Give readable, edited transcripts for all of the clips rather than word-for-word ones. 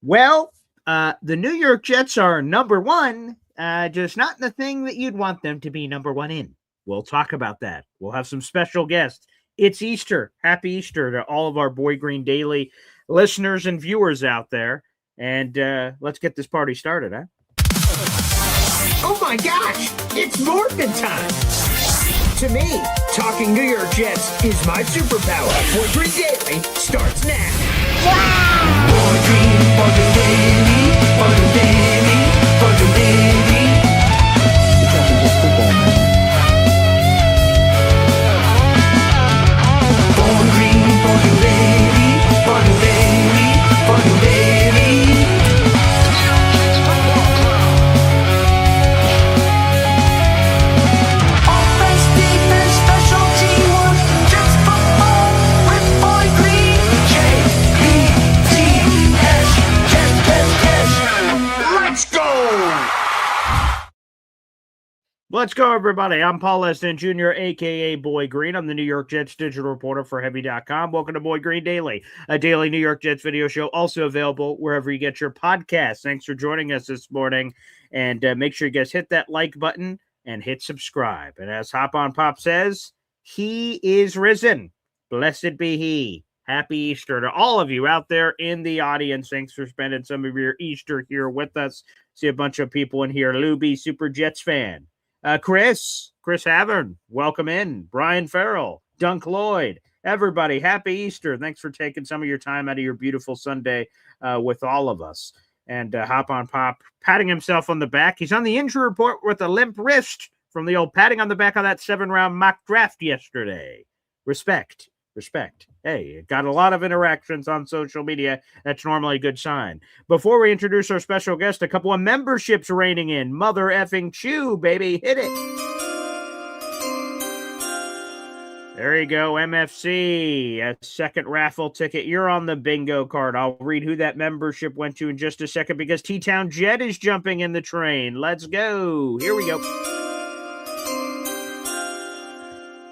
Well, the New York Jets are number one, just not in the thing that you'd want them to be number one in. We'll talk about that. We'll have some special guests. It's Easter. Happy Easter to all of our Boy Green Daily listeners and viewers out there. And let's get this party started, huh? Oh my gosh, it's morphin' time! To me, talking New York Jets is my superpower. Boy Green Daily starts now. Wow! Boy Green, Boy Green Daily, Boy Green Daily, Boy Green Daily. You're talking just football, man. Boy Green, Boy Green Daily, Boy Green Daily, Boy Green Daily. Offense, defense, special teamwork, Jets football with Boy Green. J-E-T-S, Jets. Let's go! Let's go, everybody. I'm Paul Leston Jr., a.k.a. Boy Green. I'm the New York Jets digital reporter for Heavy.com. Welcome to Boy Green Daily, a daily New York Jets video show, also available wherever you get your podcasts. Thanks for joining us this morning, and make sure you guys hit that like button and hit subscribe. And as Hop on Pop says, he is risen. Blessed be he. Happy Easter to all of you out there in the audience. Thanks for spending some of your Easter here with us. See a bunch of people in here. Luby, Super Jets fan. Chris Havern, welcome in. Brian Farrell, Dunk Lloyd, everybody, happy Easter. Thanks for taking some of your time out of your beautiful Sunday with all of us. And Hop on Pop, patting himself on the back. He's on the injury report with a limp wrist from the old patting on the back of that 7-round mock draft yesterday. Respect. Hey, got a lot of interactions on social media. That's normally a good sign. Before we introduce our special guest, a couple of memberships raining in. Mother effing chew, baby. Hit it. There you go, MFC. A second raffle ticket. You're on the bingo card. I'll read who that membership went to in just a second because T-Town Jet is jumping in the train. Let's go. Here we go.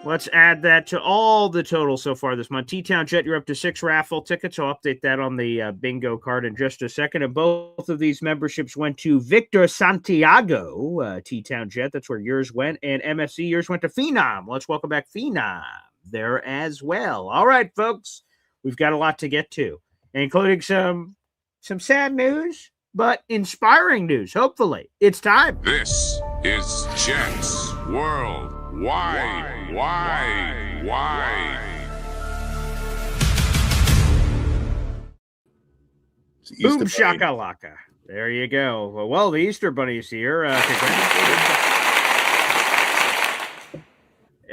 Let's add that to all the total so far this month. T-Town Jet, you're up to 6 raffle tickets. I'll update that on the bingo card in just a second. And both of these memberships went to Victor Santiago, T-Town Jet. That's where yours went. And MFC, yours went to Phenom. Let's welcome back Phenom there as well. All right, folks, we've got a lot to get to, including some sad news, but inspiring news, hopefully. It's time. This is Jets World. Why? Boom shakalaka. There you go. Well, the Easter Bunny's here. Congratulations.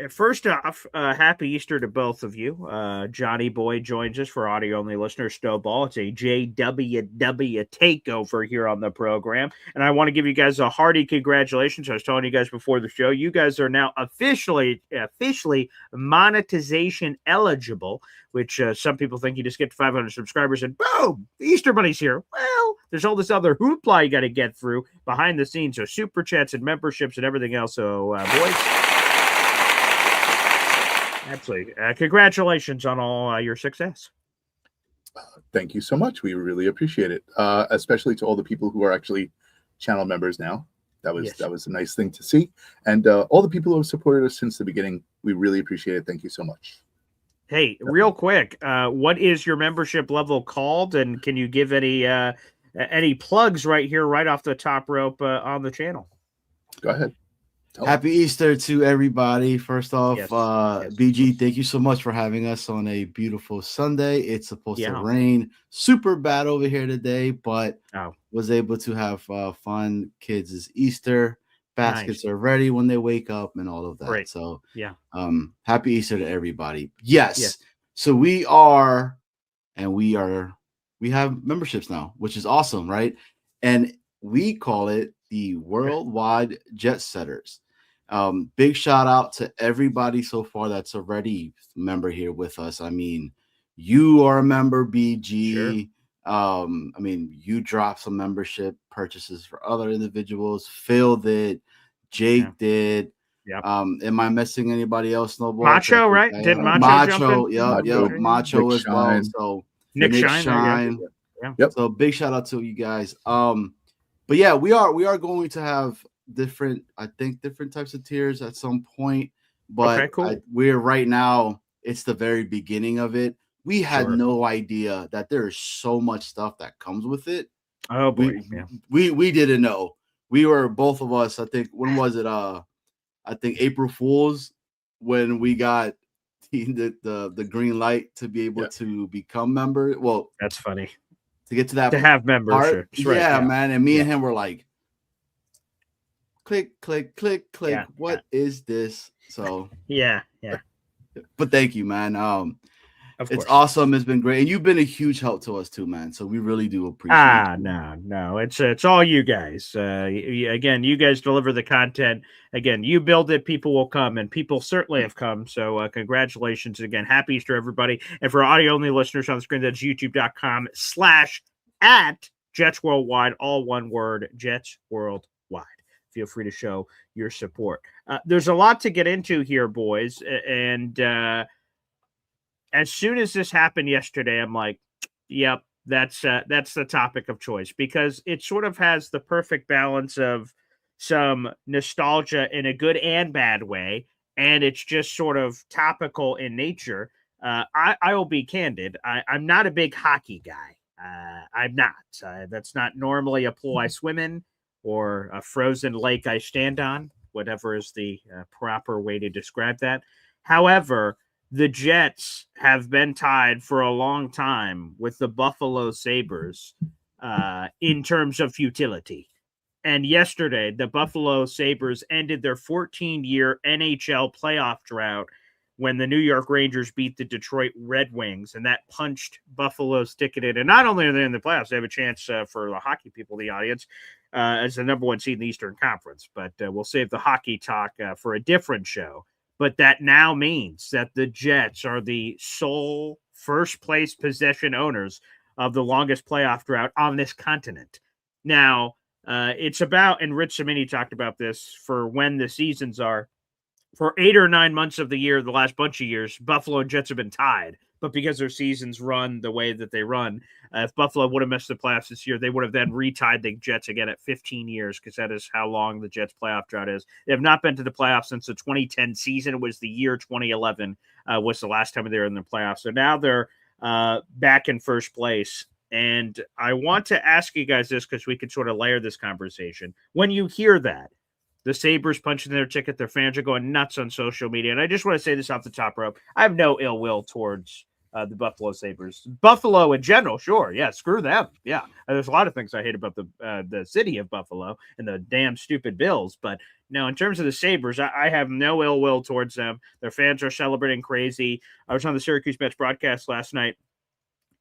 First off, happy Easter to both of you. Johnny Boy joins us for audio-only listeners. Snowball. It's a JWW takeover here on the program. And I want to give you guys a hearty congratulations. I was telling you guys before the show, you guys are now officially monetization eligible, which some people think you just get to 500 subscribers and boom, the Easter Bunny's here. Well, there's all this other hoopla you got to get through behind the scenes. So super chats and memberships and everything else. So, boys, absolutely. Congratulations on all your success. Thank you so much. We really appreciate it, especially to all the people who are actually channel members now. That was a nice thing to see. And all the people who have supported us since the beginning, we really appreciate it. Thank you so much. Hey, real quick, what is your membership level called? And can you give any plugs right here, right off the top rope on the channel? Go ahead. Happy Easter to everybody. First off, Yes. BG, thank you so much for having us on a beautiful Sunday. It's supposed to rain super bad over here today, but was able to have fun. Kids, is Easter. Baskets are ready when they wake up and all of that. Great. So happy Easter to everybody. Yes. So we have memberships now, which is awesome, right? And we call it the Worldwide Jet Setters. Big shout out to everybody so far that's already a member here with us. I mean, you are a member, BG. Sure. I mean, you dropped some membership purchases for other individuals. Phil did, Jake did. Yep. Am I missing anybody else? Snowball? Macho, right? Did Macho jump in? Macho as well. So Nick Shine. Yeah. Yep. So big shout out to you guys. But yeah, we are going to have different types of tiers at some point. But Okay, cool. We're right now, it's the very beginning of it. We had Sure. no idea that there is so much stuff that comes with it. Oh boy. We didn't know. We were both of us, I think, when was it? I think April Fool's, when we got the green light to be able to become member. Well, That's funny. to get to that To have membership. part. Yeah, man. And me and him were like, click, click, click, click. Yeah, What is this? So yeah. but thank you, man. Of course. It's awesome. It's been great. And you've been a huge help to us too, man. So we really do appreciate it. No. It's all you guys. Again, you guys deliver the content. Again, you build it, people will come, and people certainly have come. So congratulations again. Happy Easter, everybody. And for audio-only listeners on the screen, that's youtube.com/@JetsWorldWide, all one word, Jets Worldwide. Feel free to show your support. There's a lot to get into here, boys. And as soon as this happened yesterday, I'm like, yep, that's the topic of choice, because it sort of has the perfect balance of some nostalgia in a good and bad way, and it's just sort of topical in nature. I will be candid. I'm not a big hockey guy. I'm not. That's not normally a pool I swim in or a frozen lake I stand on, whatever is the proper way to describe that. However, the Jets have been tied for a long time with the Buffalo Sabres in terms of futility. And yesterday, the Buffalo Sabres ended their 14-year NHL playoff drought when the New York Rangers beat the Detroit Red Wings, and that punched Buffalo's ticket in. And not only are they in the playoffs, they have a chance for the hockey people in the audience as the number one seed in the Eastern Conference. But we'll save the hockey talk for a different show. But that now means that the Jets are the sole first-place possession owners of the longest playoff drought on this continent. Now, it's about, and Rich Cimini talked about this, for when the seasons are. For 8 or 9 months of the year, the last bunch of years, Buffalo and Jets have been tied. But because their seasons run the way that they run, if Buffalo would have missed the playoffs this year, they would have then retied the Jets again at 15 years, because that is how long the Jets playoff drought is. They have not been to the playoffs since the 2010 season. It was the year 2011 was the last time they were in the playoffs. So now they're back in first place. And I want to ask you guys this, because we can sort of layer this conversation. When you hear that, the Sabres punching their ticket, their fans are going nuts on social media. And I just want to say this off the top rope. I have no ill will towards the Buffalo Sabres. Buffalo in general, sure. Yeah, screw them. Yeah. There's a lot of things I hate about the city of Buffalo and the damn stupid Bills. But no, in terms of the Sabres, I have no ill will towards them. Their fans are celebrating crazy. I was on the Syracuse Mets broadcast last night,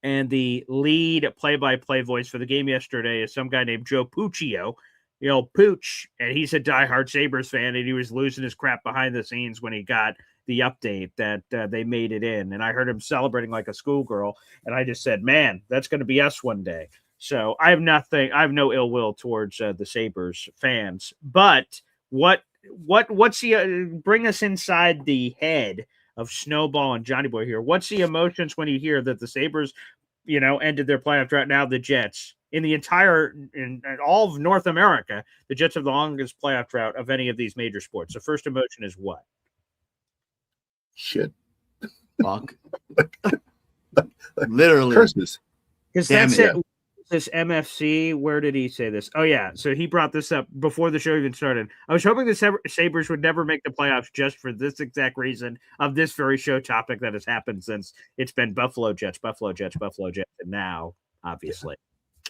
and the lead play-by-play voice for the game yesterday is some guy named Joe Puccio. Pooch, and he's a diehard Sabres fan, and he was losing his crap behind the scenes when he got the update that they made it in. And I heard him celebrating like a schoolgirl, and I just said, man, that's going to be us one day. So I have no ill will towards the Sabres fans. But what's the bring us inside the head of Snowball and Johnny Boy here? What's the emotions when you hear that the Sabres, ended their playoff drought? Now the Jets, in all of North America, the Jets have the longest playoff drought of any of these major sports. The first emotion is what? Shit. Fuck. Literally. Curses. Because that's it. This MFC, where did he say this? Oh, yeah. So he brought this up before the show even started. I was hoping the Sabres would never make the playoffs just for this exact reason of this very show topic that has happened since it's been Buffalo Jets, and now, obviously.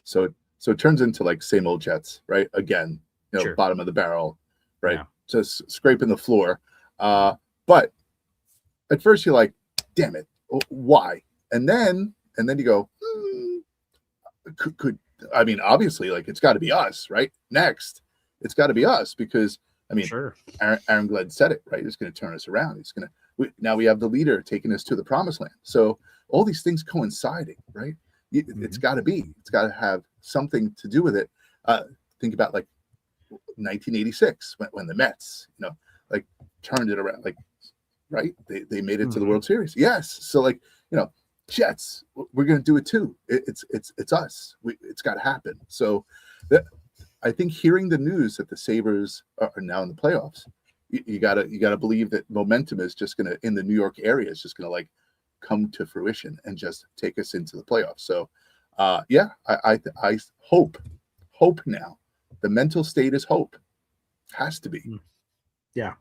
So it turns into like same old Jets, right? Again, Sure. Bottom of the barrel, right? Yeah. Just scraping the floor. But at first you're like, damn it, why? And then you go, obviously, like, it's got to be us, right? Next, it's got to be us, because Sure. Aaron Glenn said it, right? He's going to turn us around. Now we have the leader taking us to the promised land. So all these things coinciding, right? It's got to have something to do with it. Think about like 1986 when the Mets, turned it around, right? They made it to the World Series. Yes. So Jets, we're going to do it too. It's us. It's got to happen. So I think hearing the news that the Sabres are now in the playoffs, you gotta believe that momentum is just gonna in the New York area is just gonna like come to fruition and just take us into the playoffs. So I hope now. The mental state is hope. Has to be. Yeah.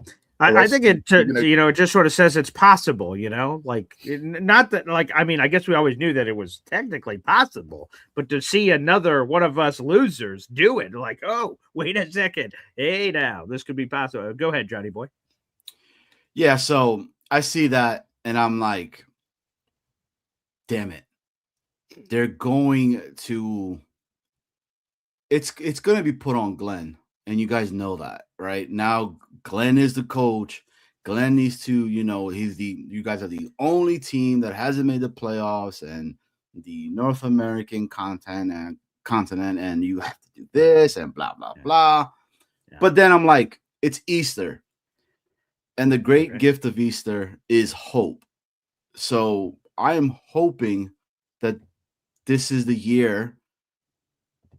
I think it just sort of says it's possible, like not that, like, I mean, I guess we always knew that it was technically possible, but to see another one of us losers do it, like, oh, wait a second. Hey, now this could be possible. Go ahead, Johnny boy. Yeah. So I see that and I'm like, damn it. They're going to, it's going to be put on Glenn. And you guys know that, right? Now, Glenn is the coach. Glenn needs to, you guys are the only team that hasn't made the playoffs and the North American continent, and you have to do this and blah, blah, blah. Yeah. But then I'm like, it's Easter. And the great gift of Easter is hope. So I am hoping that this is the year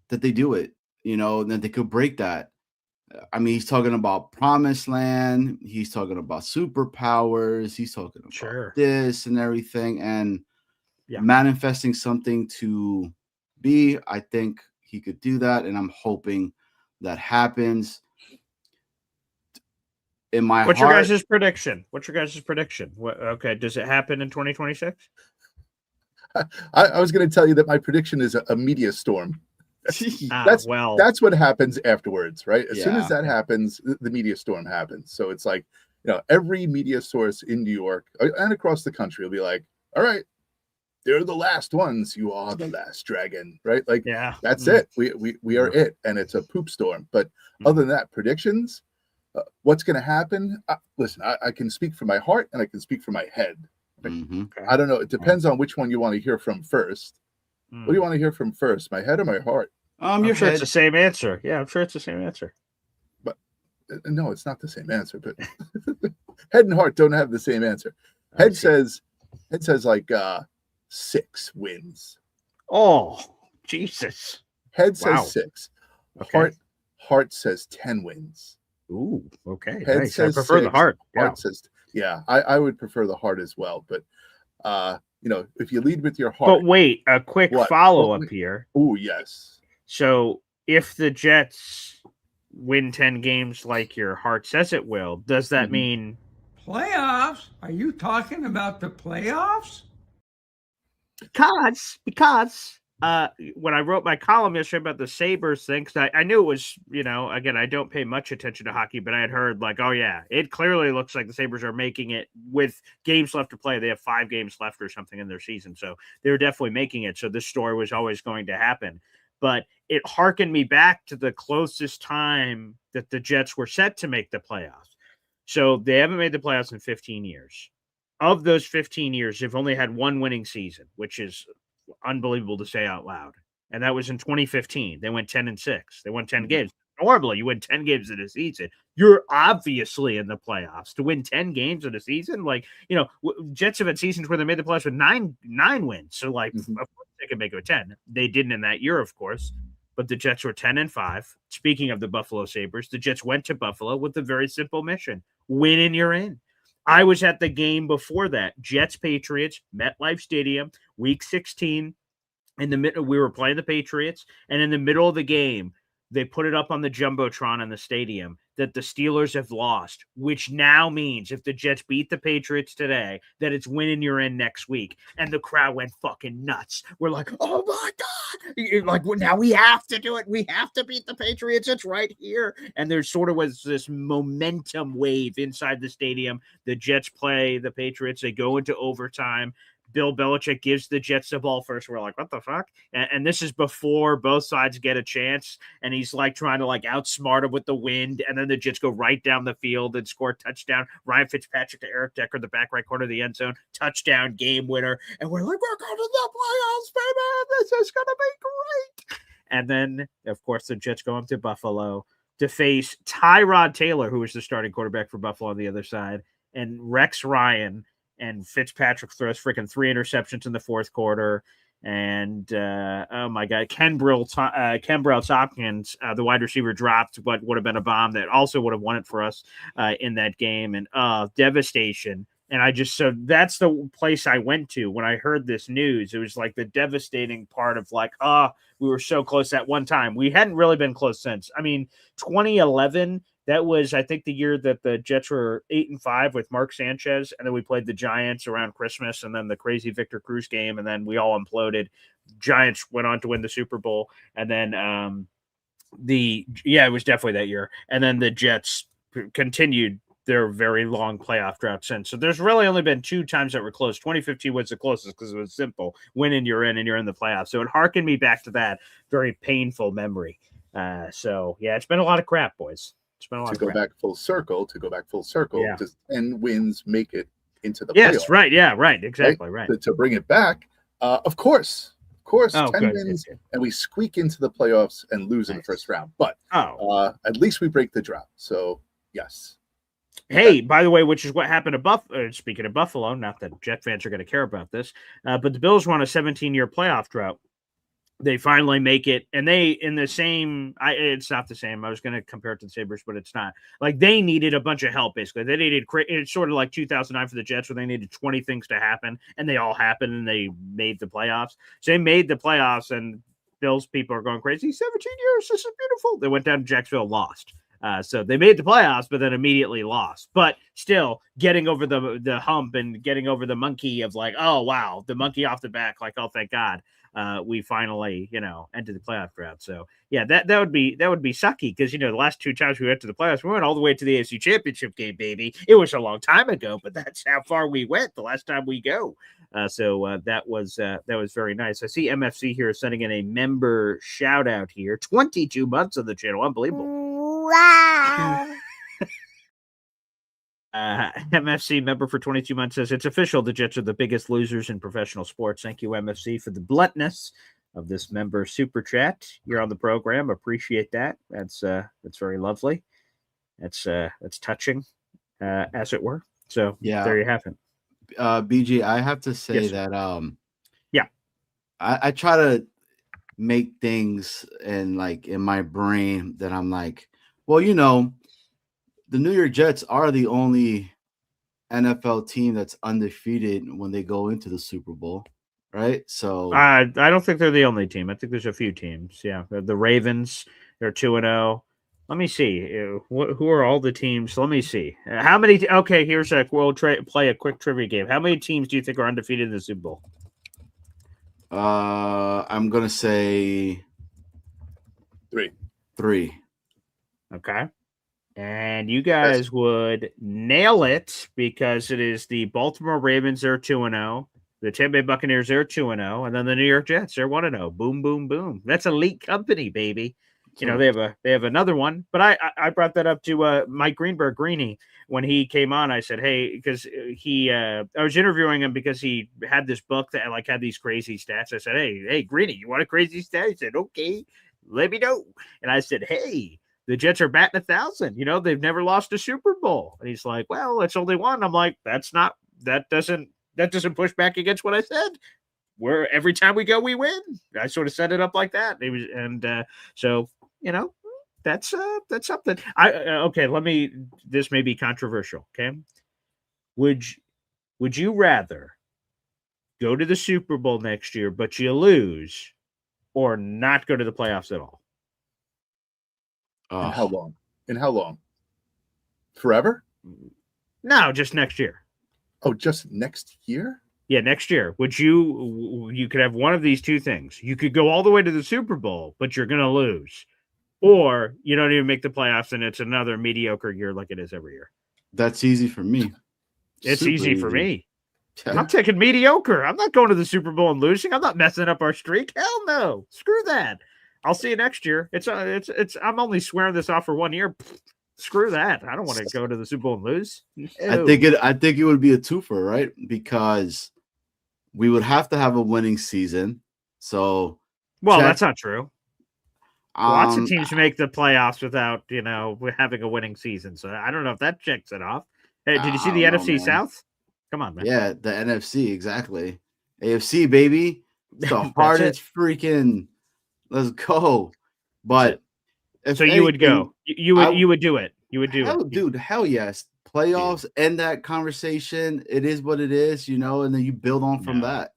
that they do it, that they could break that. I mean, he's talking about promised land. He's talking about superpowers. He's talking about this and everything, and manifesting something to be. I think he could do that, and I'm hoping that happens. In my What's your guys' prediction? Okay, does it happen in 2026? I was going to tell you that my prediction is a media storm. That's what happens afterwards, right? As soon as that happens, the media storm happens. So it's like, every media source in New York and across the country will be like, all right, they're the last ones. You are the last dragon, right? Like, that's it. We are it. And it's a poop storm. But other than that, predictions, what's going to happen? Listen, I can speak from my heart and I can speak from my head. Mm-hmm. I don't know. It depends on which one you want to hear from first. What do you want to hear from first, my head or my heart? I'm sure it's the same answer. Yeah, I'm sure it's the same answer. But no, it's not the same answer. But head and heart don't have the same answer. Head says like 6 wins. Oh, Jesus. Head says 6. Okay. Heart says 10 wins. Ooh, okay. Head nice. says I prefer 6. the heart. Heart says, I would prefer the heart as well. But if you lead with your heart. But wait, a quick follow-up here. Oh, yes. So if the Jets win 10 games like your heart says it will, does that mean playoffs? Are you talking about the playoffs? Because when I wrote my column yesterday about the Sabres thing, because I knew it was, again, I don't pay much attention to hockey, but I had heard like, oh yeah, it clearly looks like the Sabres are making it with games left to play. They have 5 games left or something in their season. So they're definitely making it. So this story was always going to happen. But it harkened me back to the closest time that the Jets were set to make the playoffs. So they haven't made the playoffs in 15 years. Of those 15 years, they've only had one winning season, which is unbelievable to say out loud. And that was in 2015. They went 10-6. They won 10 games. Normally, you win 10 games in a season. You're obviously in the playoffs. To win 10 games in a season, like, Jets have had seasons where they made the playoffs with nine wins. So, like, of course they could make it with 10. They didn't in that year, of course. But the Jets were 10-5. Speaking of the Buffalo Sabres, the Jets went to Buffalo with a very simple mission. Win and you're in. I was at the game before that. Jets-Patriots, MetLife Stadium, Week 16. In the middle, we were playing the Patriots, and in the middle of the game, they put it up on the Jumbotron in the stadium that the Steelers have lost, which now means if the Jets beat the Patriots today, that it's winning you're in next week. And the crowd went fucking nuts. We're like, oh my God. Like, now we have to do it. We have to beat the Patriots. It's right here. And there sort of was this momentum wave inside the stadium. The Jets play the Patriots. They go into overtime. Bill Belichick gives the Jets the ball first. We're like, what the fuck? And this is before both sides get a chance. And he's like trying to like outsmart him with the wind. And then the Jets go right down the field and score a touchdown. Ryan Fitzpatrick to Eric Decker, the back right corner of the end zone. Touchdown, game winner. And we're like, we're going to the playoffs, baby. This is going to be great. And then, of course, the Jets go up to Buffalo to face Tyrod Taylor, who was the starting quarterback for Buffalo on the other side, and Rex Ryan. and Fitzpatrick throws freaking 3 interceptions in the fourth quarter. And oh my God, Ken Hopkins, the wide receiver, dropped what would have been a bomb that also would have won it for us in that game. And devastation. And so that's the place I went to when I heard this news. It was like the devastating part of like, we were so close at one time. We hadn't really been close since. I mean, 2011, that was, I think, the year that the Jets were 8-5 with Mark Sanchez. And then we played the Giants around Christmas, and then the crazy Victor Cruz game. And then we all imploded. Giants went on to win the Super Bowl. And then it was definitely that year. And then the Jets continued their very long playoff drought since. So there's really only been 2 times that were close. 2015 was the closest because it was simple. Win and you're in the playoffs. So it harkened me back to that very painful memory. So yeah, it's been a lot of crap, boys. It's been a lot to of go back full circle, Yeah. Does 10 wins make it into the Yes, playoffs? right. Yeah, right. Exactly, right. To bring it back, of course, 10 good, wins, good. and we squeak into the playoffs and lose in the first round. But at least we break the drought. So yes. Hey, by the way, which is what happened to speaking of Buffalo, not that Jet fans are going to care about this, but the Bills won a 17-year playoff drought. They finally make it, and it's not the same. I was going to compare it to the Sabres, but it's not. Like, they needed a bunch of help, basically. They needed, it's sort of like 2009 for the Jets, where they needed 20 things to happen, and they all happened, and they made the playoffs. So they made the playoffs, and Bills people are going crazy. 17 years, this is beautiful. They went down to Jacksonville, lost. So they made the playoffs, but then immediately lost. But still, getting over the hump and getting over the monkey of like, oh wow, the monkey off the back, like, oh thank God, we finally entered the playoff drought. So yeah, that would be sucky because the last 2 times we went to the playoffs, we went all the way to the AFC Championship game, baby. It was a long time ago, but that's how far we went the last time we go. So that was very nice. I see MFC here sending in a member shout out here. 22 months on the channel, unbelievable. Wow. MFC member for 22 months says it's official. The Jets are the biggest losers in professional sports. Thank you, MFC, for the bluntness of this member super chat. You're on the program. Appreciate that. That's very lovely. That's touching, as it were. So yeah, there you have it. BG, I have to say that yeah, I try to make things in my brain that I'm like, well, the New York Jets are the only NFL team that's undefeated when they go into the Super Bowl, right? So I don't think they're the only team. I think there's a few teams. Yeah, the Ravens, they're 2-0. Let me see. Who are all the teams? Let me see. How many? Okay, here's we'll play a quick trivia game. How many teams do you think are undefeated in the Super Bowl? I'm gonna say 3. 3. Okay. And you guys would nail it because it is the Baltimore Ravens, they're 2-0. The Tampa Bay Buccaneers, they're 2-0. And then the New York Jets, they're 1-0. Boom, boom, boom. That's elite company, baby. They have another one. But I brought that up to Mike Greenberg, Greeny, when he came on. I said, hey, because I was interviewing him because he had this book that had these crazy stats. I said, hey, Greeny, you want a crazy stat? He said, okay, let me know. And I said, hey, the Jets are batting 1,000. They've never lost a Super Bowl. And he's like, well, it's only one. I'm like, that doesn't push back against what I said. Where every time we go, we win. I sort of set it up like that. So that's something. Okay, this may be controversial. Okay. Would you rather go to the Super Bowl next year, but you lose, or not go to the playoffs at all? And how long? Forever? No, just next year. Oh, just next year? Yeah, next year. Would you could have one of these 2 things. You could go all the way to the Super Bowl, but you're going to lose. Or you don't even make the playoffs and it's another mediocre year like it is every year. That's easy for me. It's easy for me. I'm taking mediocre. I'm not going to the Super Bowl and losing. I'm not messing up our streak. Hell no. Screw that. I'll see you next year. I'm only swearing this off for 1 year. Screw that. I don't want to go to the Super Bowl and lose. No. I think it would be a twofer, right? Because we would have to have a winning season. So that's not true. Lots of teams make the playoffs without, having a winning season. So I don't know if that checks it off. Hey, did you see the NFC South? Come on, man. Yeah, the NFC, exactly. AFC, baby. It's the That's hardest freaking. Let's go. But if so you would anything, go. You would do it. You would do hell, it. dude, hell yes. Playoffs, end that conversation. It is what it is, and then you build on from that.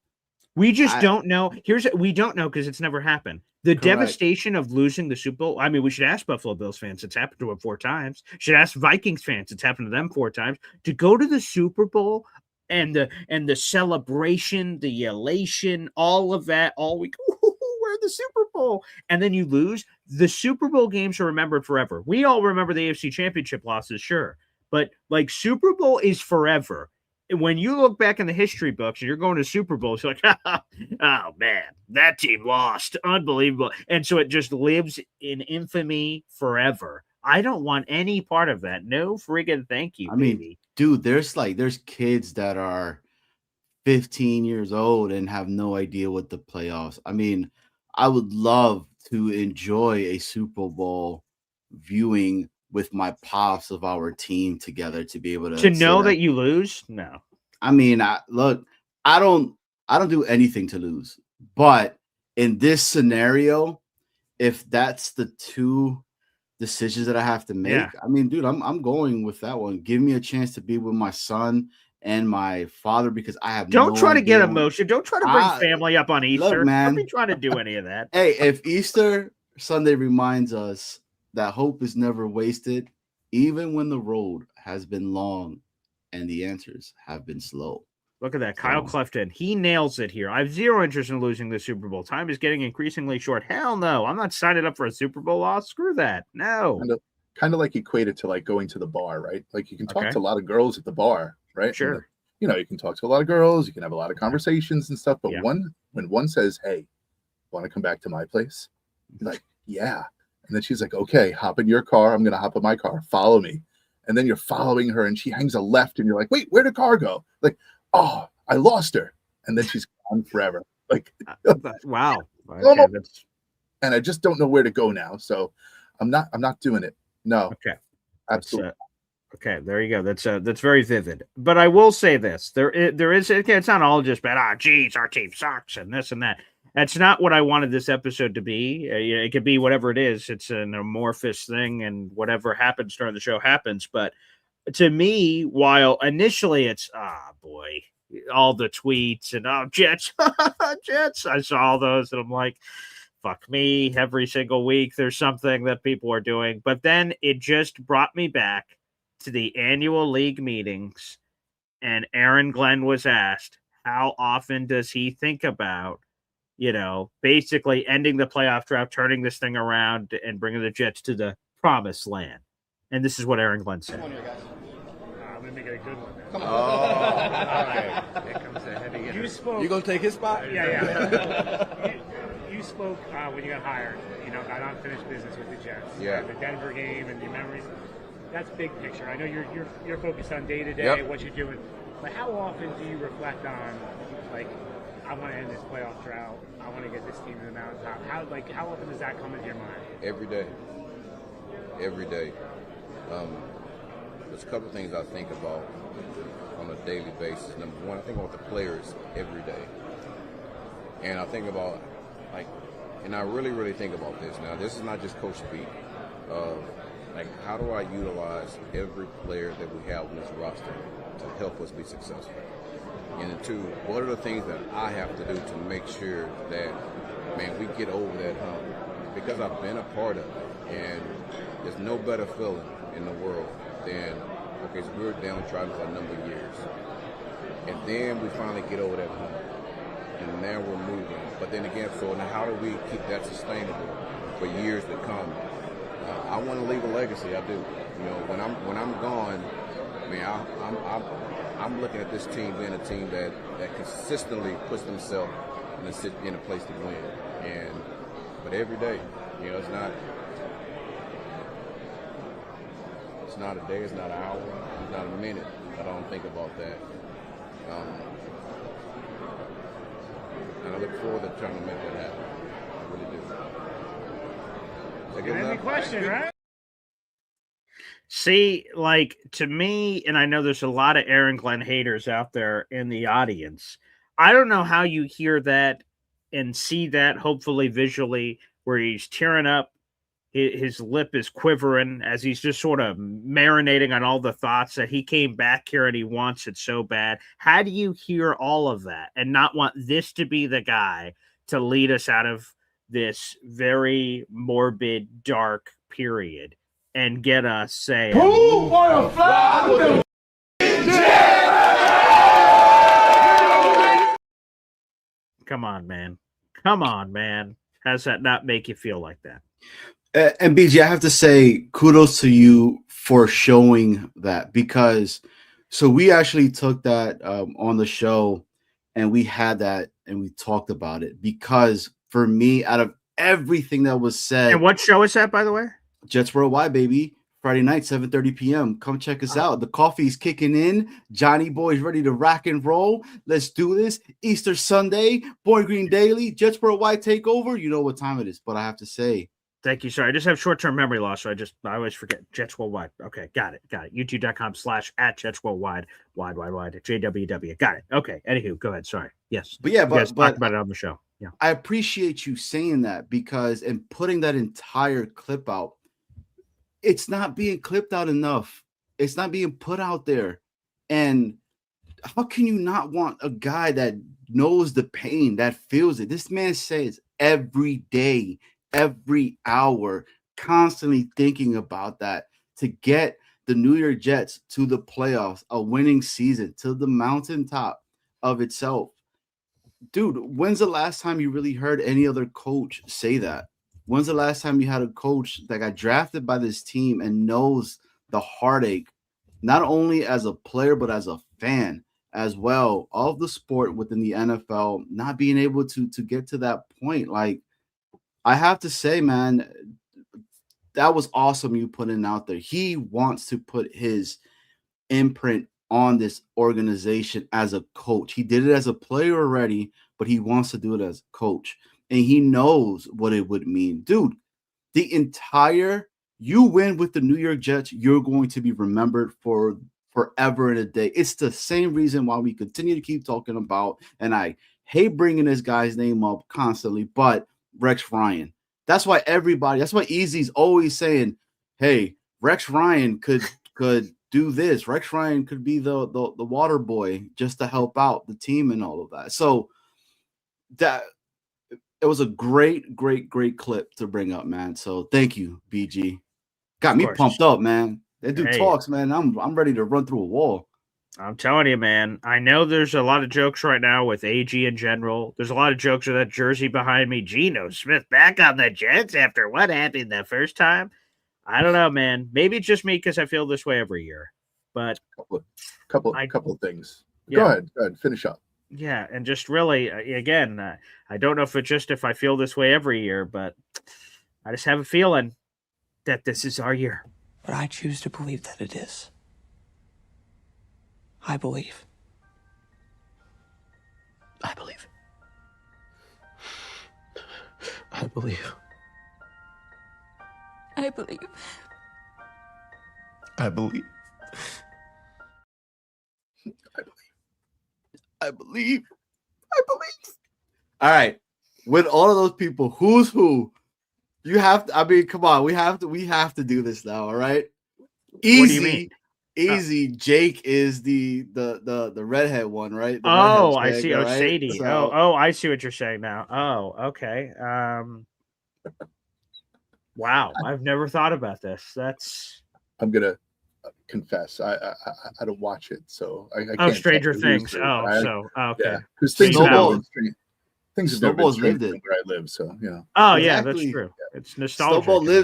We just don't know. We don't know because it's never happened. The devastation of losing the Super Bowl. I mean, we should ask Buffalo Bills fans. It's happened to them 4 times. Should ask Vikings fans. It's happened to them 4 times. To go to the Super Bowl and the celebration, the elation, all of that, all week. We're the Super Bowl, and then you lose. The Super Bowl games are remembered forever. We all remember the AFC Championship losses, sure, but like Super Bowl is forever. When you look back in the history books and you're going to Super Bowls, you're like, oh man, that team lost. Unbelievable. And so it just lives in infamy forever. I don't want any part of that. No friggin' thank you, baby. Dude, there's kids that are 15 years old and have no idea what the playoffs. I mean, I would love to enjoy a Super Bowl viewing with my pops of our team together to be able to know that you lose. No, I mean, I don't do anything to lose, but in this scenario, if that's the 2 decisions that I have to make, I mean, dude, I'm going with that one. Give me a chance to be with my son and my father because I have don't try to get emotion. Don't try to bring family up on Easter. Look, man, don't be trying to do any of that. Hey, if Easter Sunday reminds us that hope is never wasted, even when the road has been long and the answers have been slow. Look at that. Kyle Clifton. He nails it here. I have zero interest in losing the Super Bowl. Time is getting increasingly short. Hell no. I'm not signing up for a Super Bowl loss. Screw that. No. Kind of like equated to like going to the bar, right? Like you can talk to a lot of girls at the bar, right? Sure. And, you can talk to a lot of girls. You can have a lot of conversations and stuff. But when one says, hey, want to come back to my place? You're like, yeah. And then she's like, okay, hop in your car. I'm going to hop in my car. Follow me. And then you're following her and she hangs a left and you're like, wait, where'd the car go? Like, oh, I lost her. And then she's gone forever. Like, wow. Okay, and I just don't know where to go now. So I'm not doing it. No. Okay. Absolutely. Okay, there you go. That's very vivid. But I will say this: there is. Okay, it's not all just bad. Geez, our team sucks and this and that. That's not what I wanted this episode to be. It could be whatever it is. It's an amorphous thing, and whatever happens during the show happens. But to me, while initially it's boy, all the tweets and Jets, Jets. I saw all those, and I'm like, fuck me. Every single week, there's something that people are doing. But then it just brought me back to the annual league meetings, and Aaron Glenn was asked, how often does he think about, basically ending the playoff drought, turning this thing around, and bringing the Jets to the promised land? And this is what Aaron Glenn said. I'm going to make it a good one. Come on. All right. Here comes the heavy hitter. You going to take his spot? Yeah. You spoke when you got hired, got unfinished business with the Jets. Yeah. The Denver game and your memories. That's big picture. I know you're focused on day to day, what you're doing, but how often do you reflect on, like, I want to end this playoff drought, I want to get this team to the mountaintop? How often does that come into your mind? Every day. There's a couple of things I think about on a daily basis. Number one, I think about the players every day, and I think about and I really think about this. Now, this is not just Coach speak. How do I utilize every player that we have on this roster to help us be successful? And then 2, what are the things that I have to do to make sure that, man, we get over that hump? Because I've been a part of it, and there's no better feeling in the world than, okay, so we were downtrodden for a number of years. And then we finally get over that hump. And now we're moving. But then again, so now how do we keep that sustainable for years to come? I want to leave a legacy. I do. When I'm gone, man, I'm looking at this team being a team that consistently puts themselves in a place to win. But every day, it's not a day, it's not an hour, it's not a minute. I don't think about that. And I look forward to trying to make that happen. I really do. Any question, right? See, like to me, and I know there's a lot of Aaron Glenn haters out there in the audience. I don't know how you hear that and see that, hopefully visually, where he's tearing up, his lip is quivering as he's just sort of marinating on all the thoughts that he came back here and he wants it so bad. How do you hear all of that and not want this to be the guy to lead us out of this very morbid, dark period and get us saying, Who wanna fly with come on, man. Come on, man. How does that not make you feel like that? And BG, I have to say kudos to you for showing that, because so we actually took that on the show and we had that and we talked about it, because for me, out of everything that was said. And what show is that, by the way? Jets Worldwide, baby. Friday night, 7:30 p.m. Come check us out. The coffee's kicking in. Johnny Boy's ready to rock and roll. Let's do this. Easter Sunday, Boy Green Daily, Jets Worldwide takeover. You know what time it is, but I have to say. Thank you. Sorry, I just have short-term memory loss, so I always forget. Jets Worldwide. Okay, got it. YouTube.com/@JetsWorldWide. Wide. JWW. Got it. Okay. Anywho, go ahead. Sorry. Yes. But yeah, but but talk about it on the show. Yeah. I appreciate you saying that, because and putting that entire clip out, it's not being clipped out enough. It's not being put out there. And how can you not want a guy that knows the pain, that feels it? This man says every day, every hour, constantly thinking about that to get the New York Jets to the playoffs, a winning season, to the mountaintop of itself. Dude, when's the last time you really heard any other coach say that? When's the last time you had a coach that got drafted by this team and knows the heartache, not only as a player, but as a fan as well, of the sport within the NFL, not being able to get to that point? Like, I have to say, man, that was awesome you putting out there. He wants to put his imprint on this organization as a coach. He did it as a player already, but he wants to do it as a coach. And he knows what it would mean. Dude, you win with the New York Jets, you're going to be remembered for forever and a day. It's the same reason why we continue to keep talking about, and I hate bringing this guy's name up constantly, but Rex Ryan. That's why Easy's always saying, hey, Rex Ryan could do this. Rex Ryan could be the water boy just to help out the team and all of that. So that it was a great clip to bring up, man. So thank you, BG. Got me pumped up, man. That dude talks, man. I'm ready to run through a wall. I'm telling you, man. I know there's a lot of jokes right now with AG in general. There's a lot of jokes with that jersey behind me. Geno Smith back on the Jets after what happened the first time. I don't know, man. Maybe it's just me because I feel this way every year. But couple of things. Yeah. Go ahead. Finish up. Yeah, and just really, again, I don't know if I feel this way every year, but I just have a feeling that this is our year. But I choose to believe that it is. I believe. I believe. I believe. I believe. I believe. I believe. All right. With all of those people, who's who? You have to, I mean, come on, we have to do this now, all right? Easy. What do you mean? Easy. Jake is the redhead one, right? Oh, I see. Right? Sadie. So, I see what you're saying now. Oh, okay. Wow, I've never thought about this. I'm gonna confess. I don't watch it, so I can't. Stranger Things. Okay. Because things have never been strange where I live, so you know. Oh yeah, that's true. It's nostalgic.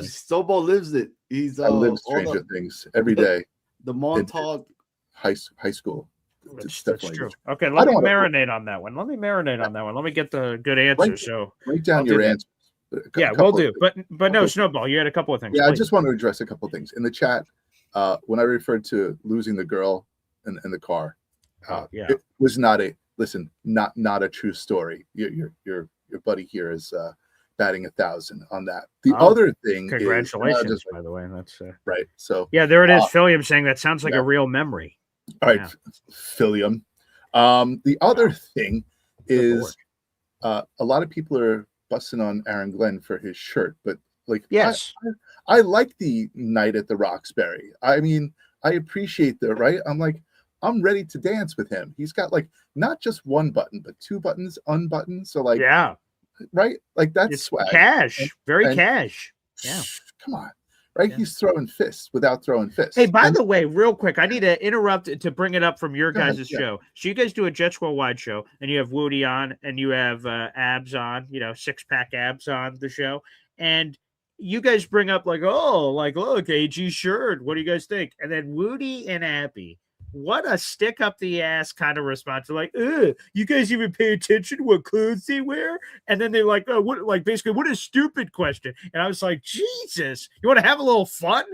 Snowball lives it. I live Stranger Things every day. The Montauk high school. That's true. Okay, let me marinate on that one. Let me get the good answer. Write down your answers. Yeah, we'll do. But no, Snowball, you had a couple of things. Yeah, please. I just want to address a couple of things in the chat. When I referred to losing the girl in the car, it was not a true story. Your buddy here is batting 1,000 on that. The other thing congratulations, is, by the way. That's right. So yeah, there it is. Philium saying that sounds like yeah. a real memory. All right, Philium. The other thing is a lot of people are busting on Aaron Glenn for his shirt, but like, yes, I like the night at the Roxbury. I mean, I appreciate that, right? I'm ready to dance with him. He's got like not just one button, but 2 buttons unbuttoned. So like, yeah, right? Like that's it's swag. cash, very cash. Yeah, come on, right? Yeah. He's throwing fists without throwing fists. Hey, by the way, real quick, I need to interrupt to bring it up from your guys' yeah. show. So you guys do a Jets Worldwide show, and you have Woody on, and you have Abs on, 6-pack Abs on the show, and you guys bring up like, oh, like, look, AG shirt. What do you guys think? And then Woody and Abby, what a stick up the ass kind of response. They're like, you guys even pay attention to what clothes they wear? And then they're like, oh, what, like, basically, what a stupid question. And I was like, Jesus, you want to have a little fun?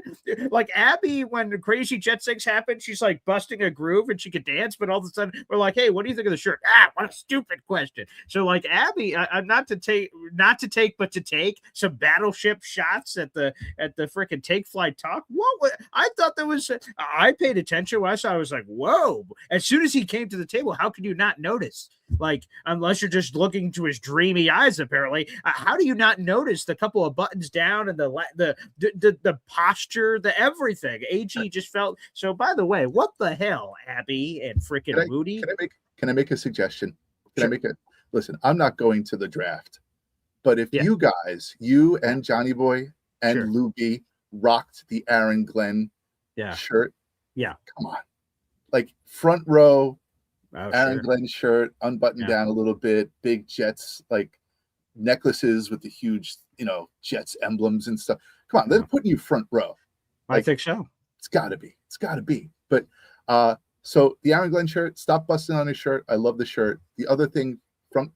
Like Abby, when the crazy Jet things happen, she's like busting a groove and she could dance, but all of a sudden we're like, hey, what do you think of the shirt? What a stupid question. So like Abby, I'm not to take, but to take some battleship shots at the freaking Take Flight Talk. What? I thought there was, I paid attention when I saw, I was like, whoa. As soon as he came to the table, how could you not notice? Like, unless you're just looking to his dreamy eyes, apparently. How do you not notice the couple of buttons down and the posture, the everything? AG just felt so. By the way, what the hell, Abby and freaking Moody? Can I make a suggestion? Sure. Listen, I'm not going to the draft, but if you guys, you and Johnny Boy and Loogie rocked the Aaron Glenn shirt, come on, like front row. Aaron Glenn shirt, unbuttoned down a little bit, big Jets like necklaces with the huge, Jets emblems and stuff. Come on, they're putting you front row. Like, I think so. It's got to be. It's got to be. But so the Aaron Glenn shirt, stop busting on his shirt. I love the shirt. The other thing from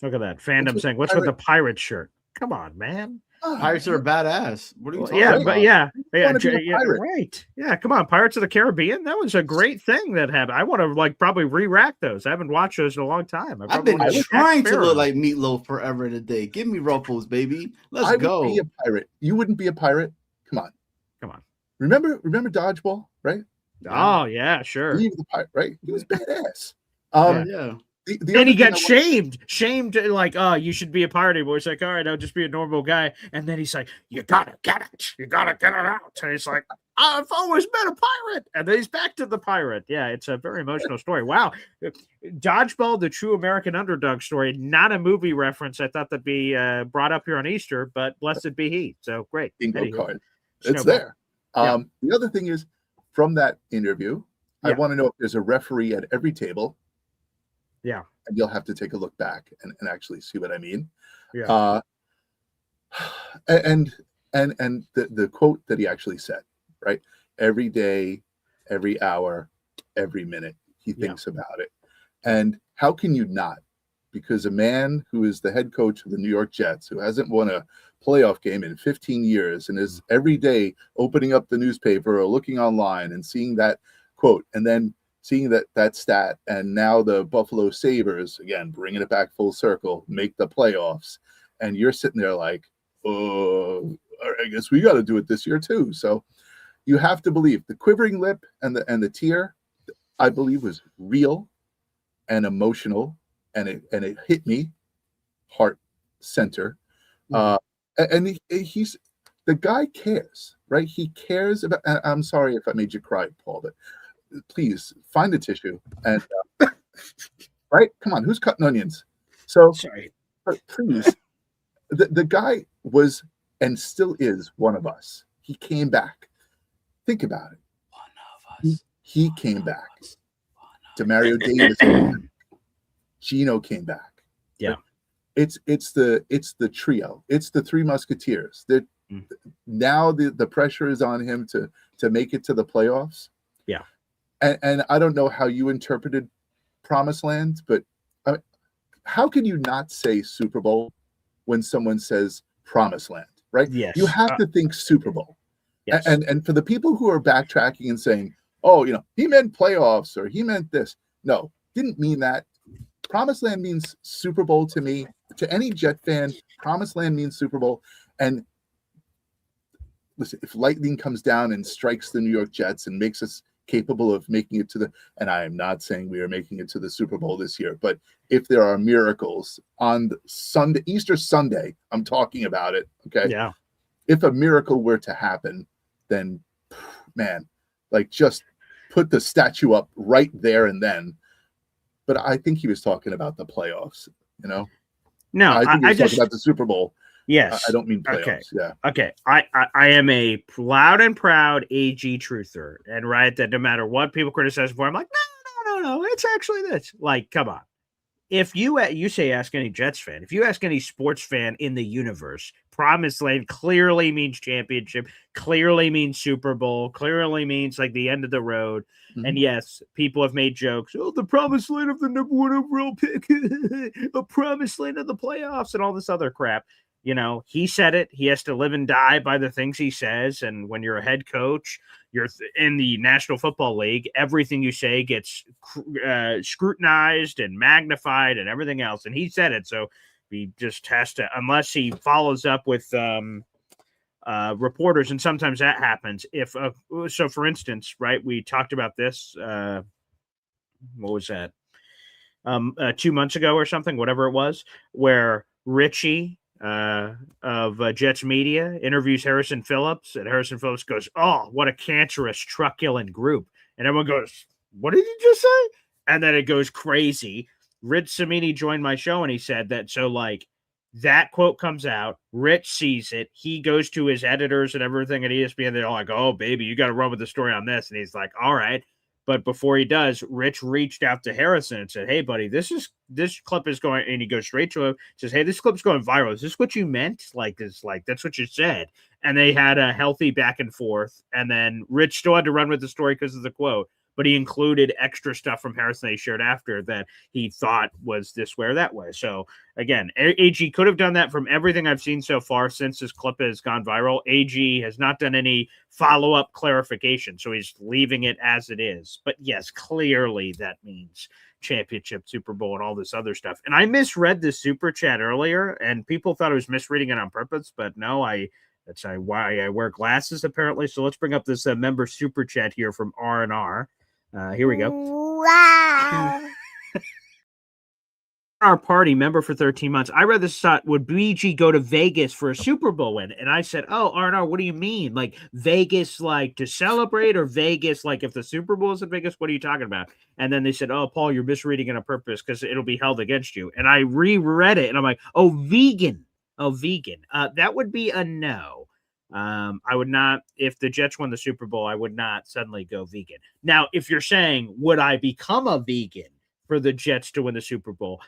look at that fandom saying, "What's with the pirate shirt?" Come on, man. Pirates are badass. What are you talking about? Right. Yeah, come on, Pirates of the Caribbean. That was a great thing that happened. I want to like probably re-rack those. I haven't watched those in a long time. I've been trying to look like Meatloaf forever and a day. Give me Ruffles, baby. Let's go. Be a pirate. You wouldn't be a pirate. Come on. Remember Dodgeball, right? Oh yeah, sure. He was the pirate, right? He was badass. Yeah. And he got shamed like, oh, you should be a party boy. It's like, all right, I'll just be a normal guy. And then he's like, you gotta get it. You gotta get it out. And he's like, I've always been a pirate. And then he's back to the pirate. Yeah, it's a very emotional story. Wow. Dodgeball, the true American underdog story, not a movie reference. I thought that'd be brought up here on Easter, but blessed be he. So great. Bingo card. It's there. The other thing is, from that interview, I want to know if there's a referee at every table. Yeah. And you'll have to take a look back and actually see what I mean. Yeah. And the quote that he actually said, right? Every day, every hour, every minute, he thinks about it. And how can you not? Because a man who is the head coach of the New York Jets, who hasn't won a playoff game in 15 years and is every day opening up the newspaper or looking online and seeing that quote, and then seeing that stat, and now the Buffalo Sabres, again, bringing it back full circle, make the playoffs. And you're sitting there like, oh, I guess we got to do it this year too. So you have to believe the quivering lip and the tear, I believe, was real and emotional, and it hit me heart center. And he's the guy cares, right? He cares about. I'm sorry if I made you cry, Paul, but please find a tissue and right. Come on, who's cutting onions? So sorry, but please. The guy was and still is one of us. He came back. Think about it. One of us. He came back. Demario Davis came back. Gino came back. Yeah. It's the trio. It's the Three Musketeers. That now the pressure is on him to make it to the playoffs. Yeah. And I don't know how you interpreted Promised Land, but how can you not say Super Bowl when someone says Promised Land, right? Yes. You have to think Super Bowl. Yes. And for the people who are backtracking and saying, oh, he meant playoffs or he meant this. No, didn't mean that. Promised Land means Super Bowl to me. to any Jet fan, promised land means Super Bowl. And listen, if lightning comes down and strikes the New York Jets and makes us capable of making it to the, and I am not saying we are making it to the Super Bowl this year, but if there are miracles on Sunday, Easter Sunday, I'm talking about it. Okay. Yeah. If a miracle were to happen, then man, like just put the statue up right there and then. But I think he was talking about the playoffs, you know? No, I think he was just talking about the Super Bowl. Yes. I don't mean playoffs. Okay. Yeah. Okay. I am a loud and proud AG truther. And right that no matter what people criticize for, I'm like, no. It's actually this. Like, come on. If you say ask any Jets fan, if you ask any sports fan in the universe, promised land clearly means championship, clearly means Super Bowl, clearly means like the end of the road. Mm-hmm. And yes, people have made jokes. Oh, the promised land of the number one overall pick, a promised land of the playoffs, and all this other crap. You know, he said it. He has to live and die by the things he says. And when you're a head coach, you're in the National Football League, everything you say gets scrutinized and magnified and everything else. And he said it. So he just has to, unless he follows up with reporters, and sometimes that happens. If so, for instance, right, we talked about this. What was that? 2 months ago or something, whatever it was, where Richie of Jets Media interviews Harrison Phillips, and Harrison Phillips goes, "Oh, what a cancerous truck killing group," and everyone goes, "What did you just say?" And then it goes crazy. Rich Samini joined my show, and he said that. So like that quote comes out, Rich sees it, he goes to his editors and everything at ESPN. They're all like, "Oh, baby, you got to run with the story on this," and he's like, "All right." But before he does, Rich reached out to Harrison and said, "Hey, buddy, this clip is going," and he goes straight to him, says, "Hey, this clip's going viral. Is this what you meant? Like this, like that's what you said." And they had a healthy back and forth. And then Rich still had to run with the story because of the quote, but he included extra stuff from Harrison that he shared after that he thought was this way or that way. So again, AG could have done that from everything I've seen so far since this clip has gone viral. AG has not done any follow-up clarification, so he's leaving it as it is. But yes, clearly that means championship, Super Bowl, and all this other stuff. And I misread the super chat earlier, and people thought I was misreading it on purpose, but no, that's why I wear glasses apparently. So let's bring up this member super chat here from R&R. Here we go. Wow. Our party member for 13 months. I read this thought, would BG go to Vegas for a Super Bowl win? And I said, "Oh, R&R, what do you mean? Like Vegas, like to celebrate, or Vegas, like if the Super Bowl is in Vegas? What are you talking about?" And then they said, "Oh, Paul, you're misreading it on purpose because it'll be held against you." And I reread it, and I'm like, "Oh, vegan. Oh, vegan. That would be a no." I would not, if the Jets won the Super Bowl, I would not suddenly go vegan. Now, if you're saying, would I become a vegan for the Jets to win the Super Bowl?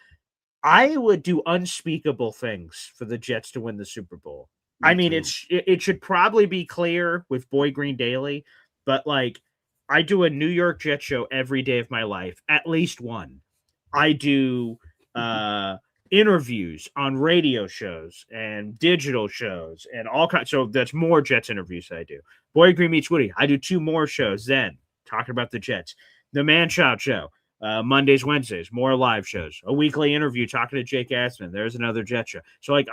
I would do unspeakable things for the Jets to win the Super Bowl. I mean, it should probably be clear with Boy Green Daily, but like I do a New York Jets show every day of my life, at least one. I do interviews on radio shows and digital shows and all kinds. So that's more Jets interviews that I do. Boy Green Meets Woody. I do 2 more shows then talking about the Jets. The Man Child Show. Mondays, Wednesdays, more live shows, a weekly interview talking to Jake Asman. There's another Jet show. So like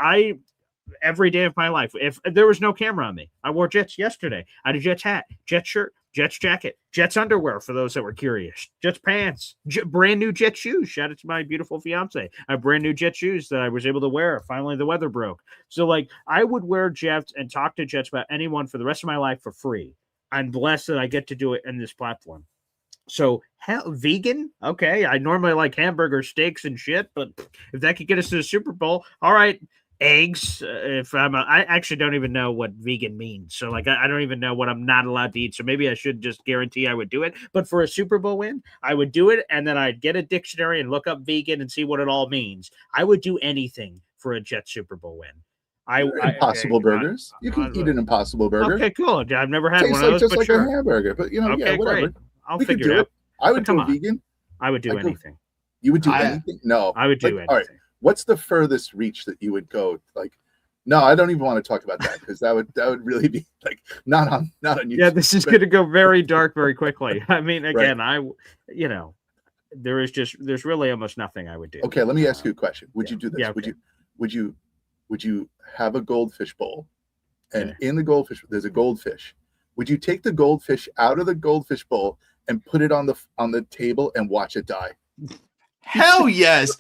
every day of my life, if there was no camera on me, I wore Jets yesterday. I had a Jets hat, Jets shirt, Jets jacket, Jets underwear for those that were curious, Jets pants, brand new Jets shoes. Shout out to my beautiful fiance. I have brand new Jets shoes that I was able to wear. Finally, the weather broke. So like I would wear Jets and talk to Jets about anyone for the rest of my life for free. I'm blessed that I get to do it in this platform. So vegan, okay. I normally like hamburger steaks and shit, but if that could get us to the Super Bowl, all right. Eggs. I actually don't even know what vegan means. So like I don't even know what I'm not allowed to eat. So maybe I should just guarantee I would do it. But for a Super Bowl win, I would do it, and then I'd get a dictionary and look up vegan and see what it all means. I would do anything for a Jets Super Bowl win. Impossible burgers. You can eat an Impossible Burger. Okay, cool. I've never had Tastes one of those. Just but like sure. a hamburger, but whatever. Great. I'll We figure could do it out. I would do vegan. I would do anything. You would do anything? No. I would do anything. All right. What's the furthest reach that you would go? Like, no, I don't even want to talk about that because that would really be like not on YouTube. Yeah, this is going to go very dark very quickly. I mean, again, there's really almost nothing I would do. Okay, let me ask you a question. Would you do this? would you have a goldfish bowl, and in the goldfish there's a goldfish? Would you take the goldfish out of the goldfish bowl and put it on the table and watch it die? Hell yes!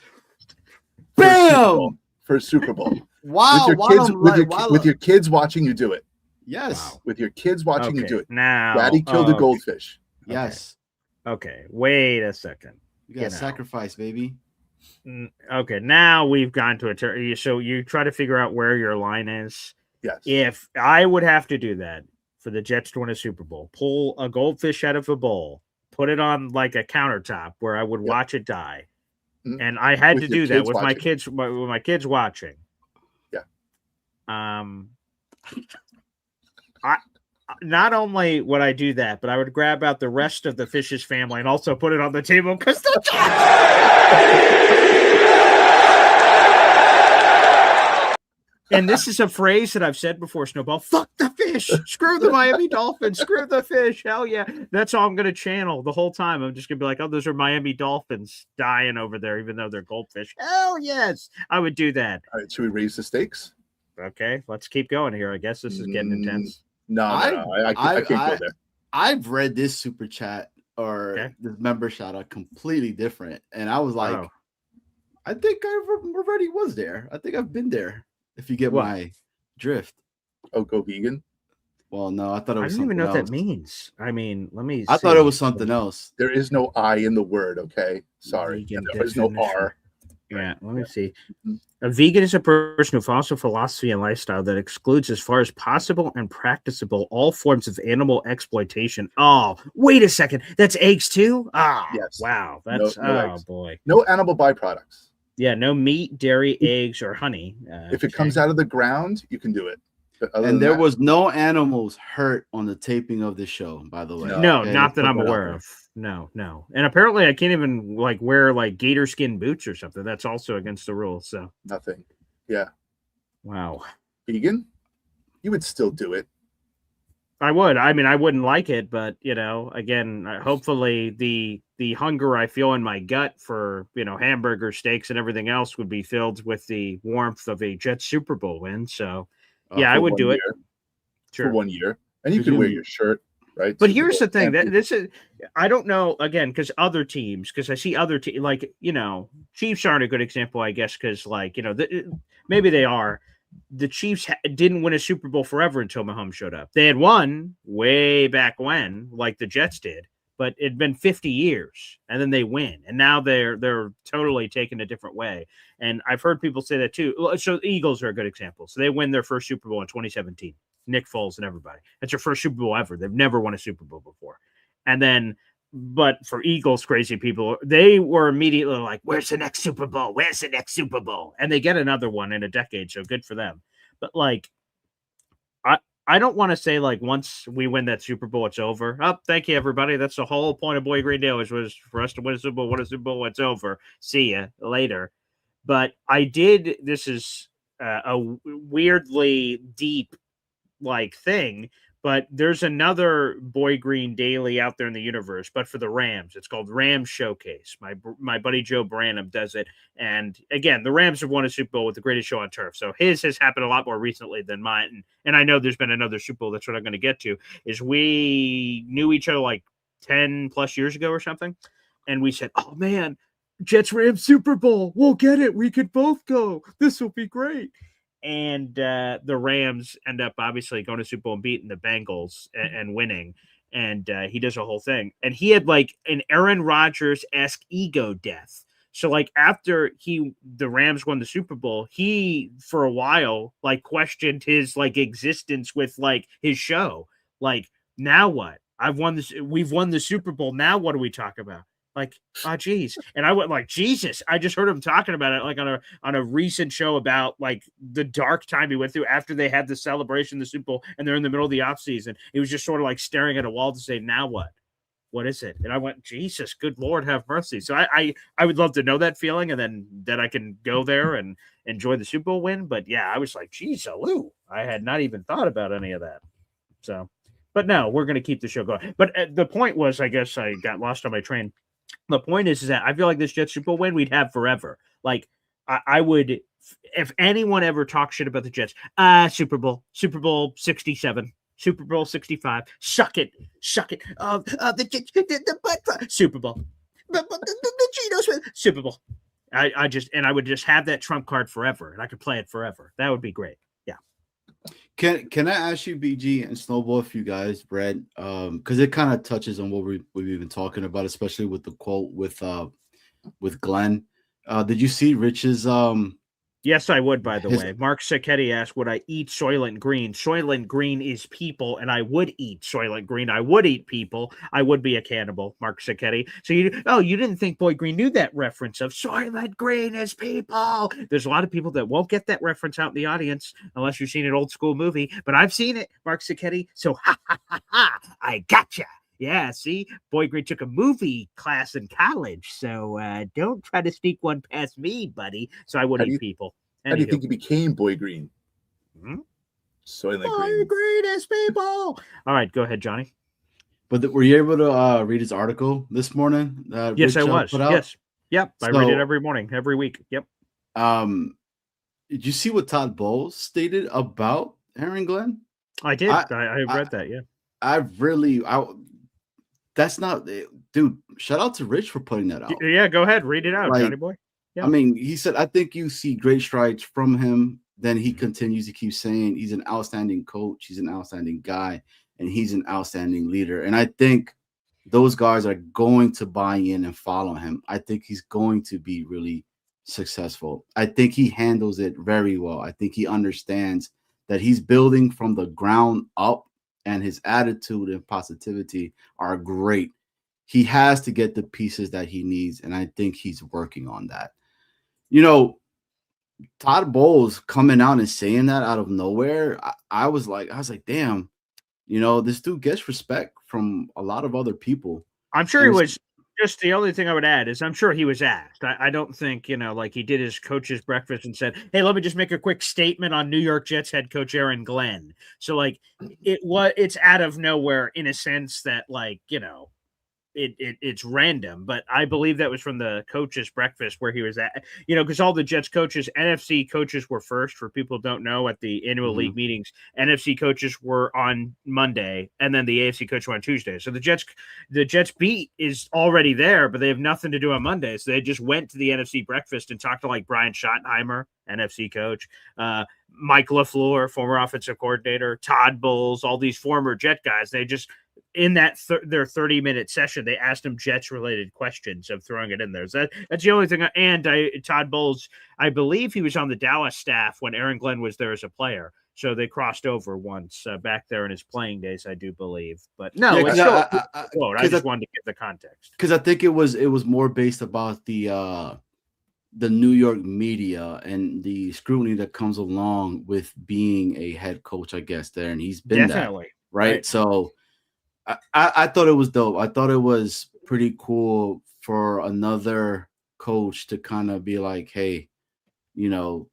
Bam! For Super Bowl. Wow! With your kids watching you do it. Yes. Wow. With your kids watching you do it. Now, Daddy killed a goldfish. Yes. Okay. Wait a second. You got sacrifice, baby. Okay. Now we've gone to a so you try to figure out where your line is. Yes. If I would have to do that for the Jets to win a Super Bowl, pull a goldfish out of a bowl, put it on like a countertop where I would watch it die. Mm-hmm. And I had to do that with watching. my kids watching. Yeah. I not only would I do that, but I would grab out the rest of the fish's family and also put it on the table because the And this is a phrase that I've said before, Snowball. Fuck the fish. Screw the Miami Dolphins. Screw the fish. Hell yeah. That's all I'm going to channel the whole time. I'm just going to be like, oh, those are Miami Dolphins dying over there, even though they're goldfish. Hell yes. I would do that. All right. Should we raise the stakes? Okay. Let's keep going here. I guess this is getting intense. No, I can't go there. I've read this super chat or this member shout out completely different. And I was like, I think I already was there. I think I've been there. If you get my drift. Oh, go vegan? Well, no, I thought it was I don't even know else. what that means. I mean, let me I thought it was something else. There is no I in the word, okay? Sorry. There is no R. Yeah, let me see. A vegan is a person who follows a philosophy and lifestyle that excludes, as far as possible and practicable, all forms of animal exploitation. Oh, wait a second. That's eggs too? Ah, yes. Wow. That's no boy. No animal byproducts. Yeah, no meat, dairy, eggs, or honey. If it comes out of the ground, you can do it. And there was no animals hurt on the taping of the show, by the way. No, not that I'm aware of. No. And apparently I can't even wear gator skin boots or something. That's also against the rules. So nothing. Yeah. Wow. Vegan? You would still do it. I would. I mean, I wouldn't like it, but again, hopefully the hunger I feel in my gut for hamburger steaks and everything else would be filled with the warmth of a Jets Super Bowl win. So yeah, I would do it. Sure. For 1 year, and you can wear your shirt, right? But here's the thing: I don't know again because other teams, because I see other teams Chiefs aren't a good example, I guess, because maybe they are. The Chiefs didn't win a Super Bowl forever until Mahomes showed up. They had won way back when, like the Jets did, but it'd been 50 years, and then they win, and now they're totally taken a different way. And I've heard people say that too. So the Eagles are a good example. So they win their first Super Bowl in 2017. Nick Foles and everybody. That's their first Super Bowl ever. They've never won a Super Bowl before. And then, but for Eagles crazy people, they were immediately like, "Where's the next Super Bowl? Where's the next Super Bowl?" And they get another one in a decade. So good for them. But I don't want to say once we win that Super Bowl, it's over. Oh, thank you, everybody. That's the whole point of Boy Green Day was for us to win a Super Bowl. Win a Super Bowl, it's over. See ya later. But I did. This is a weirdly deep thing. But there's another Boy Green Daily out there in the universe, but for the Rams. It's called Rams Showcase. My buddy Joe Branham does it. And again, the Rams have won a Super Bowl with the greatest show on turf. So his has happened a lot more recently than mine. And I know there's been another Super Bowl. That's what I'm going to get to, is we knew each other 10 plus years ago or something. And we said, oh man, Jets Rams Super Bowl. We'll get it. We could both go. This will be great. And the Rams end up obviously going to Super Bowl and beating the Bengals and winning. And he does a whole thing. And he had an Aaron Rodgers-esque ego death. So after the Rams won the Super Bowl, he for a while questioned his existence with his show. Now what? We've won the Super Bowl. Now what do we talk about? Oh geez. And I went Jesus. I just heard him talking about it on a recent show about the dark time he went through after they had the celebration, the Super Bowl, and they're in the middle of the offseason. He was just sort of staring at a wall to say, now what? What is it? And I went, Jesus, good Lord, have mercy. So I would love to know that feeling, and then that I can go there and enjoy the Super Bowl win. But yeah, I was geez, Lou. I had not even thought about any of that. So, but no, we're going to keep the show going. But the point was, I guess I got lost on my train. The point is that I feel this Jets Super Bowl win we'd have forever. I would if anyone ever talks shit about the Jets, Super Bowl 67, Super Bowl 65, suck it. The Super Bowl, the Geno Smith Super Bowl. I would just have that trump card forever, and I could play it forever. That would be great. Yeah. Can I ask you, BG and Snowball, if you guys read, because it kind of touches on what we've been talking about, especially with the quote with Glenn. Did you see Rich's Yes, I would, by the way. Mark Sacchetti asked, would I eat Soylent Green? Soylent Green is people, and I would eat Soylent Green. I would eat people. I would be a cannibal, Mark Sacchetti. So you didn't think Boy Green knew that reference of Soylent Green is people. There's a lot of people that won't get that reference out in the audience unless you've seen an old school movie, but I've seen it, Mark Sacchetti. So I gotcha. Yeah, see, Boy Green took a movie class in college, so don't try to sneak one past me, buddy. So I would eat people. How do you think he became Boy Green? Soylent Boy Green is people. All right, go ahead, Johnny. But were you able to read his article this morning? Yes, Rich, I was. Yes. Yep. I read it every morning, every week. Yep. Did you see what Todd Bowles stated about Aaron Glenn? I did. I read that. Yeah. That's not, dude. Shout out to Rich for putting that out. Yeah, go ahead, read it out, Johnny boy. Yeah. I mean, he said, I think you see great strides from him. Then he continues to keep saying he's an outstanding coach, he's an outstanding guy, and he's an outstanding leader. And I think those guys are going to buy in and follow him. I think he's going to be really successful. I think he handles it very well. I think he understands that he's building from the ground up, and his attitude and positivity are great. He has to get the pieces that he needs, and I think he's working on that. You know, Todd Bowles coming out and saying that out of nowhere, I was like, damn, you know, this dude gets respect from a lot of other people. I'm sure he was. Just the only thing I would add is I'm sure he was asked. I don't think, like he did his coach's breakfast and said, hey, let me just make a quick statement on New York Jets head coach Aaron Glenn. So like it's out of nowhere in a sense that it's random, but I believe that was from the coach's breakfast where he was at, because all the Jets coaches, NFC coaches were first. For people who don't know, at the annual league meetings, NFC coaches were on Monday, and then the AFC coach were on Tuesday. So the Jets beat is already there, but they have nothing to do on Monday. So they just went to the NFC breakfast and talked to like Brian Schottenheimer, NFC coach, Mike LaFleur, former offensive coordinator, Todd Bowles, all these former Jet guys. They just, in that their 30-minute session, they asked him Jets-related questions of throwing it in there. So that's the only thing. And Todd Bowles, I believe he was on the Dallas staff when Aaron Glenn was there as a player. So they crossed over once back there in his playing days, I do believe. But no, it's still quote. I just wanted to get the context. Because I think it was more based about the New York media and the scrutiny that comes along with being a head coach, I guess, there. And he's been definitely that, right? So I thought it was dope. I thought it was pretty cool for another coach to kind of be like, hey, he's all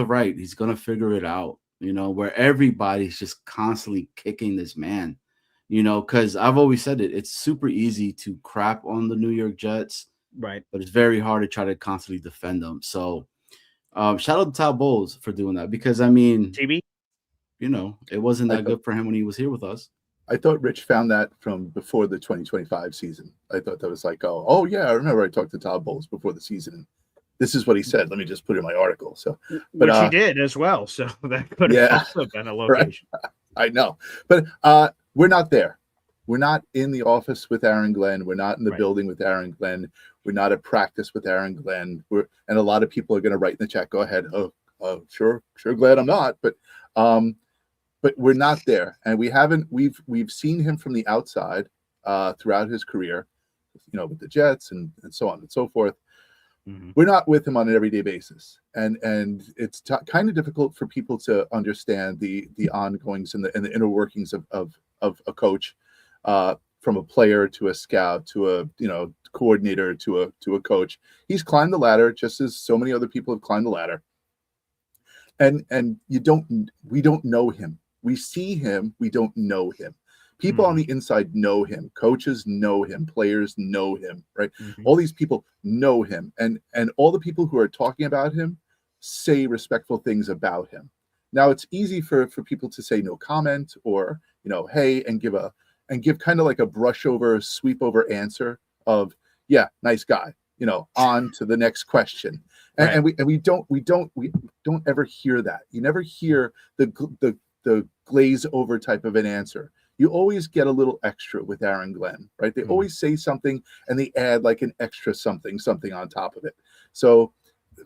right. He's going to figure it out, where everybody's just constantly kicking this man, because I've always said it. It's super easy to crap on the New York Jets. Right. But it's very hard to try to constantly defend them. So shout out to Todd Bowles for doing that, because, I mean, TB, it wasn't that good for him when he was here with us. I thought Rich found that from before the 2025 season. I thought that was like, oh yeah, I remember I talked to Todd Bowles before the season. This is what he said. Let me just put it in my article. So, which he did as well. So that could have also been a location. Right. I know, but we're not there. We're not in the office with Aaron Glenn. We're not in the building with Aaron Glenn. We're not at practice with Aaron Glenn. And a lot of people are going to write in the chat, go ahead. Oh, sure, glad I'm not. But we're not there, and we've seen him from the outside throughout his career, with the Jets and so on and so forth. Mm-hmm. We're not with him on an everyday basis, and it's kind of difficult for people to understand the ongoings and the inner workings of a coach, from a player to a scout to a coordinator to a coach. He's climbed the ladder just as so many other people have climbed the ladder, and we don't know him. We see him, we don't know him. People on the inside know him. Coaches know him. Players know him, right? Mm-hmm. All these people know him. And all the people who are talking about him say respectful things about him. Now it's easy for people to say no comment or, hey, and give kind of like a brush over, sweep over answer of, yeah, nice guy, on to the next question. And, Right. we don't ever hear that. You never hear the glaze over type of an answer. You always get a little extra with Aaron Glenn, right? They always say something and they add like an extra something on top of it. So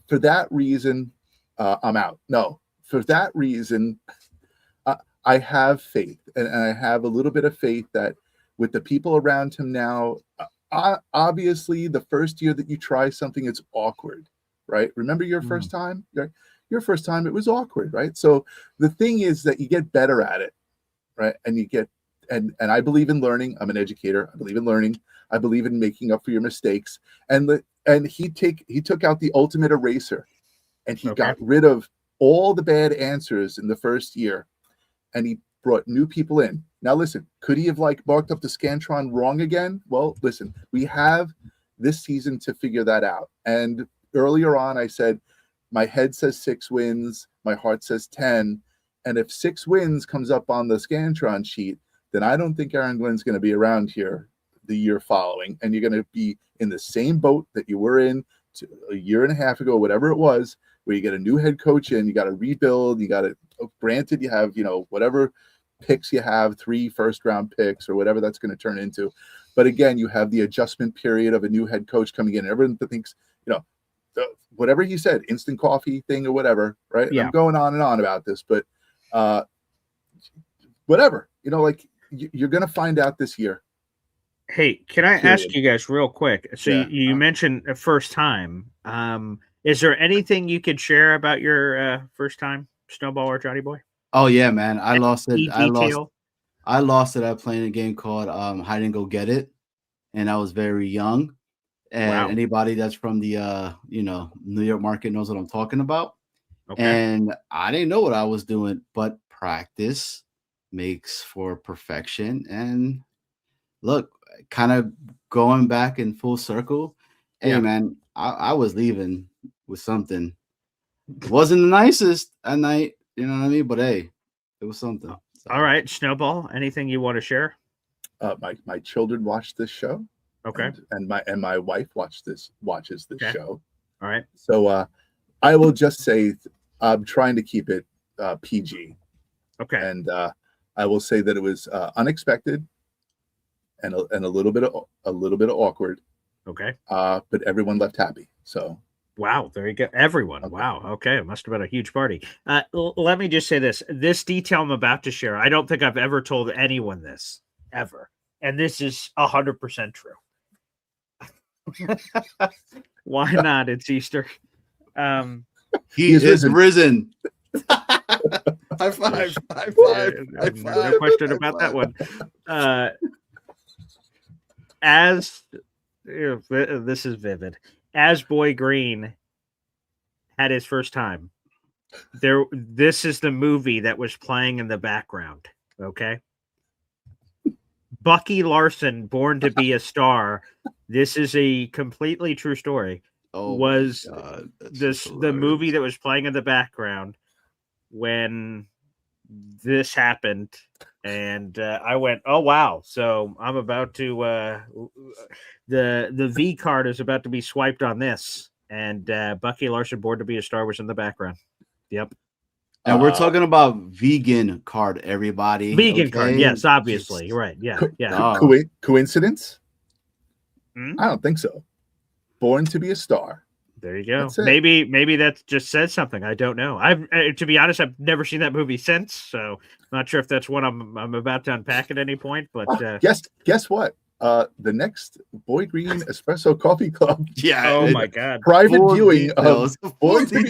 for that reason, I'm out. No, for that reason, I have faith, and I have a little bit of faith that with the people around him now, obviously the first year that you try something, it's awkward, right? Remember your first time? Your first time, it was awkward, right? So the thing is that you get better at it, right? And you get, and I believe in learning. I'm an educator. I believe in learning. I believe in making up for your mistakes. And he took out the ultimate eraser, and he got rid of all the bad answers in the first year, and he brought new people in. Now, listen, could he have marked up the Scantron wrong again? Well, listen, we have this season to figure that out. And earlier on, I said, my head says 6 wins, my heart says 10. And if 6 wins comes up on the Scantron sheet, then I don't think Aaron Glenn's going to be around here the year following. And you're going to be in the same boat that you were in a year and a half ago, whatever it was, where you get a new head coach in, you got to rebuild, you got to, granted, you have, whatever picks you have, 3 first-round picks or whatever that's going to turn into. But again, you have the adjustment period of a new head coach coming in. Everyone thinks, whatever he said, instant coffee thing or whatever, right? Yeah. I'm going on and on about this, but whatever, you're going to find out this year. Hey, can I ask you guys real quick? So you mentioned a first time. Is there anything you could share about your first time snowball or Johnny Boy? Oh yeah, man. I lost it. I lost it at playing a game called Hide and Go Get It. And I was very young. And anybody that's from the New York market knows what I'm talking about. Okay. And I didn't know what I was doing, but practice makes for perfection. And look, kind of going back in full circle. Hey man, I was leaving with something. It wasn't the nicest at night, you know what I mean? But hey, it was something. So. All right, Snowball, anything you want to share? My children watch this show. Okay. And my wife watches this show. All right. So I will just say I'm trying to keep it PG. Okay. And I will say that it was unexpected and a little bit of awkward. Okay. But everyone left happy. So wow, there you go. Everyone. Okay. Wow. Okay. It must have been a huge party. Let me just say this. This detail I'm about to share, I don't think I've ever told anyone this ever. And this is 100% true. Why not? It's Easter. He is risen. High five. High five. No question about that one. As this is vivid. As Boy Green had his first time, this is the movie that was playing in the background. Okay. Bucky Larson, Born to Be a Star. This is a completely true story. Was the movie that was playing in the background when this happened, and I went, "Oh wow!" So I'm about to the V card is about to be swiped on this, and Bucky Larson, Born to Be a Star, was in the background. Yep. And we're talking about vegan card, everybody. Vegan card, yes, obviously. You're right. Yeah, yeah. Coincidence? I don't think so. Born to Be a Star. There you go. Maybe that just says something. I don't know. I've to be honest, I've never seen that movie since, so not sure if that's what I'm about to unpack at any point. But guess what? The next Boy Green Espresso Coffee Club. Yeah. Oh my God. Private viewing of Boy Green.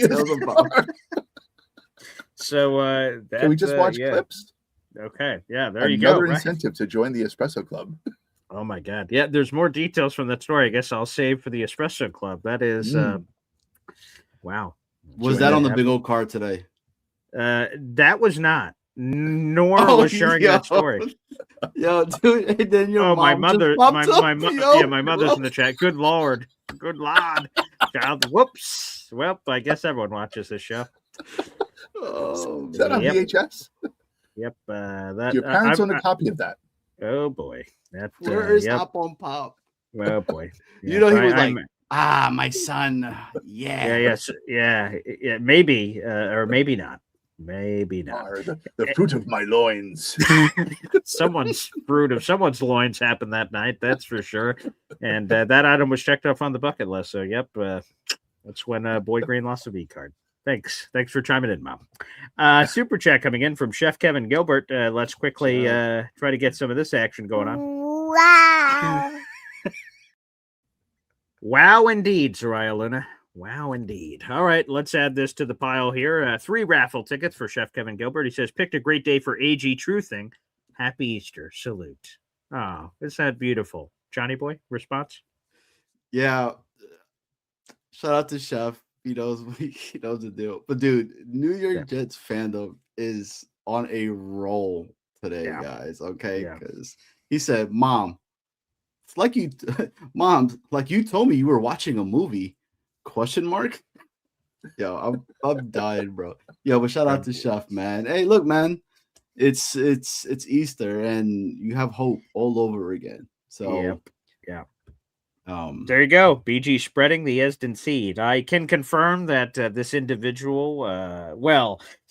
So can we just watch clips? Okay. Yeah. There you go. Another incentive to join the Espresso Club. Oh my God. Yeah. There's more details from that story. I guess I'll save for the Espresso Club. That is, wow. Was that on the big old card today? That was not. Nor was sharing that story. Yo, dude, and then your my mom mother, just popped up. my mother's in the chat. Good lord, child. Whoops. Well, I guess everyone watches this show. Oh, is that on VHS? Yep. Do your parents own a copy of that? Oh boy, where is Hop on Pop? Oh boy, you know he was like, my son. Yeah. Maybe, or maybe not. Maybe not. The fruit of my loins. Someone's loins happened that night. That's for sure. And that item was checked off on the bucket list. So, yep, that's when Boy Green lost a V card. Thanks for chiming in, Mom. Super chat coming in from Chef Kevin Gilbert. Let's quickly try to get some of this action going on. Wow. Wow, indeed, Soraya Luna. Wow, indeed. All right, let's add this to the pile here. 3 raffle tickets for Chef Kevin Gilbert. He says, picked a great day for AG Truthing. Happy Easter. Salute. Oh, isn't that beautiful? Johnny boy, response? Yeah. Shout out to Chef. He knows the deal. But, dude, New York Jets fandom is on a roll today, guys, okay? Because he said, Mom, it's like you, Mom, like you told me you were watching a movie. ? Yo, I'm dying, bro. Yo, but shout out to Chef, man. Hey, look, man, it's Easter and you have hope all over again. So yeah. There you go. BG spreading the Esden seed. I can confirm that this individual,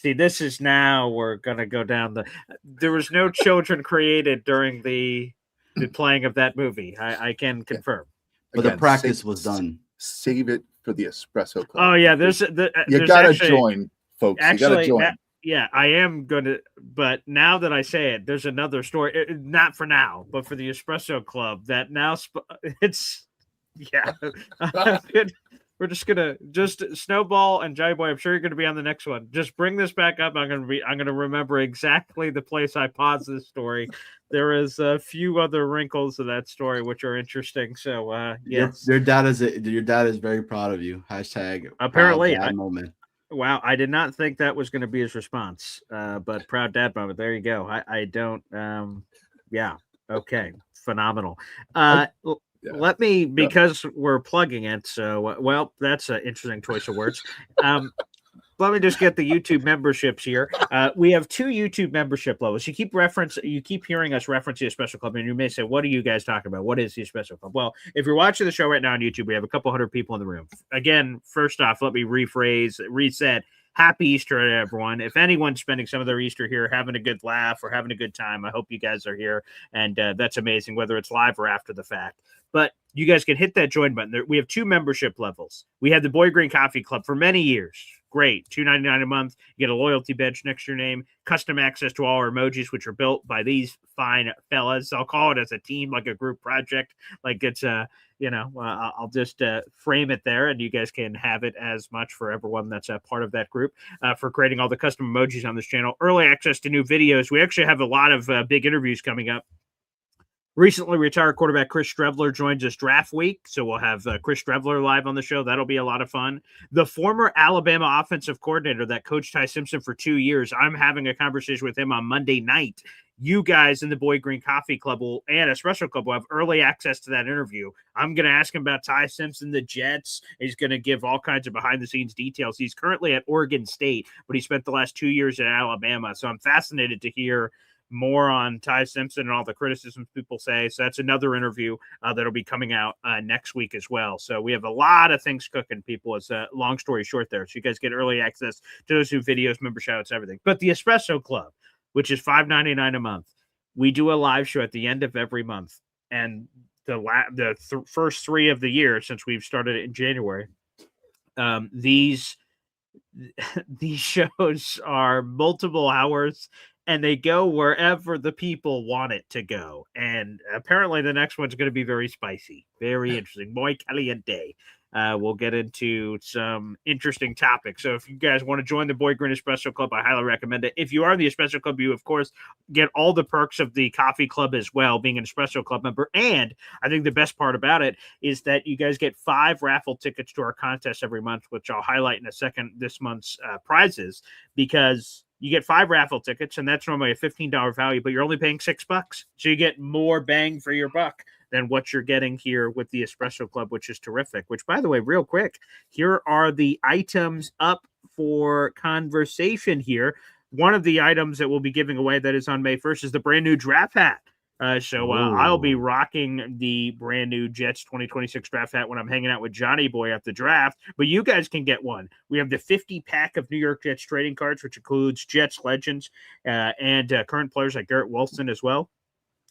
this is now we're gonna go down there was no children created during the playing of that movie. I can confirm. But the practice was done. Save it for the Espresso Club. Oh yeah, you gotta join, folks. You gotta join. I am gonna. But now that I say it, there's another story. Not for now, but for the Espresso Club. That now it's We're just gonna Snowball and Jai Boy. I'm sure you're gonna be on the next one. Just bring this back up. I'm gonna remember exactly the place I paused this story. There is a few other wrinkles of that story which are interesting. So yes, your dad is very proud of you. Hashtag apparently proud dad moment. Wow, I did not think that was going to be his response. But proud dad moment. There you go. I don't. Okay, phenomenal. Let me, because we're plugging it, so that's an interesting choice of words. Let me just get the YouTube memberships here. We have 2 YouTube membership levels. You keep hearing us reference the Espresso Club, and you may say, what are you guys talking about? What is the Espresso Club? Well, if you're watching the show right now on YouTube, we have a couple hundred people in the room. Again, first off, let me reset. Happy Easter to everyone. If anyone's spending some of their Easter here, having a good laugh or having a good time, I hope you guys are here. And that's amazing, whether it's live or after the fact. But you guys can hit that join button. We have 2 membership levels. We had the Boy Green Coffee Club for many years. Great. $2.99 a month. You get a loyalty badge next to your name, custom access to all our emojis, which are built by these fine fellas. I'll call it as a team, like a group project. Like it's I'll just frame it there, and you guys can have it as much for everyone that's a part of that group for creating all the custom emojis on this channel. Early access to new videos. We actually have a lot of big interviews coming up. Recently retired quarterback Chris Streveler joins us draft week, so we'll have Chris Streveler live on the show. That'll be a lot of fun. The former Alabama offensive coordinator that coached Ty Simpson for 2 years, I'm having a conversation with him on Monday night. You guys in the Boy Green Coffee Club and Espresso Club will have early access to that interview. I'm going to ask him about Ty Simpson, the Jets. He's going to give all kinds of behind-the-scenes details. He's currently at Oregon State, but he spent the last 2 years at Alabama, so I'm fascinated to hear more on Ty Simpson and all the criticisms people say. So that's another interview that'll be coming out next week as well. So we have a lot of things cooking, people. It's a long story short there. So you guys get early access to those new videos, member shout-outs, everything. But the Espresso Club, which is $5.99 a month, we do a live show at the end of every month. And the first 3 of the year, since we've started it in January, these shows are multiple hours, and they go wherever the people want it to go. And apparently the next one's going to be very spicy, very interesting. Muy caliente. We'll get into some interesting topics. So if you guys want to join the Boy Green Espresso Club, I highly recommend it. If you are in the Espresso Club, you, of course, get all the perks of the Coffee Club as well, being an Espresso Club member. And I think the best part about it is that you guys get 5 raffle tickets to our contest every month, which I'll highlight in a second, this month's prizes, because you get 5 raffle tickets, and that's normally a $15 value, but you're only paying $6. So you get more bang for your buck than what you're getting here with the Espresso Club, which is terrific. Which, by the way, real quick, here are the items up for conversation here. One of the items that we'll be giving away that is on May 1st is the brand new draft hat. So I'll be rocking the brand new Jets 2026 draft hat when I'm hanging out with Johnny Boy at the draft, but you guys can get one. We have the 50-pack of New York Jets trading cards, which includes Jets legends and current players like Garrett Wilson as well.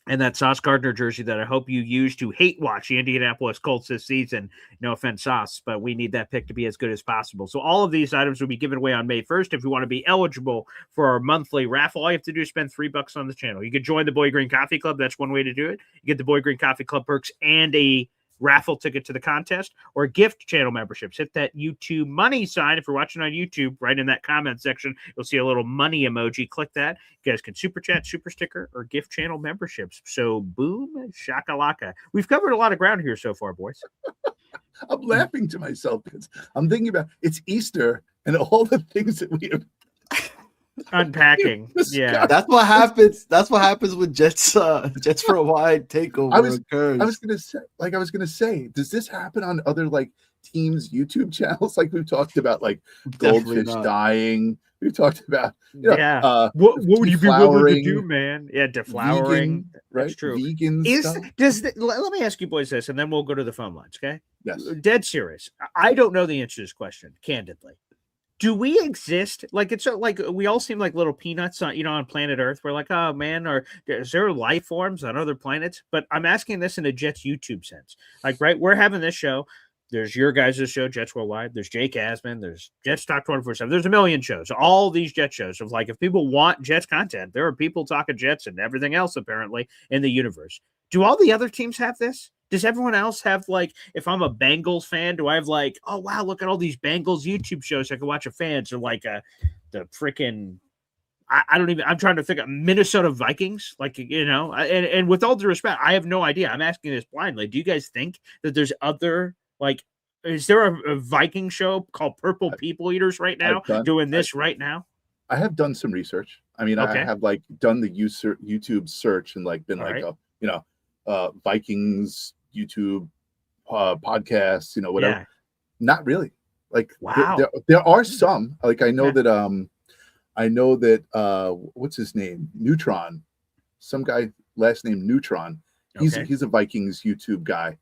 And that Sauce Gardner jersey that I hope you use to hate watch the Indianapolis Colts this season. No offense, Sauce, but we need that pick to be as good as possible. So all of these items will be given away on May 1st. If you want to be eligible for our monthly raffle, all you have to do is spend $3 on the channel. You can join the Boy Green Coffee Club. That's one way to do it. You get the Boy Green Coffee Club perks and a raffle ticket to the contest, or gift channel memberships. Hit that YouTube money sign. If you're watching on YouTube, right in that comment section, you'll see a little money emoji. Click that. You guys can super chat, super sticker, or gift channel memberships. So boom, shakalaka. We've covered a lot of ground here so far, boys. I'm laughing to myself because I'm thinking about it's Easter and all the things that we have unpacking. Yeah, that's what happens. That's what happens with Jets Worldwide takeover. I was gonna say, does this happen on other like teams' YouTube channels? Like we've talked about, like goldfish dying. We've talked about, what would you be willing to do, man? Yeah, deflowering. Vegan, right? That's true. Vegan Let me ask you boys this, and then we'll go to the phone lines. Okay? Yes. Dead serious. I don't know the answer to this question, candidly. Do we exist? Like, it's like we all seem like little peanuts on, on planet Earth. We're like, oh man, is there life forms on other planets? But I'm asking this in a Jets YouTube sense. Like, right, we're having this show. There's your guys' show, Jets Worldwide. There's Jake Asman. There's Jets Talk 24/7. There's a million shows. All these Jets shows of like, if people want Jets content, there are people talking Jets and everything else apparently in the universe. Do all the other teams have this? Does everyone else have, like, if I'm a Bengals fan, do I have like, oh wow, look at all these Bengals YouTube shows I can watch a fans, or like the freaking I'm trying to think of Minnesota Vikings, like, and with all due respect, I have no idea. I'm asking this blindly. Do you guys think that there's other, like, is there a Viking show called Purple People Eaters right now doing this right now? I have done some research. I mean, I have like done the YouTube search and like been Vikings YouTube podcasts, whatever. Yeah. Not really. Like, wow. There are some. Like, I know that what's his name? Neutron. Some guy last name Neutron. He's a Vikings YouTube guy.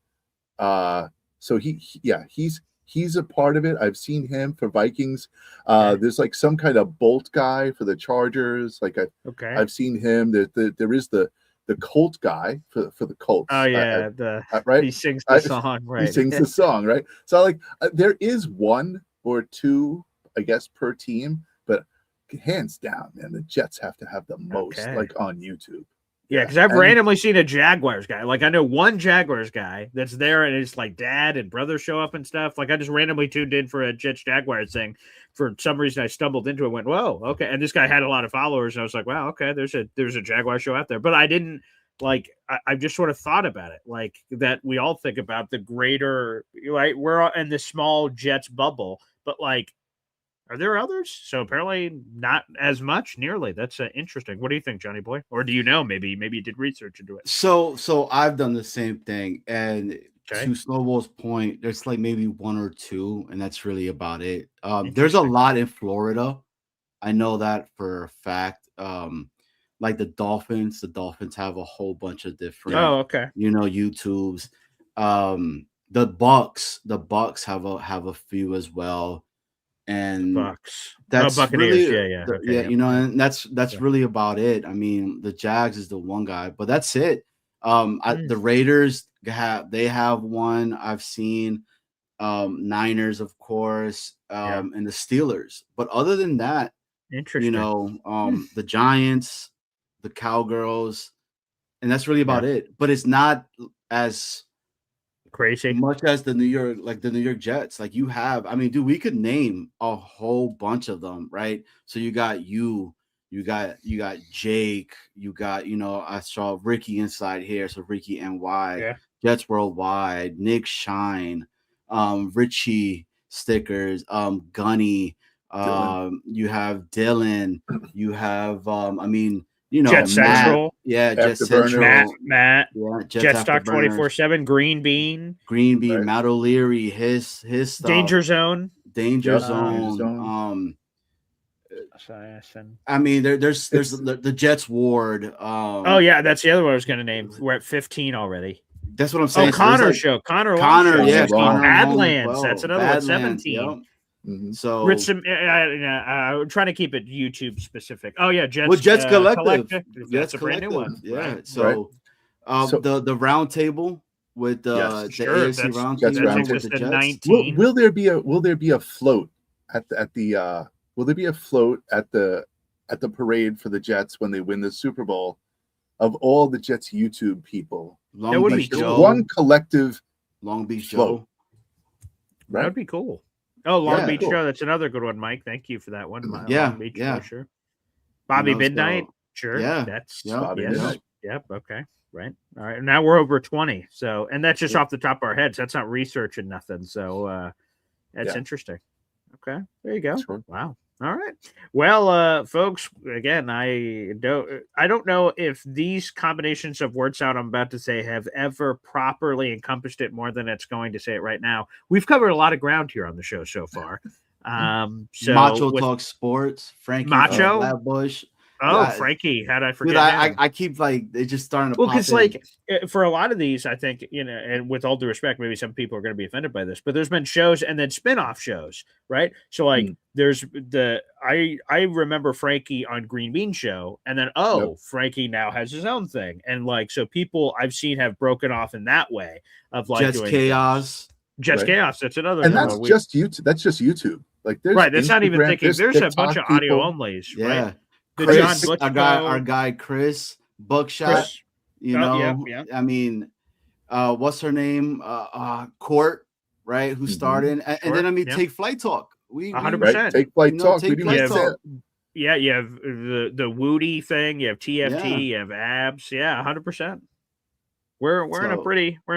So he's a part of it. I've seen him for Vikings. There's like some kind of Bolt guy for the Chargers. Like I've seen him. There is the Colt guy for the Colts. Oh yeah, right. He sings the song, right? He sings the song, right? So like there is one or two, I guess, per team, but hands down, man, the Jets have to have the most like on YouTube. Yeah, because I've randomly seen a Jaguars guy. Like, I know one Jaguars guy that's there, and it's like dad and brother show up and stuff. Like, I just randomly tuned in for a Jets Jaguars thing. For some reason, I stumbled into it and went, whoa, okay. And this guy had a lot of followers, and I was like, wow, okay, there's a Jaguar show out there. But I didn't, like, I just sort of thought about it, like, that we all think about the greater, right? We're in the small Jets bubble, but, like, are there others? So apparently not as much, nearly. That's interesting. What do you think, Johnny Boy? Or do you know? Maybe you did research into it. So I've done the same thing. And to Snowball's point, there's like maybe one or two, and that's really about it. There's a lot in Florida. I know that for a fact. Like the Dolphins have a whole bunch of different YouTubes. The Bucks have a few as well. And that's Buccaneers, really, and that's really about it. I mean, the Jags is the one guy, but that's it. The Raiders have one. I've seen Niners, of course, and the Steelers. But other than that, interesting. The Giants, the Cowgirls, and that's really about it. But it's not as crazy much as the New York Jets. Like, you have, I mean, dude, we could name a whole bunch of them, right? So you got Jake, you got, I saw Ricky inside here, so Ricky NY, Jets Worldwide, Nick Shine, Richie Stickers, Gunny, You have Dylan. You have, Jet Central. Yeah, Jet Afterburner. Central. Matt. Yeah, Jet Stock Afterburners. 24/7. Green Bean. Right. Matt O'Leary. His stuff. Danger Zone. Danger Zone. I mean, there's the Jets Ward. Oh yeah, that's the other one I was going to name. We're at 15 already. That's what I'm saying. Oh, Connor's show. Connor, yeah, Badlands. That's another one. 17. Yep. Mm-hmm. So I'm trying to keep it YouTube specific. Oh yeah, Jets Collective. That's a brand new one. Yeah. Right. So, the round table with the AFC round table. 19. Will there be a float at the parade for the Jets when they win the Super Bowl of all the Jets YouTube people? Long Beach Joe. One collective Long Beach float. Joe. Right? That would be cool. Oh, Long Beach Joe. That's another good one, Mike. Thank you for that one. Yeah. Long Beach Joe, sure. Bobby Midnight. Sure. Yeah. That's Bobby Midnight. Yep. Okay. Right. All right. Now we're over 20. So, and that's just off the top of our heads. That's not research and nothing. So, that's interesting. Okay. There you go. Sure. Wow. All right. Well, folks, again, I don't know if these combinations of word sound I'm about to say have ever properly encompassed it more than it's going to say it right now. We've covered a lot of ground here on the show so far. So Macho Talk Sports, Frankie Macho Flatbush. Oh, Frankie, how'd I forget? Dude, I keep they just starting to. Well, because like for a lot of these, I think and with all due respect, maybe some people are going to be offended by this, but there's been shows and then spin-off shows, right? So like, there's I remember Frankie on Green Bean Show, and then Frankie now has his own thing, and like so people I've seen have broken off in that way of like Jets Chaos. Jets Chaos. That's another, and that's just YouTube. That's just YouTube. Like there's right. That's not even thinking. There's a bunch of audio onlys, right? Chris, our guy Chris Buckshot, I mean, what's her name? Court, right? Who started, and then Take Flight Talk. We 100% Take Flight Talk. Take Flight Talk. Yeah, you have the Woody thing. You have TFT. You have Abs. Yeah, 100%. We're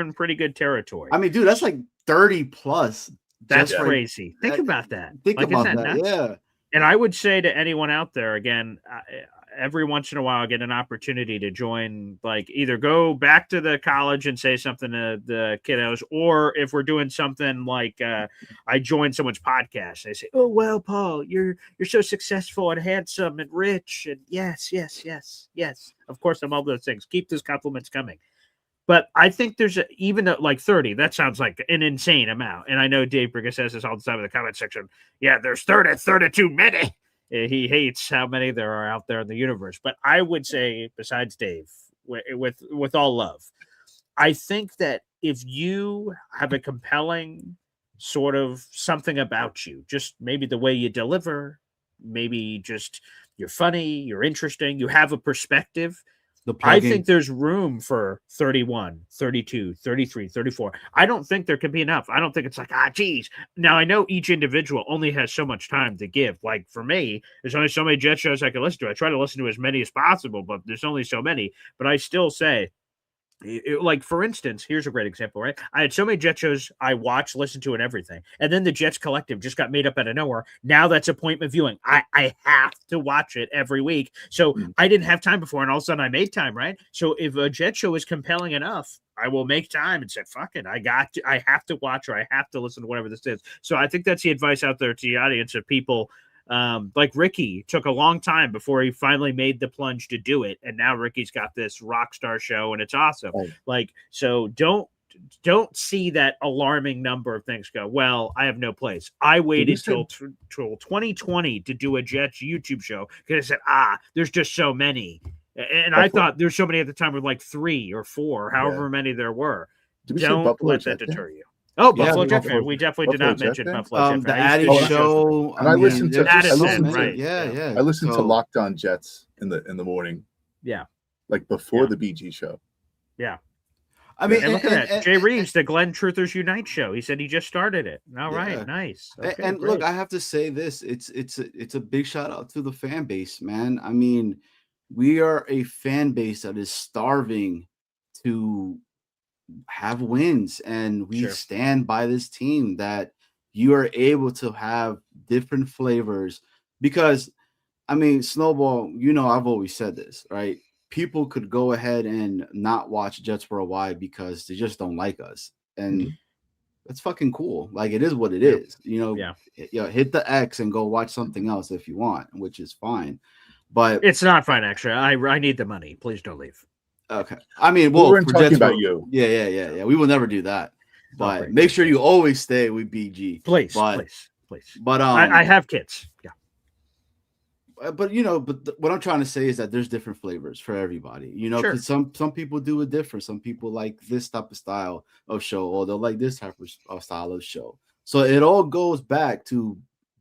in pretty good territory. I mean, dude, that's like 30 plus. That's crazy. Think about that. Think about that. Yeah. And I would say to anyone out there, again, every once in a while, I get an opportunity to join, like either go back to the college and say something to the kiddos, or if we're doing something like I join someone's podcast, they say, "Oh, well, Paul, you're so successful and handsome and rich." And yes. Of course, I'm all those things. Keep those compliments coming. But I think there's even like 30. That sounds like an insane amount. And I know Dave Briga says this all the time in the comment section. Yeah, there's 30 too many. He hates how many there are out there in the universe. But I would say, besides Dave, with all love, I think that if you have a compelling sort of something about you, just maybe the way you deliver, maybe just you're funny, you're interesting, you have a perspective, I think there's room for 31, 32, 33, 34. I don't think there can be enough. I don't think it's like, geez. Now, I know each individual only has so much time to give. Like for me, there's only so many Jet shows I can listen to. I try to listen to as many as possible, but there's only so many. But I still say, like, for instance, here's a great example, right? I had so many Jet shows I watch, listen to, and everything. And then the Jets Collective just got made up out of nowhere. Now that's appointment viewing. I have to watch it every week. So I didn't have time before, and all of a sudden I made time, right? So if a Jet show is compelling enough, I will make time and say, fuck it, I have to watch, or I have to listen to whatever this is. So I think that's the advice out there to the audience of people. Like Ricky took a long time before he finally made the plunge to do it, and now Ricky's got this rock star show, and it's awesome. Oh. Like, so don't see that alarming number of things go, well, I have no place. I waited till 2020 to do a Jets YouTube show because I said, there's just so many, and I thought there's so many at the time with like 3 or 4, however many there were. Don't let that deter you. Oh, Buffalo Jet fan. We definitely did not mention Buffalo Jet fan. The Addy Show. And I listened to right. Yeah. I listened to Locked On Jets in the morning. Yeah. Like before the BG show. Yeah. I mean, and look at that. Jay Reeves, the Glenn Truthers Unite show. He said he just started it. All right. Nice. Okay, and great. Look, I have to say this. It's a big shout out to the fan base, man. I mean, we are a fan base that is starving to have wins, and we stand by this team that you are able to have different flavors because, I mean, Snowball, you know, I've always said this, right? People could go ahead and not watch Jets Worldwide because they just don't like us. And that's fucking cool. Like, it is what it is. You know, hit the X and go watch something else if you want, which is fine. But it's not fine, actually. I need the money. Please don't leave. Okay. I mean, well, we weren't for talking Jets about you. Yeah. We will never do that. But make sure you always stay with BG. Please. But I have kids. Yeah. But you know, what I'm trying to say is that there's different flavors for everybody. You know, because some people do it different. Some people like this type of style of show, or they'll like this type of style of show. So it all goes back to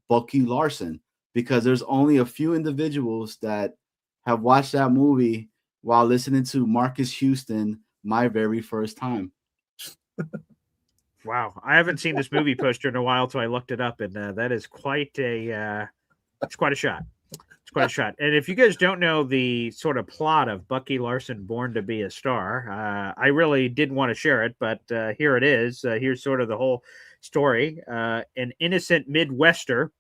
Bucky Larson, because there's only a few individuals that have watched that movie while listening to Marcus Houston, My Very First Time. Wow, I haven't seen this movie poster in a while, so I looked it up, and that is quite a it's quite a shot. It's quite a shot. And if you guys don't know the sort of plot of Bucky Larson Born to Be a Star, I really didn't want to share it, but here it is. Here's sort of the whole story. An innocent Midwesterner,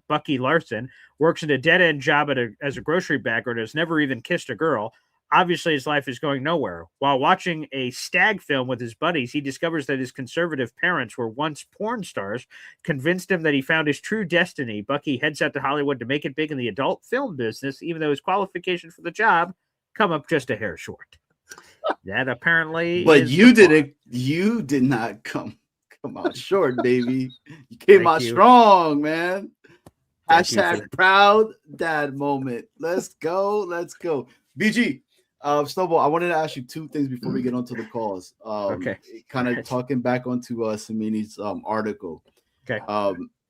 Bucky Larson, works in a dead-end job as a grocery bagger and has never even kissed a girl. Obviously, his life is going nowhere. While watching a stag film with his buddies, he discovers that his conservative parents were once porn stars, convinced him that he found his true destiny. Bucky heads out to Hollywood to make it big in the adult film business, even though his qualifications for the job come up just a hair short. That apparently But is you did not come out short, baby. You came out strong, man. Hashtag proud dad moment. Let's go. BG. Snowball, I wanted to ask you two things before we get onto the calls. Okay. Kind of talking back onto Samini's article. Okay.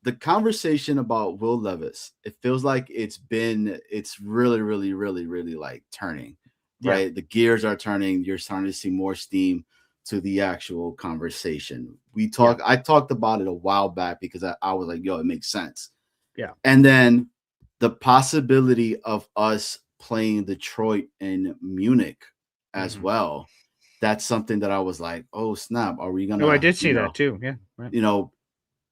The conversation about Will Levis, it feels like it's really, really, really, really like turning, right? Yeah. The gears are turning. You're starting to see more steam to the actual conversation. I talked about it a while back because I was like, yo, it makes sense. Yeah. And then the possibility of us playing Detroit and Munich as well. That's something that I was like, oh snap, are we gonna? Oh, I did see that too. Yeah, right. You know,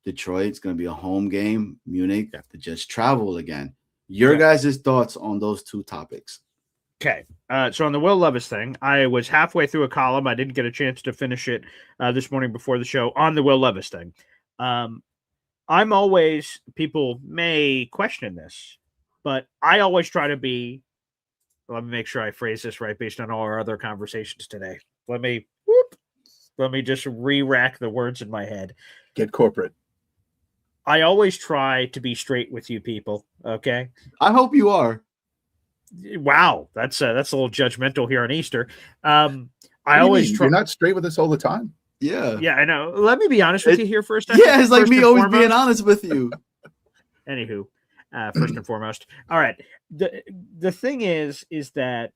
Detroit's gonna be a home game. Munich to just travel again. Your guys' thoughts on those two topics? Okay, so on the Will Levis thing, I was halfway through a column. I didn't get a chance to finish it this morning before the show on the Will Levis thing. I'm always, people may question this, but I always try to be. Let me make sure I phrase this right based on all our other conversations today. Let me just re-rack the words in my head. Get corporate. I always try to be straight with you people. Okay. I hope you are. Wow. That's a little judgmental here on Easter. I always try. You're not straight with us all the time. Yeah. Yeah, I know. Let me be honest with you here for a second. Yeah, it's like me always being honest with you. Anywho. First and foremost. All right. The thing is that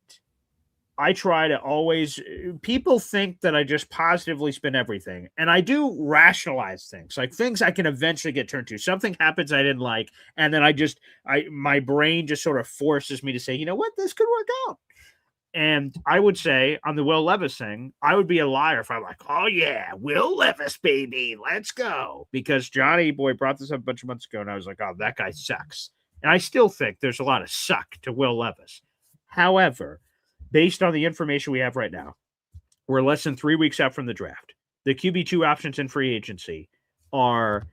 I try to always, people think that I just positively spin everything, and I do rationalize things, like things I can eventually get turned to. Something happens I didn't like, and then my brain just sort of forces me to say, you know what, this could work out. And I would say on the Will Levis thing, I would be a liar if I'm like, oh yeah, Will Levis, baby, let's go. Because Johnny Boy brought this up a bunch of months ago, and I was like, oh, that guy sucks. And I still think there's a lot of suck to Will Levis. However, based on the information we have right now, we're less than 3 weeks out from the draft. The QB2 options in free agency are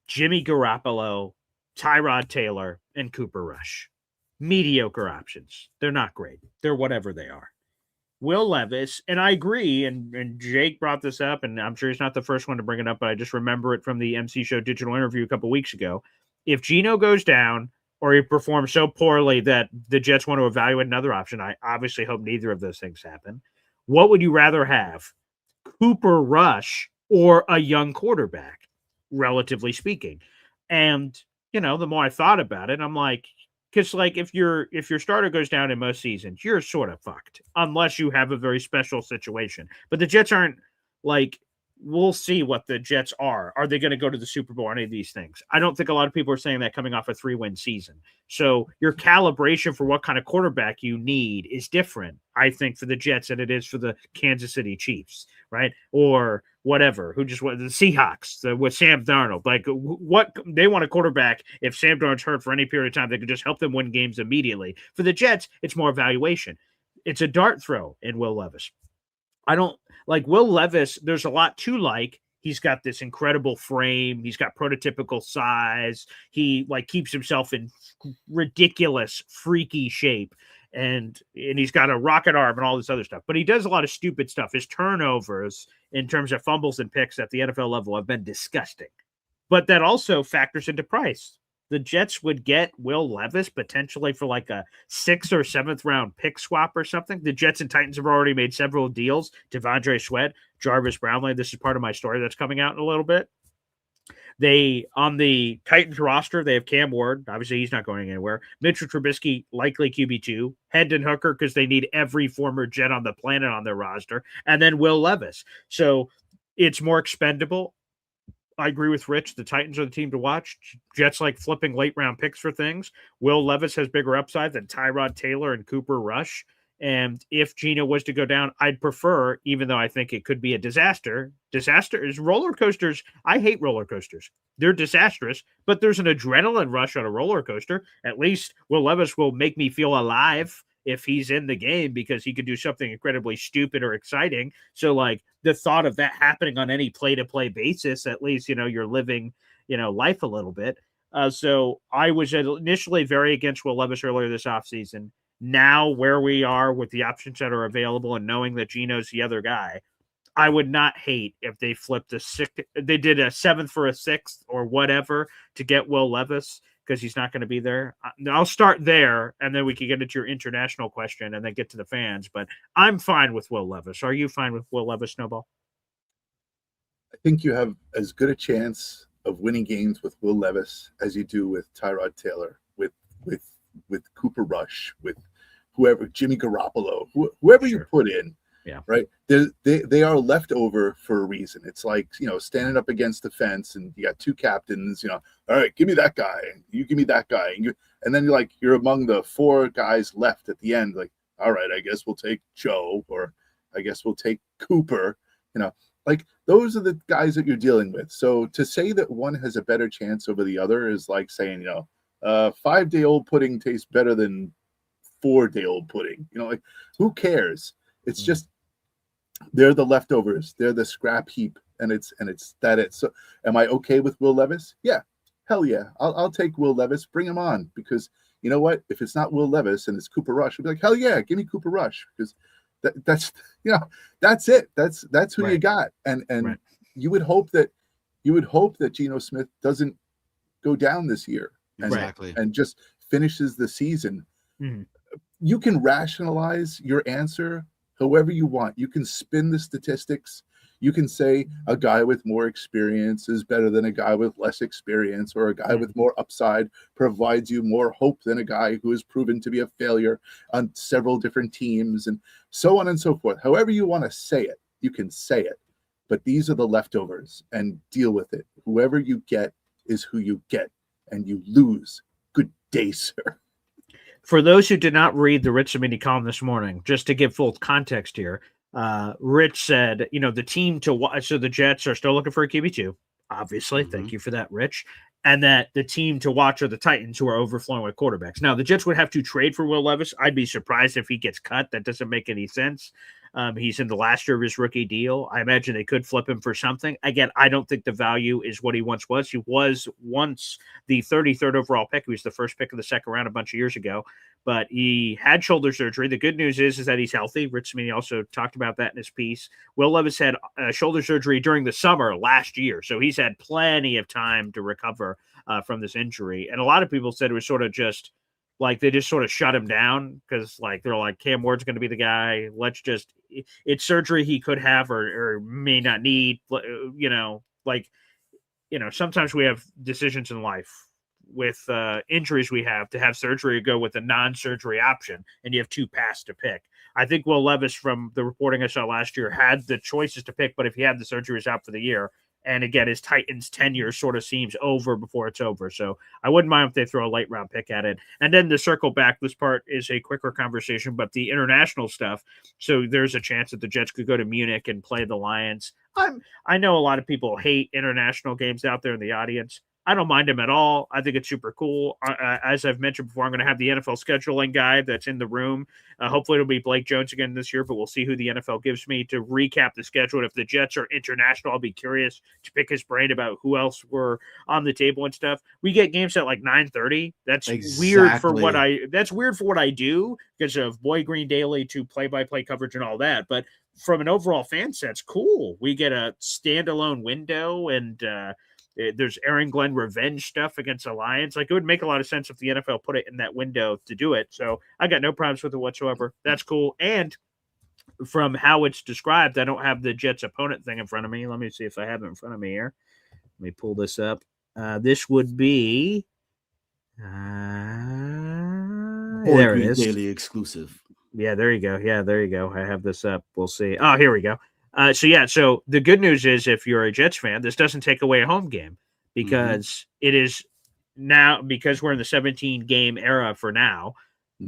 Jimmy Garoppolo, Tyrod Taylor, and Cooper Rush. Mediocre options. They're not great. They're whatever they are. Will Levis, and I agree, and Jake brought this up, and I'm sure he's not the first one to bring it up, but I just remember it from the MC Show digital interview a couple weeks ago. If Geno goes down or he performs so poorly that the Jets want to evaluate another option, I obviously hope neither of those things happen. What would you rather have? Cooper Rush or a young quarterback, relatively speaking? And, you know, the more I thought about it, I'm like, because like if your starter goes down in most seasons, you're sort of fucked unless you have a very special situation. But the Jets aren't like we'll see what the Jets are. Are they going to go to the Super Bowl? Any of these things? I don't think a lot of people are saying that coming off a 3-win season. So your calibration for what kind of quarterback you need is different, I think, for the Jets than it is for the Kansas City Chiefs, right? Or whatever, who just went the Seahawks with Sam Darnold. Like, what they want a quarterback, if Sam Darnold's hurt for any period of time, they could just help them win games immediately. For the Jets, it's more evaluation. It's a dart throw in Will Levis. I don't like Will Levis. There's a lot to like. He's got this incredible frame. He's got prototypical size. He like keeps himself in ridiculous, freaky shape. And he's got a rocket arm and all this other stuff. But he does a lot of stupid stuff. His turnovers in terms of fumbles and picks at the NFL level have been disgusting. But that also factors into price. The Jets would get Will Levis potentially for like a 6th or 7th round pick swap or something. The Jets and Titans have already made several deals. Devondre Sweat, Jarvis Brownlee. This is part of my story that's coming out in a little bit. They, on the Titans roster, they have Cam Ward. Obviously, he's not going anywhere. Mitchell Trubisky, likely QB2. Hendon Hooker, because they need every former Jet on the planet on their roster. And then Will Levis. So it's more expendable. I agree with Rich. The Titans are the team to watch. Jets like flipping late round picks for things. Will Levis has bigger upside than Tyrod Taylor and Cooper Rush. And if Geno was to go down, I'd prefer, even though I think it could be a disaster. Disaster is roller coasters. I hate roller coasters. They're disastrous, but there's an adrenaline rush on a roller coaster. At least Will Levis will make me feel alive if he's in the game because he could do something incredibly stupid or exciting. So like the thought of that happening on any play-to-play basis, at least, you're living, life a little bit. So I was initially very against Will Levis earlier this offseason. Now where we are with the options that are available and knowing that Geno's the other guy, I would not hate if they flipped they did a 7th for a 6th or whatever to get Will Levis because he's not going to be there. I'll start there, and then we can get into your international question and then get to the fans. But I'm fine with Will Levis. Are you fine with Will Levis, Snowball? I think you have as good a chance of winning games with Will Levis as you do with Tyrod Taylor, with Cooper Rush, with whoever, Jimmy Garoppolo, whoever you put in. Yeah. Right. They are left over for a reason. It's like, standing up against the fence and you got 2 captains, all right, give me that guy. You give me that guy. And then you're among the 4 guys left at the end. Like, all right, I guess we'll take Joe, or I guess we'll take Cooper, like those are the guys that you're dealing with. So to say that one has a better chance over the other is like saying, 5-day-old pudding tastes better than 4-day-old pudding. Like who cares? It's just, they're the leftovers. They're the scrap heap, and it's that it. So, am I okay with Will Levis? Yeah, hell yeah. I'll take Will Levis. Bring him on, because you know what? If it's not Will Levis and it's Cooper Rush, I'll be like, hell yeah, give me Cooper Rush, because that's that's it. That's who you got, and right. you would hope that Geno Smith doesn't go down this year, and just finishes the season. Mm-hmm. You can rationalize your answer however you want. You can spin the statistics. You can say a guy with more experience is better than a guy with less experience, or a guy with more upside provides you more hope than a guy who is proven to be a failure on several different teams, and so on and so forth. However you want to say it, you can say it. But these are the leftovers, and deal with it. Whoever you get is who you get, and you lose. Good day, sir. For those who did not read the Rich Cimini column this morning, just to give full context here, Rich said, the team to watch, so the Jets are still looking for a QB2, obviously. Mm-hmm. Thank you for that, Rich. And that the team to watch are the Titans, who are overflowing with quarterbacks. Now, the Jets would have to trade for Will Levis. I'd be surprised if he gets cut. That doesn't make any sense. He's in the last year of his rookie deal. I imagine they could flip him for something. Again, I don't think the value is what he once was. He was once the 33rd overall pick. He was the first pick of the second round a bunch of years ago, but he had shoulder surgery. The good news is that he's healthy. Rich Cimini also talked about that in his piece. Will Levis had shoulder surgery during the summer last year, so he's had plenty of time to recover from this injury. And a lot of people said it was sort of just like they just sort of shut him down because like they're like, Cam Ward's going to be the guy. Let's just, it's surgery he could have or may not need. Sometimes we have decisions in life with injuries we have to have surgery or go with a non-surgery option, and you have 2 paths to pick. I think Will Levis, from the reporting I saw last year, had the choices to pick, but if he had the surgeries out for the year, and again, his Titans tenure sort of seems over before it's over. So I wouldn't mind if they throw a late round pick at it. And then to circle back, this part is a quicker conversation, but the international stuff. So there's a chance that the Jets could go to Munich and play the Lions. I know a lot of people hate international games out there in the audience. I don't mind them at all. I think it's super cool. As I've mentioned before, I'm going to have the NFL scheduling guy that's in the room. Hopefully it'll be Blake Jones again this year, but we'll see who the NFL gives me to recap the schedule. And if the Jets are international, I'll be curious to pick his brain about who else were on the table and stuff. We get games at like 9:30. That's weird for what I do because of Boy Green Daily to play-by-play coverage and all that. But from an overall fan sense, cool. We get a standalone window, and there's Aaron Glenn revenge stuff against the Lions. Like, it would make a lot of sense if the NFL put it in that window to do it. So I got no problems with it whatsoever. That's cool. And from how it's described, I don't have the Jets opponent thing in front of me. Let me see if I have it in front of me here. Let me pull this up. This would be there it is. Daily exclusive. Yeah, there you go. Yeah, there you go. I have this up. We'll see. Oh, here we go. So the good news is, if you're a Jets fan, this doesn't take away a home game, because it is now, because we're in the 17 game era for now.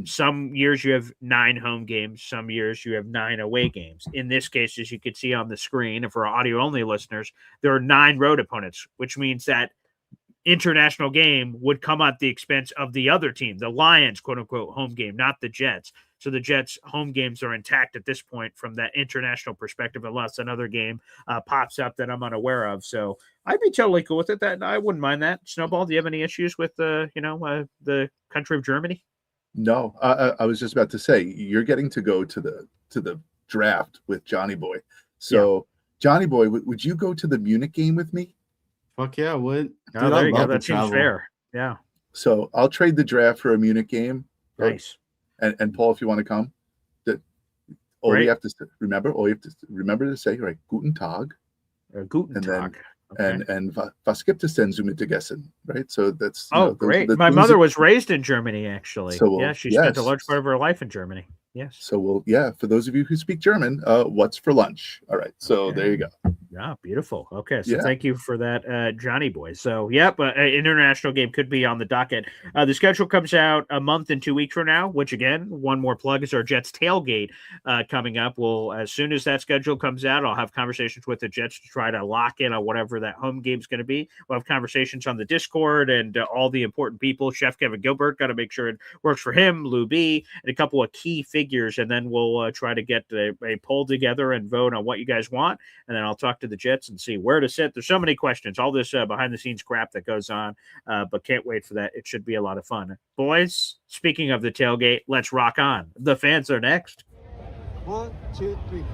Some years you have 9 home games. Some years you have 9 away games. In this case, as you can see on the screen, and for audio only listeners, there are 9 road opponents, which means that international game would come at the expense of the other team, the Lions, quote unquote, home game, not the Jets. So the Jets' home games are intact at this point from that international perspective, unless another game pops up that I'm unaware of. So I'd be totally cool with it. That I wouldn't mind that. Snowball, do you have any issues with the country of Germany? No, I was just about to say, you're getting to go to the draft with Johnny Boy. So Johnny Boy, would you go to the Munich game with me? Fuck yeah, I would. Oh, there you go. That seems fair. Yeah. So I'll trade the draft for a Munich game. Nice. And Paul, if you want to come, all you have to remember to say, right, Guten Tag. Guten Tag. And was gibt es denn so Mittagessen, right? So that's great. My mother was raised in Germany, actually. So she spent a large part of her life in Germany. Yes. So for those of you who speak German, what's for lunch? All right. So there you go. Yeah, beautiful. Okay, so thank you for that, Johnny Boy. So, but an international game could be on the docket. The schedule comes out a month and 2 weeks from now, which, again, one more plug, is our Jets tailgate coming up. Well, as soon as that schedule comes out, I'll have conversations with the Jets to try to lock in on whatever that home game's going to be. We'll have conversations on the Discord and all the important people. Chef Kevin Gilbert, got to make sure it works for him, Lou B, and a couple of key figures, and then we'll try to get a poll together and vote on what you guys want, and then I'll talk to the Jets and see where to sit. There's so many questions, all this behind the scenes crap that goes on, but can't wait for that. It should be a lot of fun. Boys, speaking of the tailgate, let's rock on. The fans are next. 1, 2, 3.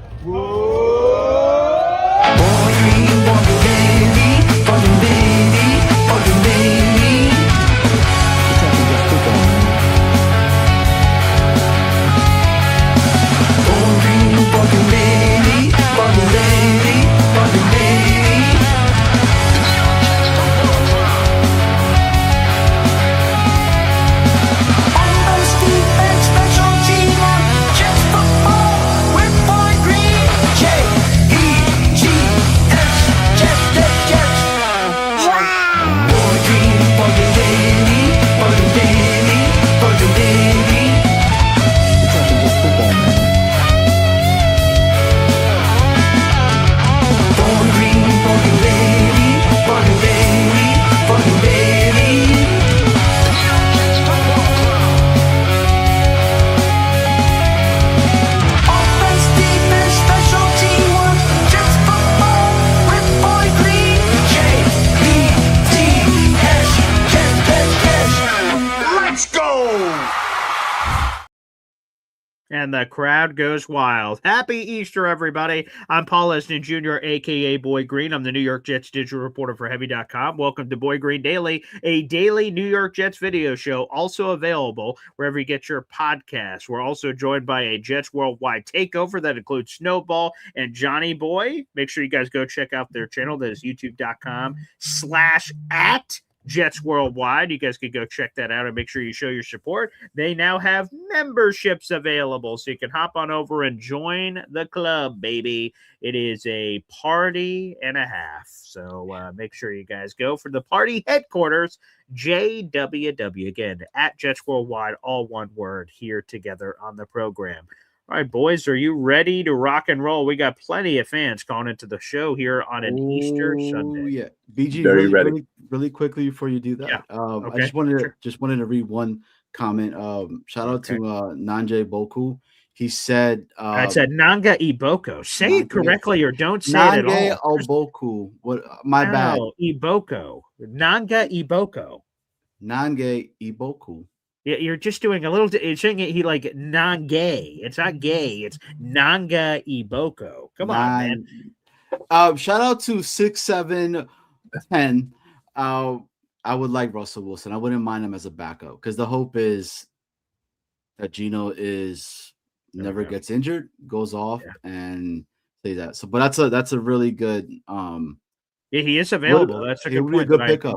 And the crowd goes wild. Happy Easter, everybody. I'm Paul Eston Jr., a.k.a. Boy Green. I'm the New York Jets digital reporter for Heavy.com. Welcome to Boy Green Daily, a daily New York Jets video show, also available wherever you get your podcasts. We're also joined by a Jets Worldwide takeover that includes Snowball and Johnny Boy. Make sure you guys go check out their channel. That is youtube.com/@ Jets Worldwide. You guys can go check that out and make sure you show your support. They now have memberships available, so you can hop on over and join the club, baby. It is a party and a half. So make sure you guys go for the party headquarters, JWW. Again, at Jets Worldwide, all one word, here together on the program. All right, boys, are you ready to rock and roll? We got plenty of fans calling into the show here on an Easter Sunday. Yeah, BG, Very ready. Really quickly before you do that. Yeah. I just wanted to read one comment. Shout out to Nanjay Boku. He said, I said Nanga Iboko. Say it correctly or don't say it at all. Boku. What? My bad. Iboko. Nanga Iboko. Nange Iboku. Yeah, you're just doing a little. It's saying he like non-gay. It's not gay. It's Nanga Iboko. Come on, man. Shout out to 6710. I would like Russell Wilson. I wouldn't mind him as a backup because the hope is that Gino never gets injured, goes off, and say that. So, but that's a really good. Yeah, he is available. That's a good point. Good pickup.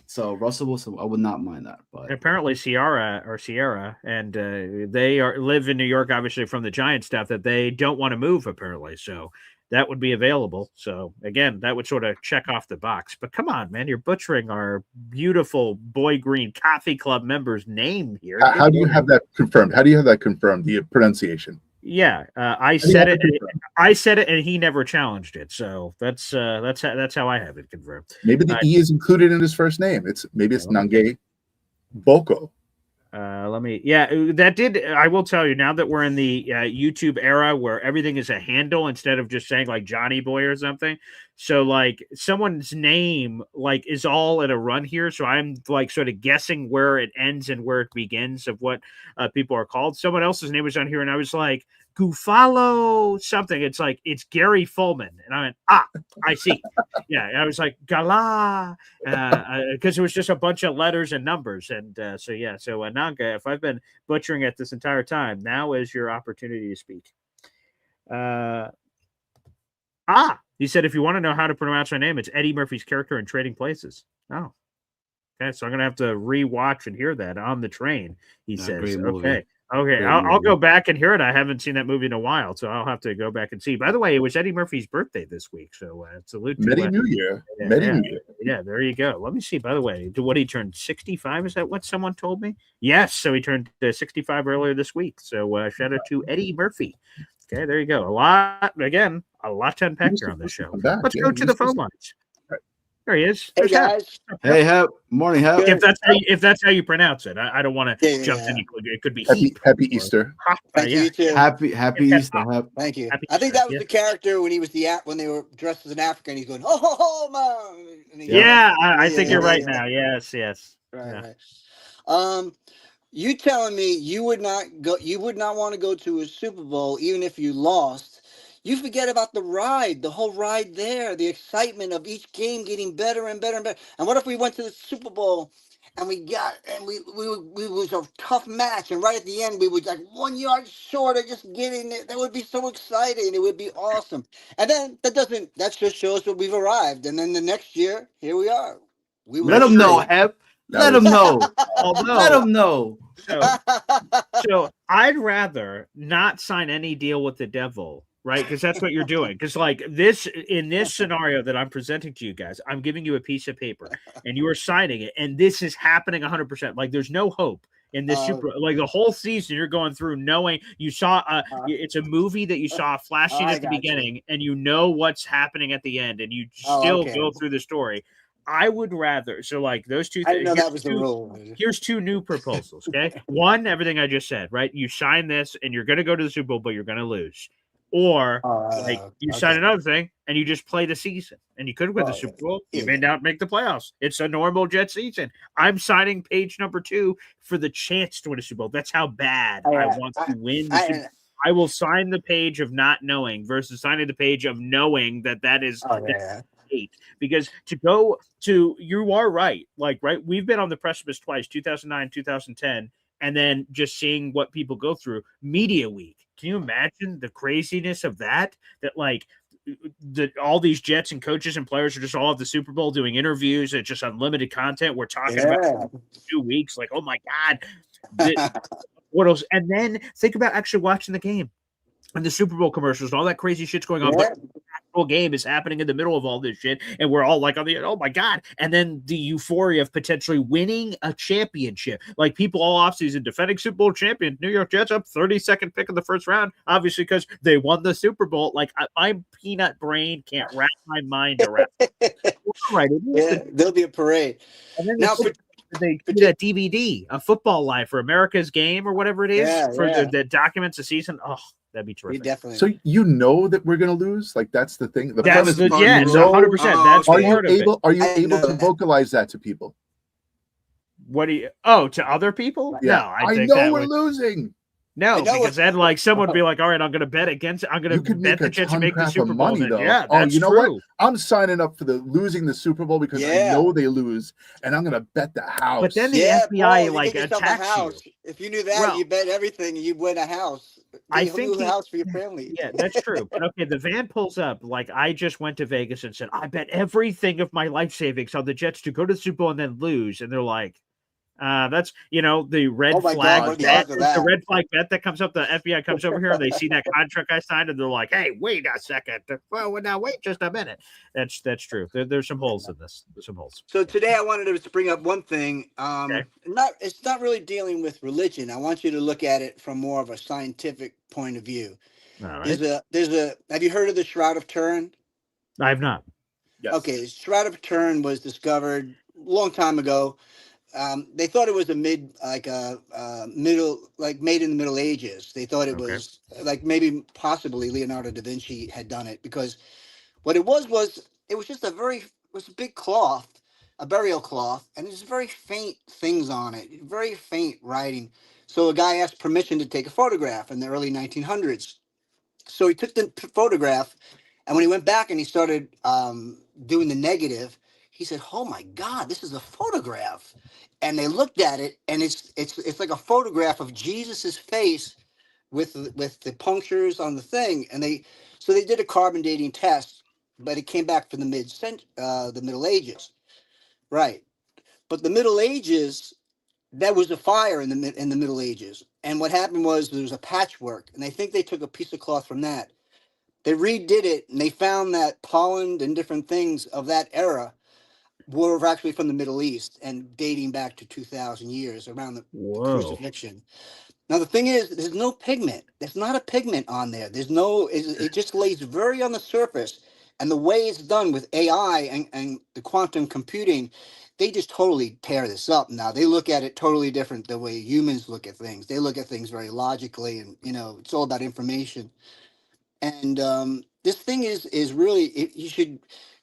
So Russell Wilson, I would not mind that. But apparently Sierra, and they live in New York, obviously from the Giants stuff, that they don't want to move. Apparently, so that would be available. So again, that would sort of check off the box. But come on, man, you're butchering our beautiful Boy Green Coffee Club member's name here. How do you have that confirmed? How do you have that confirmed? The pronunciation. Yeah, I said it. I said it, and he never challenged it. So that's how I have it confirmed. Maybe the E is included in his first name. It's Nange Boko. That did. I will tell you, now that we're in the YouTube era where everything is a handle instead of just saying like Johnny Boy or something. So like someone's name like is all in a run here. So I'm like sort of guessing where it ends and where it begins of what people are called. Someone else's name was on here, and I was like, Gufalo something. It's like it's Gary Fulman, and I went, I see. Yeah, I was like Gala, because it was just a bunch of letters and numbers, and so Nanga, if I've been butchering it this entire time, now is your opportunity to speak. He said, if you want to know how to pronounce my name, it's Eddie Murphy's character in Trading Places. Oh, okay, so I'm gonna have to rewatch and hear that on the train. He says, okay, I'll go back and hear it. I haven't seen that movie in a while, so I'll have to go back and see. By the way, it was Eddie Murphy's birthday this week, so salute to Merry New Year. Merry New Year. Yeah, there you go. Let me see. By the way, he turned 65? Is that what someone told me? Yes, so he turned 65 earlier this week. So shout out to Eddie Murphy. Okay, there you go. A lot to unpack here on this show. Let's go to the phone lines. There he is. Hey guys. Hey, Hep. Morning, Hep. If that's how you pronounce it, I don't want to jump in. It could be happy Easter. Thank you too. Happy Easter, Hep. Thank you. I think that was the character when he was when they were dressed as an African. He's going, ho, mom. I think you're right now. Yes. Right. You telling me you would not want to go to a Super Bowl even if you lost. You forget about the ride, the whole ride there, the excitement of each game getting better and better and better. And what if we went to the Super Bowl and we was a tough match, and right at the end we were like 1 yard short of just getting it? That would be so exciting. It would be awesome. And then that just shows that we've arrived. And then the next year, here we are. Let them know, Hep. Let them know. Let them know. So I'd rather not sign any deal with the devil. Right, because that's what you're doing. Because like in this scenario that I'm presenting to you guys, I'm giving you a piece of paper and you are signing it, and this is happening 100%. Like there's no hope in this like the whole season you're going through knowing you saw it's a movie that you saw flashing at the beginning, and you know what's happening at the end, and you still go through the story. I would rather those two things. I didn't know that was the rule. Here's two new proposals. Okay, one, everything I just said. Right, you sign this, and you're going to go to the Super Bowl, but you're going to lose. Or you sign another thing and you just play the season, and you could win the Super Bowl. You may not make the playoffs. It's a normal Jet season. I'm signing page number 2 for the chance to win a Super Bowl. That's how bad I want to win the Super Bowl. I will sign the page of not knowing versus signing the page of knowing that is because you are right. We've been on the precipice twice, 2009, 2010, and then just seeing what people go through. Media week. Can you imagine the craziness of that? all these Jets and coaches and players are just all at the Super Bowl doing interviews. It's just unlimited content. We're talking about 2 weeks. Like, oh my God. What else? And then think about actually watching the game and the Super Bowl commercials and all that crazy shit's going on. But the actual game is happening in the middle of all this shit. And we're all like, oh my God. And then the euphoria of potentially winning a championship. Like people all offseason defending Super Bowl champion, New York Jets up 32nd pick in the first round, obviously because they won the Super Bowl. Like my peanut brain can't wrap my mind around it. Right. There'll be a parade. And then now, they do that DVD, A Football Life for America's Game or whatever it is, that documents the season. Oh, that'd be terrific. Definitely. So you know that we're going to lose? Like that's the thing. That's 100%. That's are you able to vocalize that to people? What do you? Oh, to other people? Yeah. No, I think know we're losing. No, because then like someone would be like, all right, I'm going to bet against. I'm going to bet the Jets to make the Super Bowl. Money, though. Yeah, that's you know true. what? I'm signing up for losing the Super Bowl because I know they lose, and I'm going to bet the house. But then the FBI like attacks you. If you knew that, you bet everything, you'd win a house. I think a house for your family. Yeah, that's true. But okay, the van pulls up. Like I just went to Vegas and said, I bet everything of my life savings on the Jets to go to the Super Bowl and then lose. And they're like, that's the red flag bet. The red flag bet that comes up. The FBI comes over here and they see that contract I signed and they're like, "Hey, wait a second. Well, now wait just a minute." That's true. There's some holes in this. There's some holes. So today I wanted to bring up one thing. It's not really dealing with religion. I want you to look at it from more of a scientific point of view. All right. Have you heard of the Shroud of Turin? I have not. Yes. Okay, Shroud of Turin was discovered a long time ago. They thought it was made in the Middle Ages. They thought it was like maybe possibly Leonardo da Vinci had done it, because what it was it was just a big cloth, a burial cloth, and there's very faint things on it, very faint writing. So a guy asked permission to take a photograph in the early 1900s. So he took the photograph, and when he went back and he started doing the negative, he said, "Oh my God, this is a photograph." And they looked at it, and it's like a photograph of Jesus's face with the punctures on the thing. And they did a carbon dating test, but it came back from the Middle Ages, right? But the Middle Ages, there was a fire in the Middle Ages, and what happened was there was a patchwork, and they think they took a piece of cloth from that. They redid it, and they found that pollen and different things of that era were actually from the Middle East and dating back to 2,000 years around the crucifixion. Now, the thing is, there's no pigment. There's not a pigment on there. It just lays very on the surface. And the way it's done with AI and the quantum computing, they just totally tear this up. Now, they look at it totally different the way humans look at things. They look at things very logically, and, it's all about information. And this thing is really, you should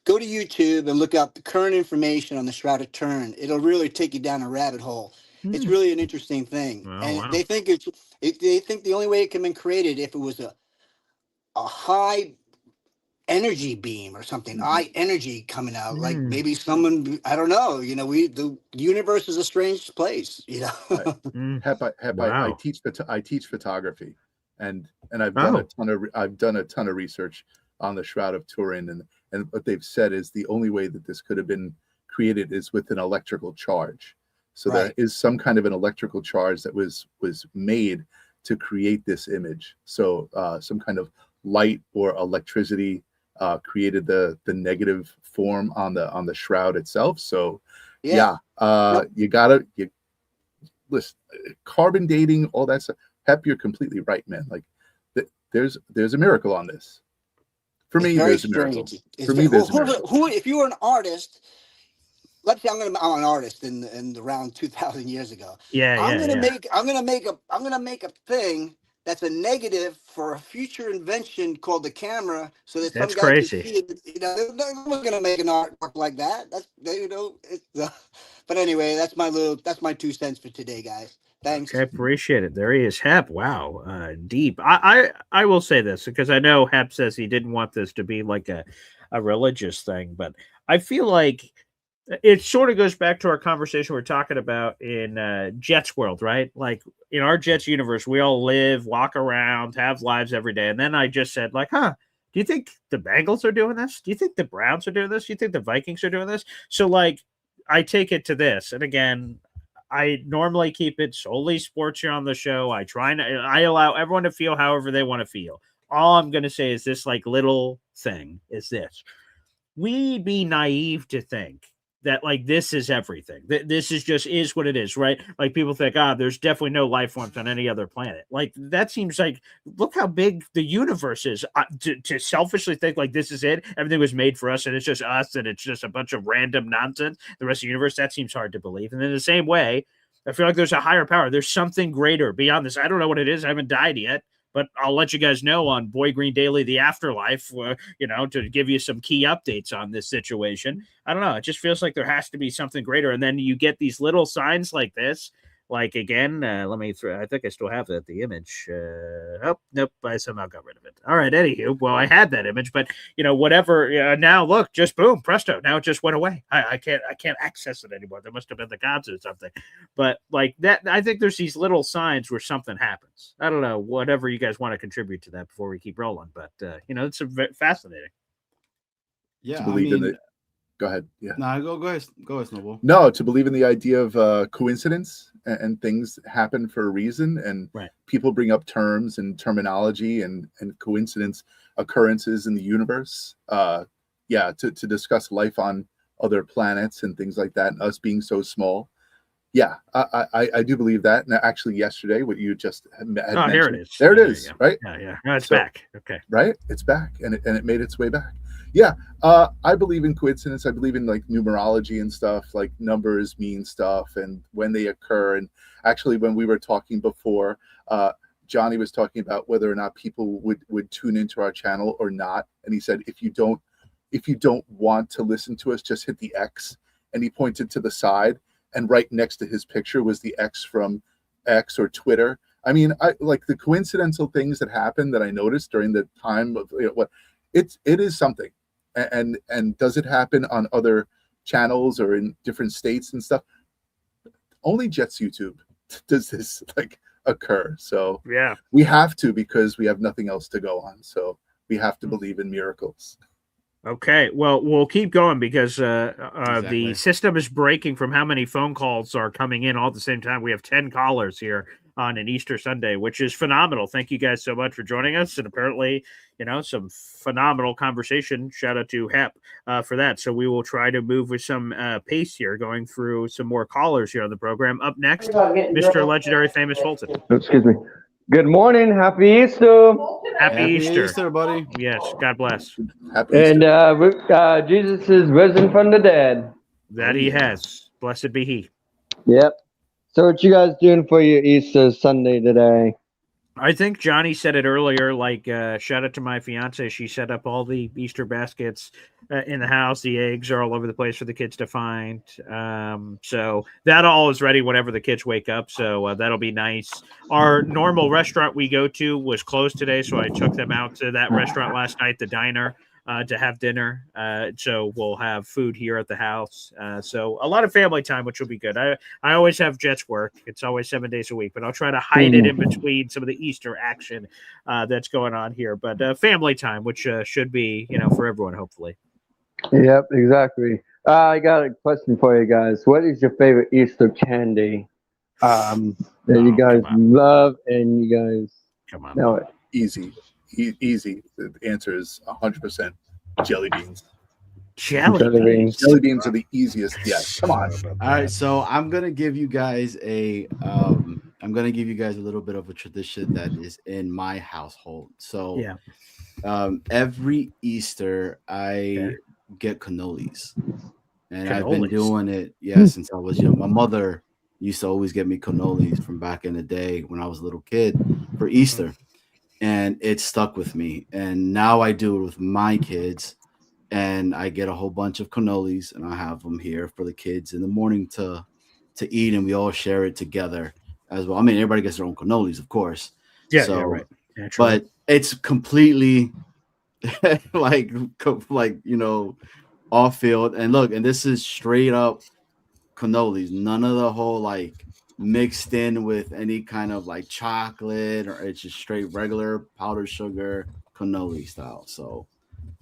go to YouTube and look up the current information on the Shroud of Turin. It'll really take you down a rabbit hole. It's really an interesting thing. They think they think the only way it can be created if it was a high energy beam or something, high energy coming out, like maybe someone, I don't know, the universe is a strange place, I teach photography, and I've done a ton of research on the Shroud of Turin, and what they've said is the only way that this could have been created is with an electrical charge. So there is some kind of an electrical charge that was made to create this image. So some kind of light or electricity created the negative form on the shroud itself. So you listen, carbon dating, all that stuff. Hep, you're completely right, man. Like there's a miracle on this. For me, there's a miracle. For me, there's a miracle. Who, if you were an artist, let's say I'm an artist in around 2,000 years ago. I'm gonna make a thing that's a negative for a future invention called the camera, so that some guy can see it. They're not gonna make an artwork like that. But anyway, that's my 2 cents for today, guys. Thanks. I appreciate it. There he is, Hep. Wow, deep. I will say this because I know Hep says he didn't want this to be like a religious thing, but I feel like it sort of goes back to our conversation we're talking about in Jets World, right? Like in our Jets universe, we all live, walk around, have lives every day. And then I just said, like, Do you think the Bengals are doing this? Do you think the Browns are doing this? Do you think the Vikings are doing this? So, like, I take it to this, and again, I normally keep it solely sports here on the show. I allow everyone to feel however they want to feel. All I'm going to say is this, like, little thing is this: we be naive to think that like this is everything. This is what it is, right? Like people think, there's definitely no life forms on any other planet. Like that seems like look how big the universe is. To selfishly think like this is it, everything was made for us, and it's just us, and it's just a bunch of random nonsense. The rest of the universe, that seems hard to believe. And in the same way, I feel like there's a higher power. There's something greater beyond this. I don't know what it is. I haven't died yet. But I'll let you guys know on Boy Green Daily, the afterlife, to give you some key updates on this situation. I don't know. It just feels like there has to be something greater. And then you get these little signs like this. Like, again, let me throw, I think I still have the image. Nope, I somehow got rid of it. All right, anywho, well, I had that image, but, whatever. Now, look, just boom, presto. Now it just went away. I can't access it anymore. There must have been the gods or something. But, like, that, I think there's these little signs where something happens. I don't know, whatever you guys want to contribute to that before we keep rolling. But, it's fascinating. Yeah, in it. Go ahead. Yeah. No, go ahead, Snowball. No, to believe in the idea of coincidence and things happen for a reason, and people bring up terms and terminology and coincidence occurrences in the universe. To discuss life on other planets and things like that, and us being so small. Yeah, I do believe that. And actually, yesterday, what you just had mentioned, here it is. There it is. Right. Yeah. No, it's back. Okay. Right. It's back, and it made its way back. Yeah, I believe in coincidence. I believe in like numerology and stuff, like numbers mean stuff and when they occur. And actually, when we were talking before, Johnny was talking about whether or not people would tune into our channel or not. And he said, if you don't want to listen to us, just hit the X. And he pointed to the side, and right next to his picture was the X from X or Twitter. I mean, I like the coincidental things that happened that I noticed during the time of it is something. And does it happen on other channels or in different states and stuff? Only Jets YouTube does this like occur. So yeah, we have to, because we have nothing else to go on. So we have to believe in miracles. Okay, well, we'll keep going because the system is breaking from how many phone calls are coming in all at the same time. We have 10 callers here on an Easter Sunday, which is phenomenal. Thank you guys so much for joining us. And apparently, some phenomenal conversation. Shout out to Hep for that. So we will try to move with some pace here, going through some more callers here on the program. Up next, Mr. Legendary Famous Fulton. Excuse me. Good morning. Happy Easter. Happy Easter, buddy. Yes, God bless. Happy Easter. And Jesus is risen from the dead. That he has. Blessed be he. Yep. So what you guys doing for your Easter Sunday today? I think Johnny said it earlier, like, shout out to my fiance. She set up all the Easter baskets in the house. The eggs are all over the place for the kids to find. So that all is ready whenever the kids wake up. So that'll be nice. Our normal restaurant we go to was closed today, so I took them out to that restaurant last night, the diner, to have dinner. So we'll have food here at the house. So a lot of family time, which will be good. I always have Jets work. It's always 7 days a week, but I'll try to hide it in between some of the Easter action that's going on here. But family time, which should be, for everyone, hopefully. Yep, exactly. I got a question for you guys. What is your favorite Easter candy that you guys love and you guys know it? Easy. Easy. The answer is 100% jelly beans. Jelly beans. Jelly beans are the easiest. Yes. Come on. All right, so I'm gonna give you guys a little bit of a tradition that is in my household. So every Easter I get cannolis, and I've been doing it since I was young. My mother used to always get me cannolis from back in the day when I was a little kid for Easter. And it stuck with me. And now I do it with my kids. And I get a whole bunch of cannolis, and I have them here for the kids in the morning to eat, and we all share it together as well. I mean, everybody gets their own cannolis, of course. Yeah, right. But it's completely like off field. And look, and this is straight up cannolis. None of the whole like mixed in with any kind of like chocolate, or it's just straight regular powdered sugar cannoli style. So,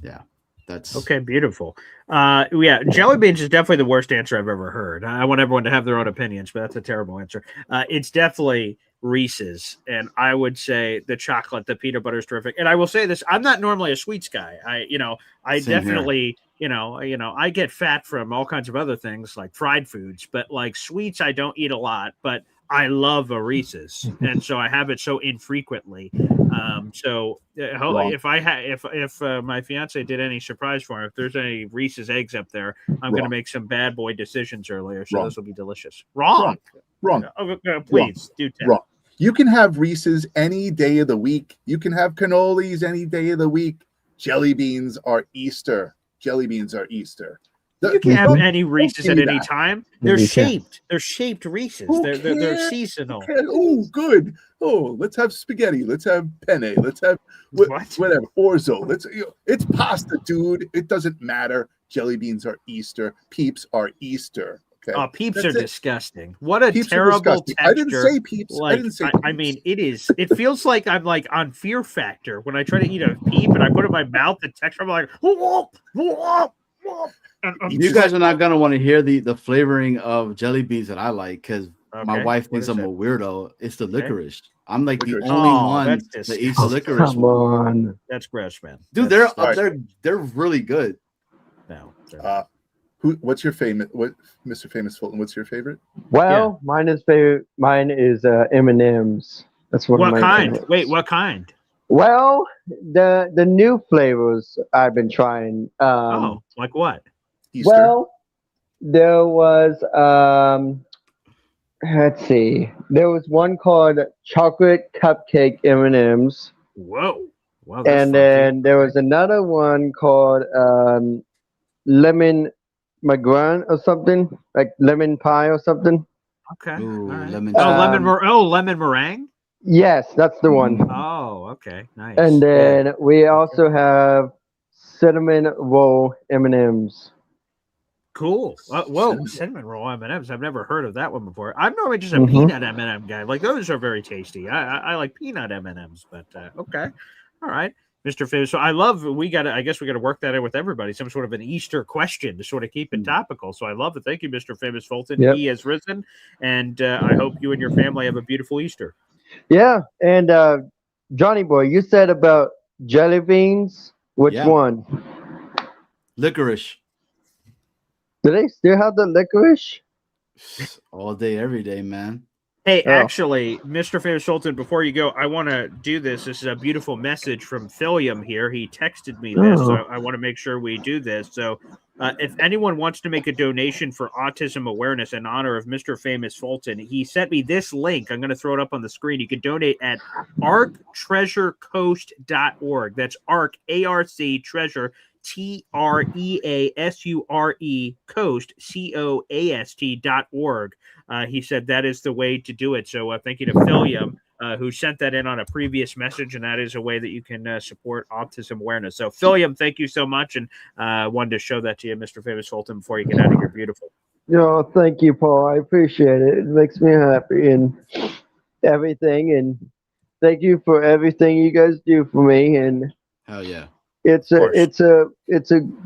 yeah, that's okay. Beautiful. Yeah, jelly beans is definitely the worst answer I've ever heard. I want everyone to have their own opinions, but that's a terrible answer. It's definitely Reese's, and I would say the chocolate, the peanut butter is terrific. And I will say this: I'm not normally a sweets guy. I Same definitely, I get fat from all kinds of other things like fried foods, but like sweets, I don't eat a lot. But I love a Reese's, and so I have it so infrequently. If my fiance did any surprise for him, if there's any Reese's eggs up there, I'm going to make some bad boy decisions earlier. So those will be delicious. Wrong. Please do tell. Wrong. You can have Reese's any day of the week. You can have cannolis any day of the week. Jelly beans are Easter. Jelly beans are Easter. You can have any Reese's at any time. They're shaped. They're shaped Reese's. They're seasonal. Oh, good. Oh, let's have spaghetti. Let's have penne. Let's have whatever. Orzo. It's pasta, dude. It doesn't matter. Jelly beans are Easter. Peeps are Easter. Okay. Oh, Peeps are disgusting. What a terrible texture. I didn't say Peeps. Like, I mean, it is. It feels like I'm like on Fear Factor when I try to eat a Peep and I put it in my mouth. The texture, I'm like, whoop, whoop, whoop. You guys are not gonna want to hear the flavoring of jelly beans that I like because my wife thinks I'm a weirdo. It's the licorice. I'm like the only one that eats the licorice. Come on, that's gross, man. Dude, they're really good. No. What's your favorite? What, Mr. Famous Fulton? What's your favorite? Well, mine is M&M's. That's what kind? Favorites. Wait, what kind? Well, the new flavors I've been trying. Like what? Easter. Well, there was let's see. There was one called chocolate cupcake M&M's. Whoa. Wow, and then there was another one called lemon McGrun or something, like lemon pie or something. Okay. Ooh, right. lemon lemon meringue? Yes, that's the one. Oh, okay. Nice. And then we also have cinnamon roll M&M's. Cool. Cinnamon roll M&M's. I've never heard of that one before. I'm normally just a peanut M&M guy. Like those are very tasty. I like peanut M&M's, but okay. All right. Mr. Famous. So I guess we got to work that in with everybody. Some sort of an Easter question to sort of keep it topical. So I love it. Thank you, Mr. Famous Fulton. Yep. He has risen. And I hope you and your family have a beautiful Easter. Yeah. And Johnny boy, you said about jelly beans. Which one? Licorice. Do they still have the licorice? All day, every day, man. Hey, actually, Mr. Famous Fulton, before you go, I want to do this. This is a beautiful message from Philium here. He texted me this, so I want to make sure we do this. So if anyone wants to make a donation for autism awareness in honor of Mr. Famous Fulton, he sent me this link. I'm going to throw it up on the screen. You can donate at arctreasurecoast.org. That's ARC, A-R-C, treasure, TREASURE, coast, COAST.org. He said that is the way to do it. So thank you to Philium, who sent that in on a previous message, and that is a way that you can support autism awareness. So Philium, thank you so much, and wanted to show that to you, Mr. Famous Fulton, before you get out of here. Beautiful. No, thank you, Paul. I appreciate it. It makes me happy and everything, and thank you for everything you guys do for me. And hell yeah. It's a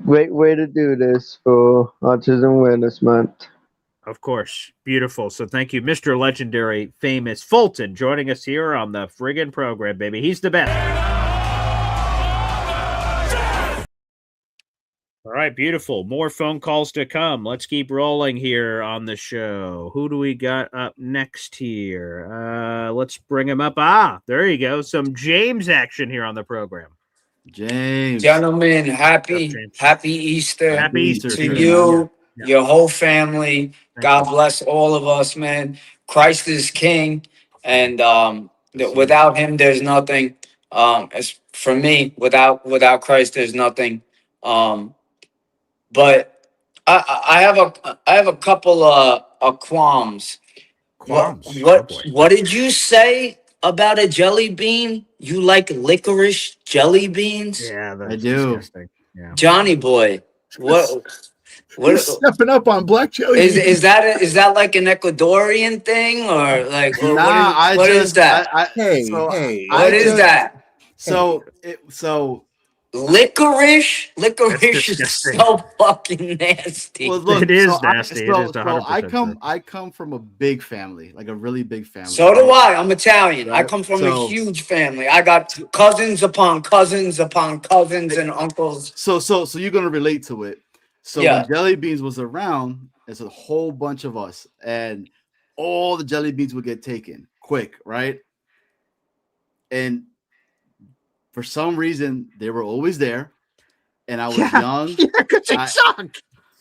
great way to do this for Autism Awareness Month. Of course. Beautiful. So thank you, Mr. Legendary Famous Fulton, joining us here on the friggin' program, baby. He's the best. All right, beautiful. More phone calls to come. Let's keep rolling here on the show. Who do we got up next here? Let's bring him up. There you go. Some James action here on the program. James. Gentlemen, happy Easter. Happy Easter to you, your whole family. God bless all of us, man. Christ is King, and without Him, there's nothing. As for me, without Christ, there's nothing. But I have a couple of qualms. What did you say about a jelly bean? You like licorice jelly beans? Yeah, I do. Disgusting. Yeah. Johnny boy, what? You're stepping up on black jelly beans. Is that like an Ecuadorian thing or like what is that? Hey, What is that? So licorice That's is disgusting. so fucking nasty. well, look, It is so nasty. It is 100% true. I come from a big family, like a really big family. So do I. I'm Italian. I Right? come from a So- huge family. I got cousins upon cousins upon cousins and uncles. So you're gonna relate to it. So Yeah. when Jelly Beans was around, there's a whole bunch of us, and all the jelly beans would get taken quick, right? And for some reason, they were always there, and I was young. Yeah, because they I- suck.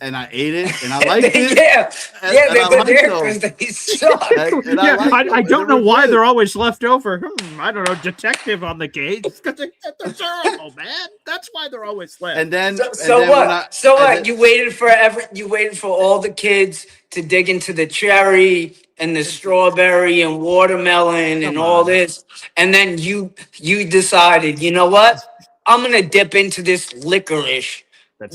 And I ate it, and I liked it. Yeah, and they're I liked there them. because they suck. And Yeah, liked them, I and don't they know were why good. they're always left over. I don't know, detective on the case. Because they're terrible, man. That's why they're always left. And then So and then what? when I- So and what? then- You waited for all the kids to dig into the cherry and the strawberry and watermelon and all this, and then you decided, you know what? I'm gonna dip into this licorice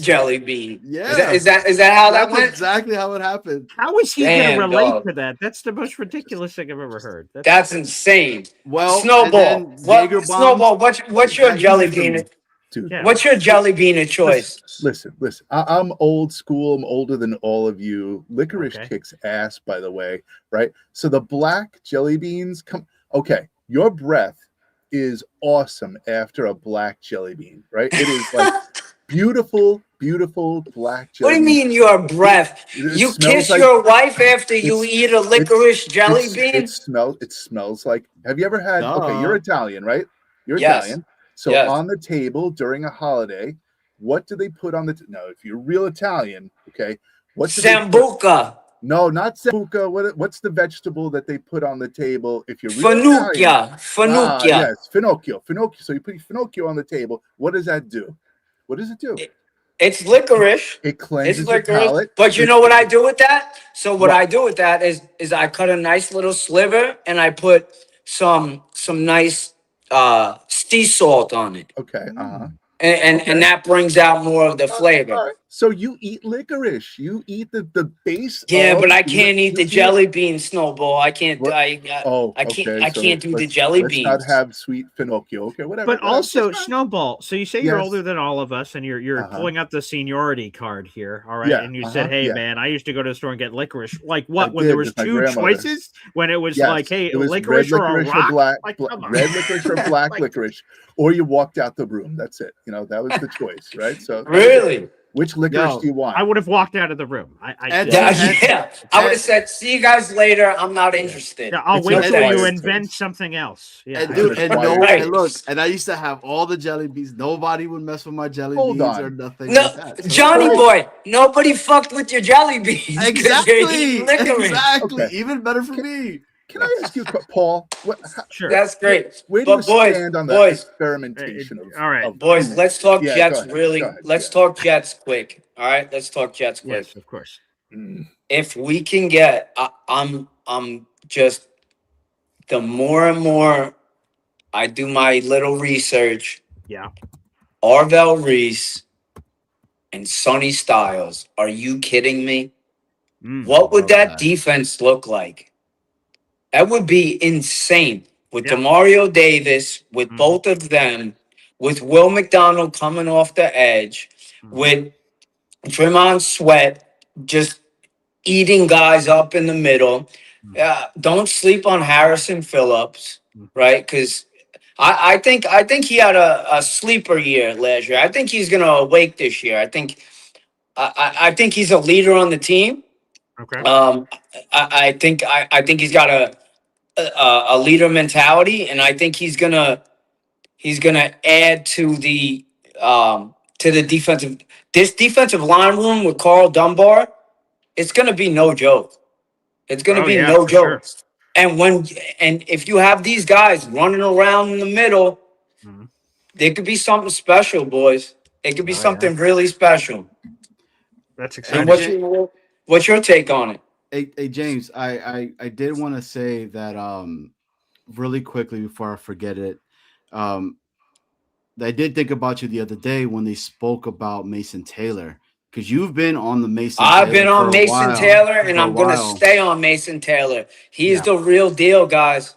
jelly bean. Yeah. Is that how that That's went? exactly how it happened. How is he Damn, going to relate dog. to that? That's the most ridiculous thing I've ever heard. That's insane. Well, Snowball. and then What Jaeger bombs. Snowball? What's your jelly bean? Dude, What's your jelly bean of choice? listen. I'm old school. I'm older than all of you. Licorice kicks ass, by the way, right? So the black jelly beans come. Okay, your breath is awesome after a black jelly bean, right? It is like beautiful black jelly. What do you mean your breath? You kiss your wife after you eat a licorice jelly bean? It smells like. Have you ever had? Okay, you're Italian, right? You're Yes. Italian. So Yes. on the table during a holiday, what do they put on the? No, if you're real Italian, okay, what? do they put- Sambuca. No, not sambuca. What's the vegetable that they put on the table? If you're real Italian? Finocchia. Yes, finocchio. So you put finocchio on the table. What does that do? What does it do? It's licorice. It cleanses It's your licorice. palate. But you It's- know what I do with that? So what What? I do with that is I cut a nice little sliver and I put some nice sea salt on it. Okay. And that brings out more of the flavor. All right. So you eat licorice. You eat the base. Yeah, of- but I can't eat the you jelly bean, Snowball. I can't. What? I okay, can't do the let's- jelly let's beans. not have sweet finocchio. Okay, whatever. But whatever. also, Snowball. So you say you're Yes. older than all of us, and you're pulling out the seniority card here, all right? Yeah, And you said, "Hey, yeah. man, I used to go to the store and get licorice." Like what? I When there did was with my two grandmother. choices, when it was Yes, like, "Hey, it was licorice red or a licorice rock?" black, Like, come on. red licorice or black Like- licorice, or you walked out the room. That's it. You know, that was the choice, right? So Really? which licorice Yo, do you want? I would have walked out of the room. And- Yeah, I would have said, "See you guys later. I'm not interested." Yeah, I'll It's wait not till quiet, you it's- invent something else. Yeah, And I dude, understand. and quiet. no, Right. and look, and I used to have all the jelly beans. Nobody would mess with my jelly Hold beans on. or nothing No, like that. So- Johnny boy, nobody fucked with your jelly beans. 'cause you're Exactly, eating licorice. exactly. Okay. Even better for me. Can I ask you, Paul? Sure. That's great. Where do you But boys, stand on the boys, experimentation of? all right. of- boys, let's talk Yeah, Jets go ahead, really. go ahead, Let's yeah. talk Jets quick. All right, let's talk Jets quick. Yes, of course. If we can get, I'm just the more and more I do my little research. Yeah. Arvell Reese and Sonny Styles. Are you kidding me? What would that defense look like? That would be insane. With DeMario Davis, with both of them, with Will McDonald coming off the edge, with Tremont Sweat just eating guys up in the middle. Don't sleep on Harrison Phillips, right? Because I think he had a sleeper year last year. I think he's gonna awake this year. I think he's a leader on the team. Okay. I think he's got a leader mentality, and I think he's gonna add to the defensive. This defensive line room with Carl Dunbar, it's gonna be no joke. It's gonna be no joke. Sure. And if you have these guys running around in the middle, there could be something special, boys. It could be something really special. That's And exciting. what's your take on it? Hey James, I did want to say that really quickly before I forget it. I did think about you the other day when they spoke about Mason Taylor, because you've been on the Mason. I've been on for a Mason while, Taylor, for and a I'm going to while. stay on Mason Taylor. He's the real deal, guys.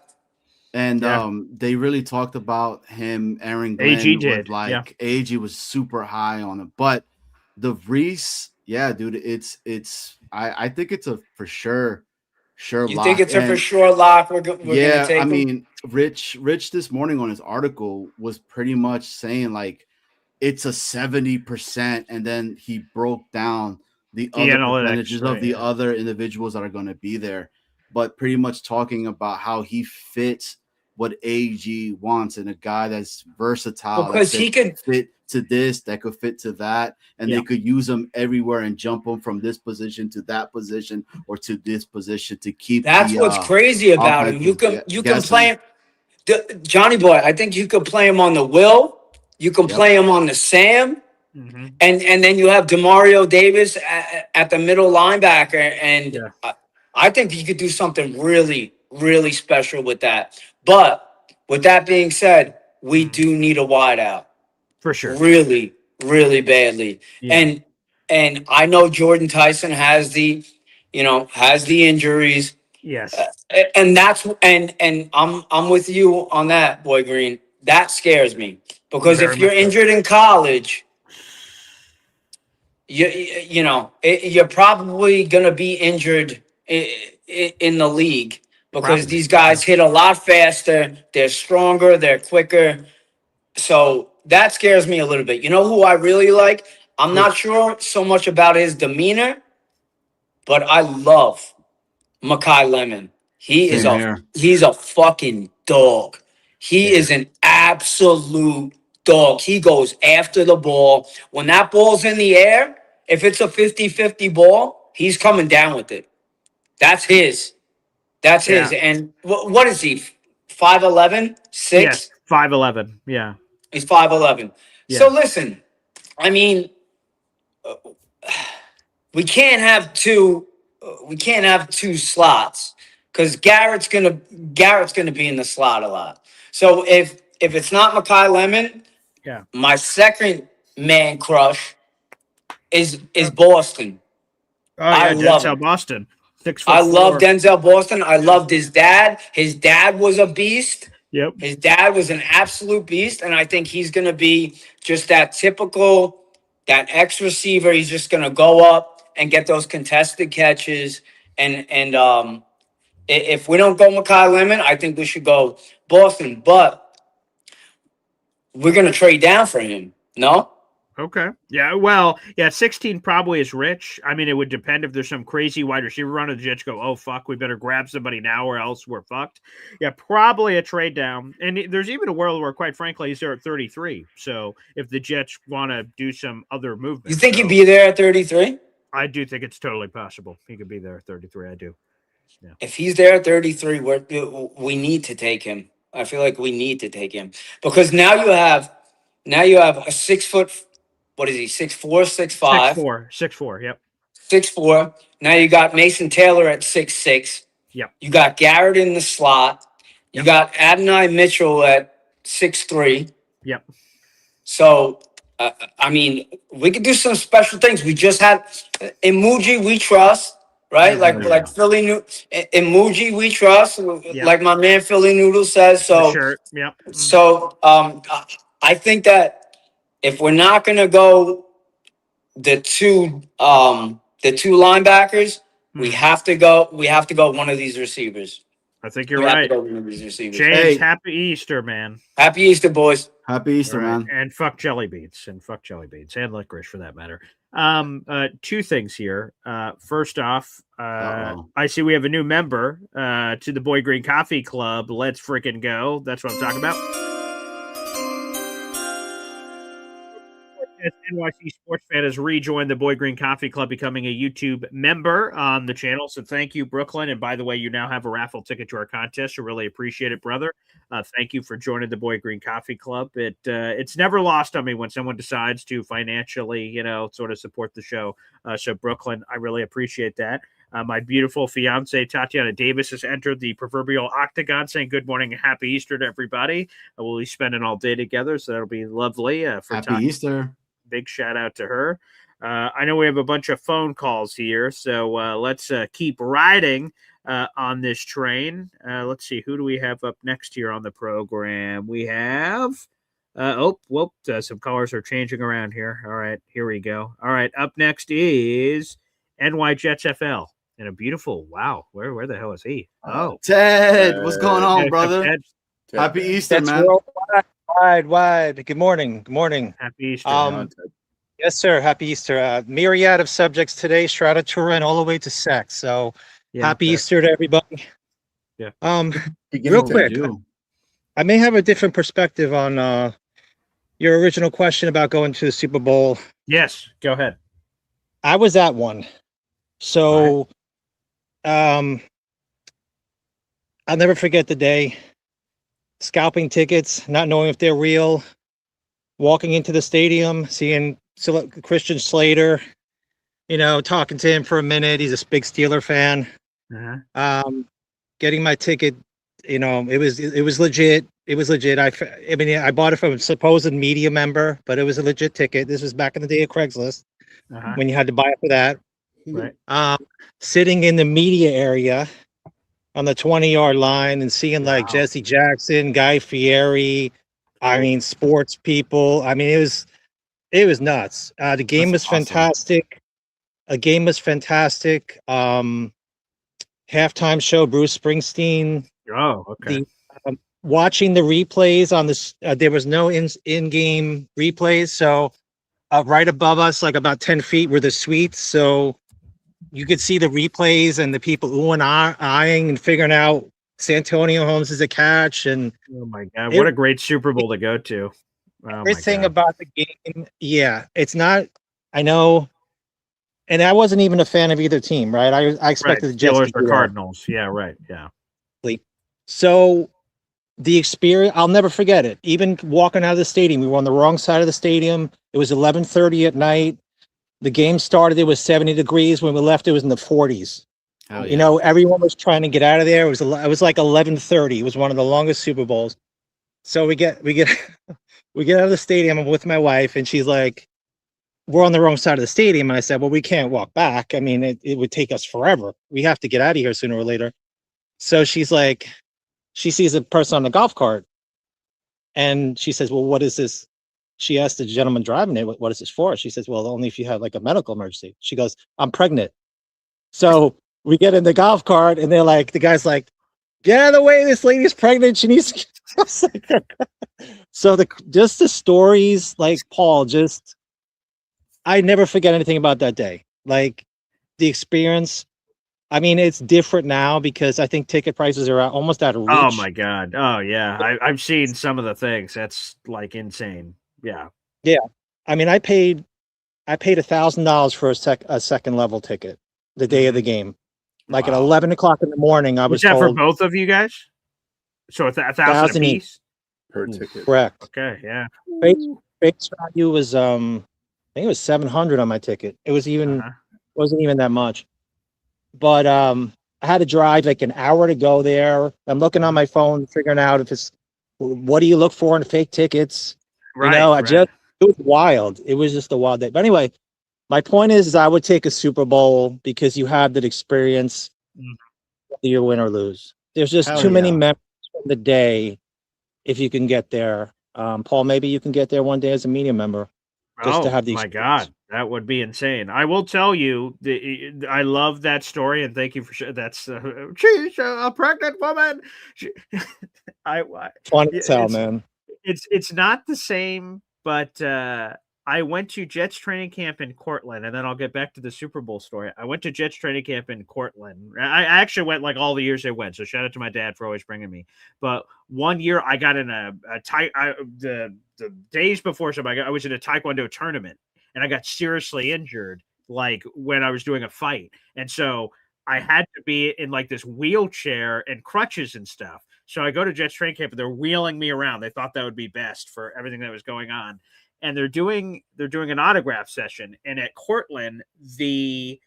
And they really talked about him. Aaron Glenn AG was did. like AG was super high on him, but the Reese, yeah, dude, I think it's a for sure You think lock. it's a for And sure lock? We're gonna yeah, I take him. mean, Rich this morning on his article was pretty much saying like it's a 70%, and then he broke down the other percentages of the other individuals that are going to be there, but pretty much talking about how he fits what AG wants, and a guy that's versatile, Because that he could fit to this, that could fit to that, and they could use him everywhere and jump him from this position to that position or to this position to keep. That's what's crazy about him. You can play him, Johnny Boy. I think you could play him on the Will. You can play him on the Sam. And then you have Demario Davis at the middle linebacker, and I think you could do something really, really special with that. But with that being said, we do need a wideout for sure, really, really badly. And I know Jordan Tyson has the injuries. Yes, and that's and I'm with you on that, Boy Green. That scares me because Very if you're much so. injured in college, you're probably going to be injured in the league because these guys hit a lot faster. They're stronger. They're quicker. So that scares me a little bit. You know who I really like? I'm not sure so much about his demeanor, but I love Mekhi Lemon. He's a fucking dog. He is an absolute dog. He goes after the ball. When that ball's in the air, if it's a 50-50 ball, he's coming down with it. That's his. That's his. And what is he? 5'11"? 6? Yes, 5'11". Yeah. He's 5'11". Yeah. So listen, I mean, we can't have two slots because Garrett's gonna be in the slot a lot. So if it's not Mekhi Lemon, my second man crush is Boston. Oh yeah, I love Denzel him. Boston, 6'4". I love Denzel Boston. I loved his dad. His dad was a beast. Yep. His dad was an absolute beast, and I think he's going to be just that typical, that X receiver. He's just going to go up and get those contested catches. And if we don't go Mekhi Lemon, I think we should go Boston. But we're going to trade down for him. No? Okay. Yeah. Well, 16 probably is rich. I mean, it would depend if there's some crazy wide receiver run and the Jets go, oh, fuck, we better grab somebody now or else we're fucked. Yeah, probably a trade down. And there's even a world where, quite frankly, he's there at 33. So if the Jets want to do some other movement. You think he'd be there at 33? I do think it's totally possible. He could be there at 33. I do. Yeah. If he's there at 33, we need to take him. I feel like we need to take him because now you have a 6 foot. What is he? 6'4", 6'5"? 6'4". Yep. 6'4". Now you got Mason Taylor at 6'6". Yep. You got Garrett in the slot. You got Adonai Mitchell at 6'3". Yep. So, I mean, we could do some special things. We just had Emoji, we trust, right? Like Philly Emoji, we trust. Like my man Philly Noodle says. So, yep. So, I think that if we're not going to go the two linebackers, we have to go one of these receivers. I think you're right. James, hey, happy Easter, man. Happy Easter, boys. Happy Easter, man. And fuck jelly beans and licorice for that matter. Two things here. First off, I see we have a new member to the Boy Green Coffee Club. Let's freaking go. That's what I'm talking about. NYC sports fan has rejoined the Boy Green Coffee Club, becoming a YouTube member on the channel. So thank you, Brooklyn. And by the way, you now have a raffle ticket to our contest. So really appreciate it, brother. Thank you for joining the Boy Green Coffee Club. It's never lost on me when someone decides to financially, sort of support the show. So Brooklyn, I really appreciate that. My beautiful fiance, Tatiana Davis, has entered the proverbial octagon saying good morning and happy Easter to everybody. We'll be spending all day together. So that'll be lovely. For happy Easter. Big shout out to her. I know we have a bunch of phone calls here, so let's keep riding. on this train. Let's see, who do we have up next here on the program? We have. Some colors are changing around here. All right, here we go. All right, up next is NY Jets FL. And a beautiful, wow, where the hell is he? Oh, Ted, what's going on, brother? Ted. Happy Easter, Jets man. Worldwide. Good morning. Good morning. Happy Easter. Yes, sir. Happy Easter. Myriad of subjects today, Strata Turin, all the way to sex. So happy Easter to everybody. Yeah. Real quick, I may have a different perspective on your original question about going to the Super Bowl. Yes, go ahead. I was at one. So I'll never forget the day. Scalping tickets, not knowing if they're real, walking into the stadium, seeing Christian Slater, talking to him for a minute. He's a big Steeler fan. Getting my ticket, it was legit. It was legit. I bought it from a supposed media member, but it was a legit ticket. This was back in the day of Craigslist when you had to buy it for that. Right. Sitting in the media area on the 20-yard line and seeing like Jesse Jackson, Guy Fieri, sports people. It was nuts. The game was fantastic. A game was fantastic. Halftime show, Bruce Springsteen. Oh, okay. Watching the replays on this, there was no in-game replays. So right above us, like about 10 feet, were the suites. So you could see the replays and the people oohing and eyeing and figuring out Santonio Holmes is a catch. And oh my God, what a great Super Bowl to go to. Everything about the game. Yeah, it's not, I know. And I wasn't even a fan of either team, right? I expected the Jets Steelers or Cardinals. Yeah, right. Yeah. So the experience, I'll never forget it. Even walking out of the stadium, we were on the wrong side of the stadium. It was 11:30 at night. The game started, it was 70 degrees. When we left, it was in the 40s. Oh, yeah. Everyone was trying to get out of there. It was like 11:30. It was one of the longest Super Bowls. So we get we get out of the stadium. I'm with my wife, and she's like, we're on the wrong side of the stadium. And I said, well, we can't walk back. It would take us forever. We have to get out of here sooner or later. So she's like, she sees a person on a golf cart. And she says, well, what is this? She asked the gentleman driving it, what is this for? She says, well, only if you have like a medical emergency. She goes, I'm pregnant. So we get in the golf cart and they're like, the guy's like, get out of the way. This lady's pregnant. She needs. So the stories, like Paul, I never forget anything about that day. Like the experience. It's different now because I think ticket prices are almost out of reach. Oh my God. Oh yeah. I've seen some of the things. That's like insane. Yeah. Yeah. I paid $1,000 for a second level ticket the day of the game. Like at 11 o'clock in the morning, I was that told. For both of you guys? So $1,000 a piece? Per ticket. Correct. Okay. Yeah. Face value was, I think it was $700 on my ticket. It was wasn't even that much. But I had to drive like an hour to go there. I'm looking on my phone, figuring out what do you look for in fake tickets? Right. It was wild. It was just a wild day. But anyway, my point is I would take a Super Bowl because you have that experience, whether you win or lose. There's just too many memories from the day if you can get there. Paul, maybe you can get there one day as a media member. Just to have the experience. God, that would be insane. I will tell you, I love that story, and thank you for that's. She's a pregnant woman. Fun to tell, man. It's not the same, but I went to Jets training camp in Cortland, and then I'll get back to the Super Bowl story. I went to Jets training camp in Cortland. I actually went like all the years they went, so shout out to my dad for always bringing me. But one year I got in the days before, I was in a Taekwondo tournament, and I got seriously injured, like when I was doing a fight. And so I had to be in like this wheelchair and crutches and stuff. So I go to Jets training camp, and they're wheeling me around. They thought that would be best for everything that was going on. And they're doing an autograph session. And at Cortland, the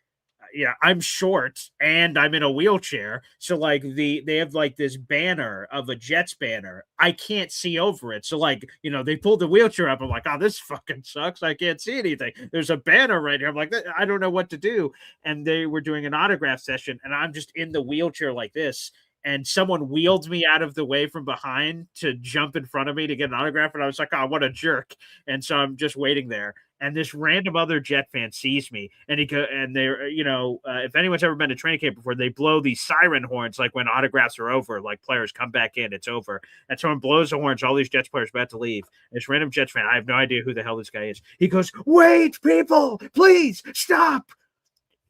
I'm short and I'm in a wheelchair. So like they have like this banner of a Jets banner. I can't see over it. So like, they pulled the wheelchair up. I'm like, oh, this fucking sucks. I can't see anything. There's a banner right here. I'm like, I don't know what to do. And they were doing an autograph session and I'm just in the wheelchair like this. And someone wheeled me out of the way from behind to jump in front of me to get an autograph. And I was like, oh, what a jerk. And so I'm just waiting there. And this random other Jet fan sees me and they're, if anyone's ever been to training camp before, they blow these siren horns, like when autographs are over, like players come back in, it's over. And someone blows the horns. All these Jets players about to leave. This random Jets fan, I have no idea who the hell this guy is. He goes, wait, people, please stop.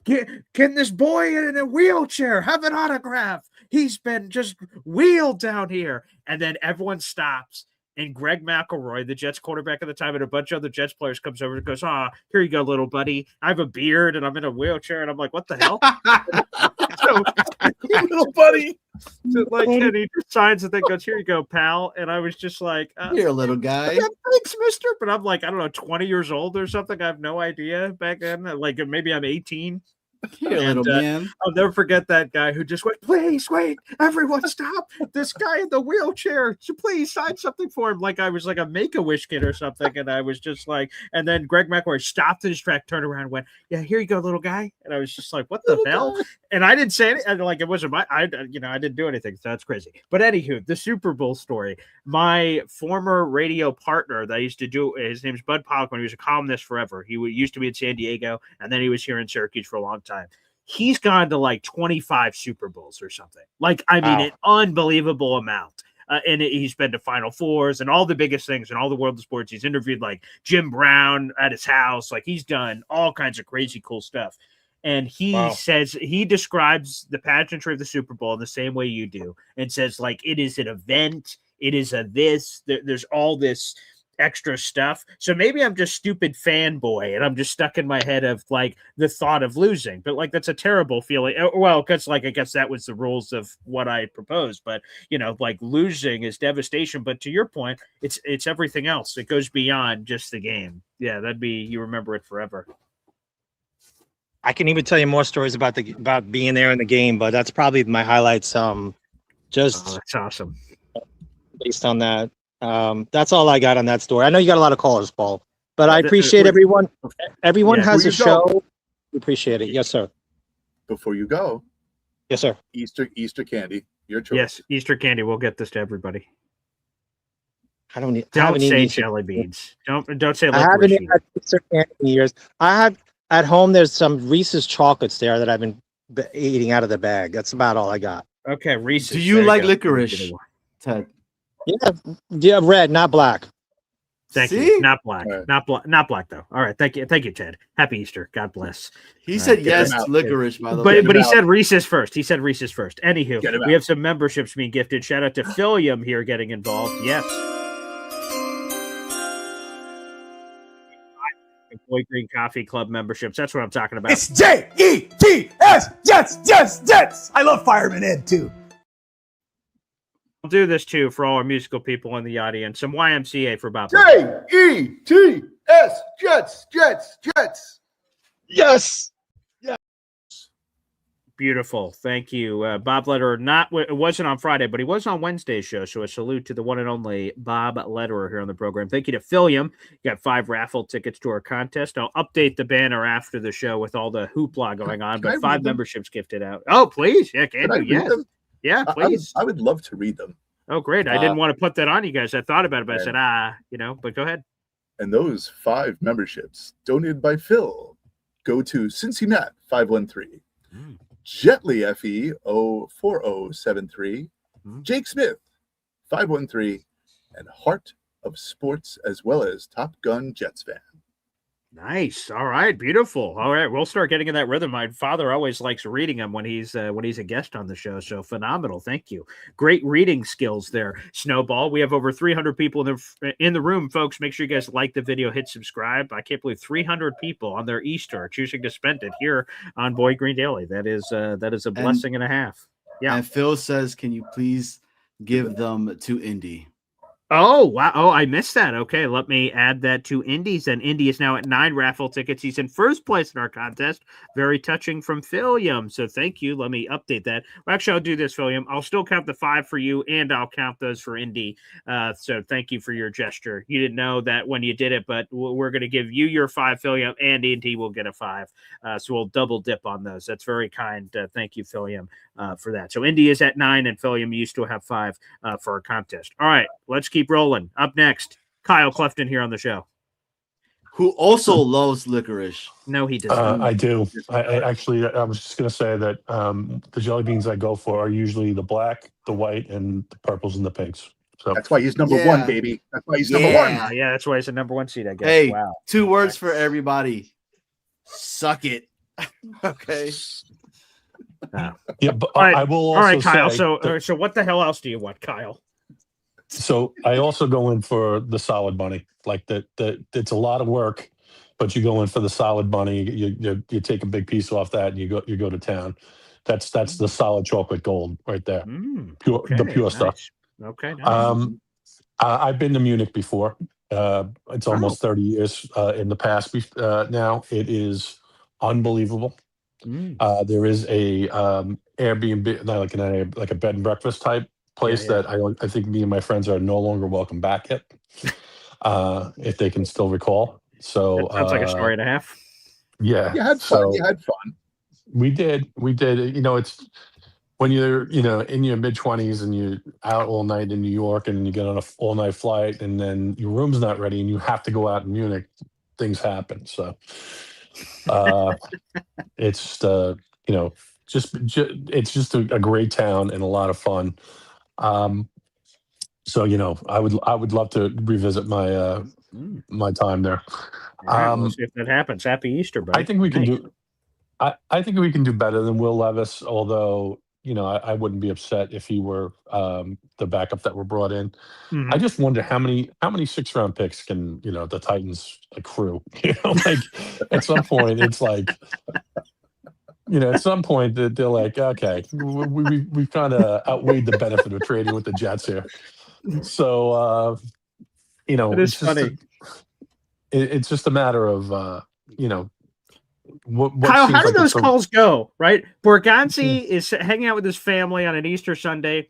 Can this boy in a wheelchair have an autograph? He's been just wheeled down here. And then everyone stops. And Greg McElroy, the Jets quarterback at the time, and a bunch of other Jets players comes over and goes, here you go, little buddy. I have a beard and I'm in a wheelchair. And I'm like, what the hell? Little buddy. So, and he just signs and then goes, here you go, pal. And I was just like, you're a little guy. Yeah, thanks, mister. But I'm like, I don't know, 20 years old or something. I have no idea back then. Like maybe I'm 18. You're a little man. I'll never forget that guy who just went, please wait, everyone stop. This guy in the wheelchair, so please sign something for him. Like I was like a Make-A-Wish kid or something. And I was just like, and then Greg McElroy stopped in his track, turned around and went, yeah, here you go, little guy. And I was just like, what the hell? And I didn't say anything. Like it wasn't I didn't do anything. So that's crazy. But anywho, the Super Bowl story. My former radio partner that I used to do, his name's Bud Pollock, when he was a columnist forever. He used to be in San Diego, and then he was here in Syracuse for a long time. He's gone to like 25 Super Bowls or something. Like, I mean, an unbelievable amount. And he's been to Final Fours and all the biggest things in all the world of sports. He's interviewed like Jim Brown at his house. Like he's done all kinds of crazy cool stuff. And he says, he describes the pageantry of the Super Bowl in the same way you do and says like, it is an event. It is there's all this extra stuff. So maybe I'm just stupid fanboy and I'm just stuck in my head of like the thought of losing, but like that's a terrible feeling. Well, because like I guess that was the rules of what I proposed, but like losing is devastation. But to your point, it's everything else. It goes beyond just the game. Yeah, that'd be, you remember it forever. I can even tell you more stories about being there in the game, but that's probably my highlights. That's awesome. Based on that. That's all I got on that story. I know you got a lot of callers, Paul, but I appreciate everyone. Everyone has a show. We appreciate it. Yes, sir. Before you go. Yes, sir. Easter candy. Your choice. Yes, Easter candy. We'll get this to everybody. Don't say jelly beans. Don't say. I haven't had Easter candy in years. I have at home. There's some Reese's chocolates there that I've been eating out of the bag. That's about all I got. Okay, Reese's. Do you like licorice, Ted? Yeah, red, not black. Thank you. Not black. Right. Not black though. All right. Thank you, Ted. Happy Easter. God bless. He said yes to licorice, by the way. But he said Reese's first. Anywho, we have some memberships being gifted. Shout out to Philium here getting involved. Yes. Boy Green Coffee Club memberships. That's what I'm talking about. It's Jets, Jets. I love Fireman Ed too. I'll do this too for all our musical people in the audience. Some YMCA for Bob. Jets, Jets. Yes. Beautiful. Thank you. Bob Lederer, it wasn't on Friday, but he was on Wednesday's show. So a salute to the one and only Bob Lederer here on the program. Thank you to Philium. You got 5 raffle tickets to our contest. I'll update the banner after the show with all the hoopla going on, but 5 memberships gifted out. Oh, please. Yeah, can you? Yes. Yeah, please. I would love to read them. Oh, great. I didn't want to put that on you guys. I thought about it, but I said, but go ahead. And those 5 memberships donated by Phil go to Cincy Matt 513, Jetly FE 04073, Jake Smith 513, and Heart of Sports, as well as Top Gun Jets fan. Nice. All right. Beautiful. All right. We'll start getting in that rhythm. My father always likes reading them when he's a guest on the show. So phenomenal. Thank you. Great reading skills there. Snowball. We have over 300 people in the room, folks. Make sure you guys like the video, hit subscribe. I can't believe 300 people on their Easter are choosing to spend it here on Boy Green Daily. That is a blessing and a half. Yeah. And Phil says, can you please give them to Indy? Oh, wow. Oh, I missed that. Okay, let me add that to Indy's. And Indy is now at 9 raffle tickets. He's in first place in our contest. Very touching from Philium. So thank you. Let me update that. Well, actually, I'll do this, Philium. I'll still count the 5 for you, and I'll count those for Indy. So thank you for your gesture. You didn't know that when you did it, but we're going to give you your 5, Philium, and Indy will get a 5. So we'll double dip on those. That's very kind. Thank you, Philium, for that. So Indy is at 9, and Philium, you still have 5 for our contest. All right, let's keep rolling. Up next, Kyle Clefton here on the show. Who also loves licorice. No, he doesn't. I do. I actually, I was just going to say that the jelly beans I go for are usually the black, the white, and the purples and the pinks. So that's why he's number one, baby. That's why he's number one. Yeah, that's why he's the number 1 seed, I guess. Hey, wow. 2 words for everybody. Suck it. Okay. Yeah, but all right. I will also all right, Kyle. say So what the hell else do you want, Kyle? So I also go in for the solid bunny. Like that it's a lot of work, but you go in for the solid bunny. You take a big piece off that, and you go to town. That's the solid chocolate gold right there. The pure stuff. Okay. Nice. I've been to Munich before. It's almost 30 years in the past now. It is unbelievable. There is a Airbnb, like a bed and breakfast type place that I think me and my friends are no longer welcome back at, if they can still recall. So that sounds like a story and a half. Yeah, you had fun. You had fun. We did. You know, it's when you're in your mid-20s and you're out all night in New York and you get on a all-night flight and then your room's not ready and you have to go out in Munich. Things happen. So it's it's just a great town and a lot of fun. So I would love to revisit my my time there. All right, we'll see if that happens. Happy Easter, buddy. I think we can do. I think we can do better than Will Levis. Although I wouldn't be upset if he were the backup that were brought in. Mm-hmm. I just wonder how many 6-round picks can the Titans accrue. Like at some point, it's like. At some point they're like, okay, we've kind of outweighed the benefit of trading with the Jets here. So, it is funny. It's just a matter of, what Kyle, how do like those calls go? Right, Borganzi is hanging out with his family on an Easter Sunday.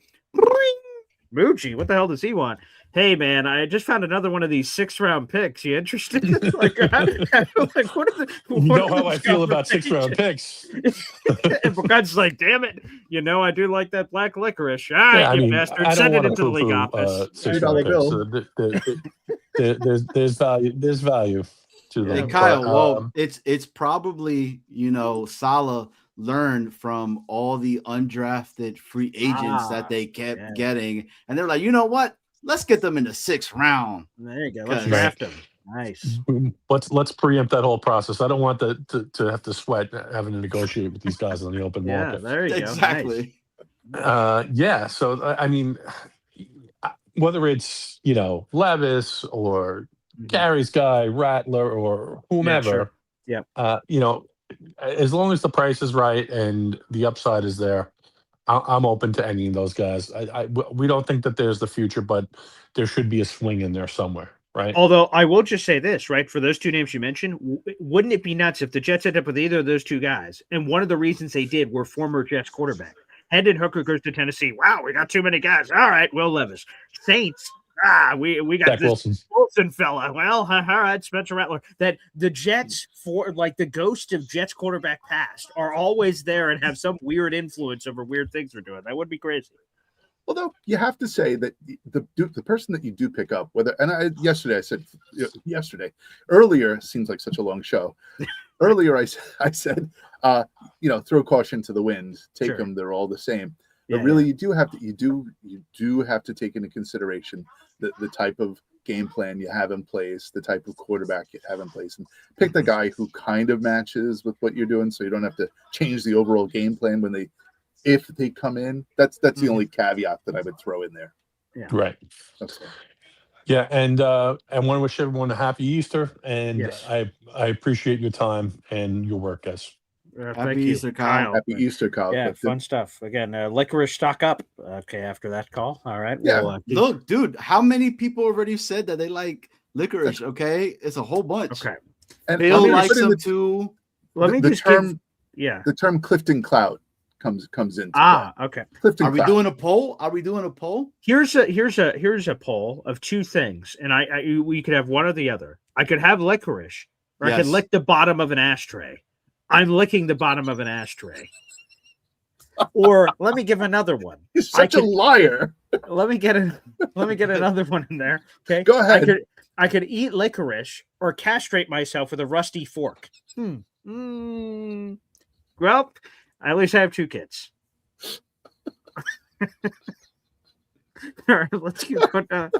Moochie, what the hell does he want? Hey man, I just found another one of these 6-round picks. You interested? Like what are the? How I feel about 6-round picks. And Bogut's like, damn it, I do like that black licorice. All right, bastard, send it into the league office. 6-round picks. There's value. There's value to them. Hey Kyle, it's probably Salah learned from all the undrafted free agents that they kept getting, and they're like, you know what? Let's get them in the 6th round. There you go. Let's draft them. Nice. Let's preempt that whole process. I don't want to have to sweat having to negotiate with these guys on the open market. Yeah, there you go. Exactly. Nice. So I mean, whether it's Levis or Gary's guy, Rattler, or whomever, as long as the price is right and the upside is there, I'm open to any of those guys. We don't think that there's the future, but there should be a swing in there somewhere, right? Although I will just say this, right? For those 2 names you mentioned, wouldn't it be nuts if the Jets ended up with either of those 2 guys? And one of the reasons they did were former Jets quarterback. Hendon Hooker goes to Tennessee. Wow, we got too many guys. All right, Will Levis. Saints. We got Zach this Wilson fella. Well, all right, Spencer Rattler. That the Jets, for like the ghost of Jets quarterback past, are always there and have some weird influence over weird things we're doing. That would be crazy. Although you have to say that the person that you do pick up, earlier seems like such a long show. Earlier I said, throw caution to the wind, take them. They're all the same. But really, you do have to take into consideration the type of game plan you have in place, the type of quarterback you have in place, and pick the guy who kind of matches with what you're doing, so you don't have to change the overall game plan if they come in. That's the only caveat that I would throw in there. Yeah. Right. Okay. Yeah, and I want to wish everyone a happy Easter, and yes. I appreciate your time and your work, guys. Happy Easter, Kyle. Happy Easter, Kyle. Yeah, Clifton. fun stuff. Again, licorice stock up. Okay, after that call. All right. Yeah. We'll, Look, dude, how many people already said that they like licorice? Okay, it's a whole bunch. Okay. And Bill I'm gonna likes put in them too. Let me the just term. Yeah. The term Clifton Cloud comes into play. Okay. Clifton Are we Cloud. doing a poll? Are we doing a poll? Here's a poll of two things, and we could have one or the other. I could have licorice, or I could Yes. lick the bottom of an ashtray. I'm licking the bottom of an ashtray. Or let me give another one. You're such a liar. Let me get another one in there. Okay. Go ahead. I could eat licorice or castrate myself with a rusty fork. Well, at least I have two kids. All right, let's keep going down.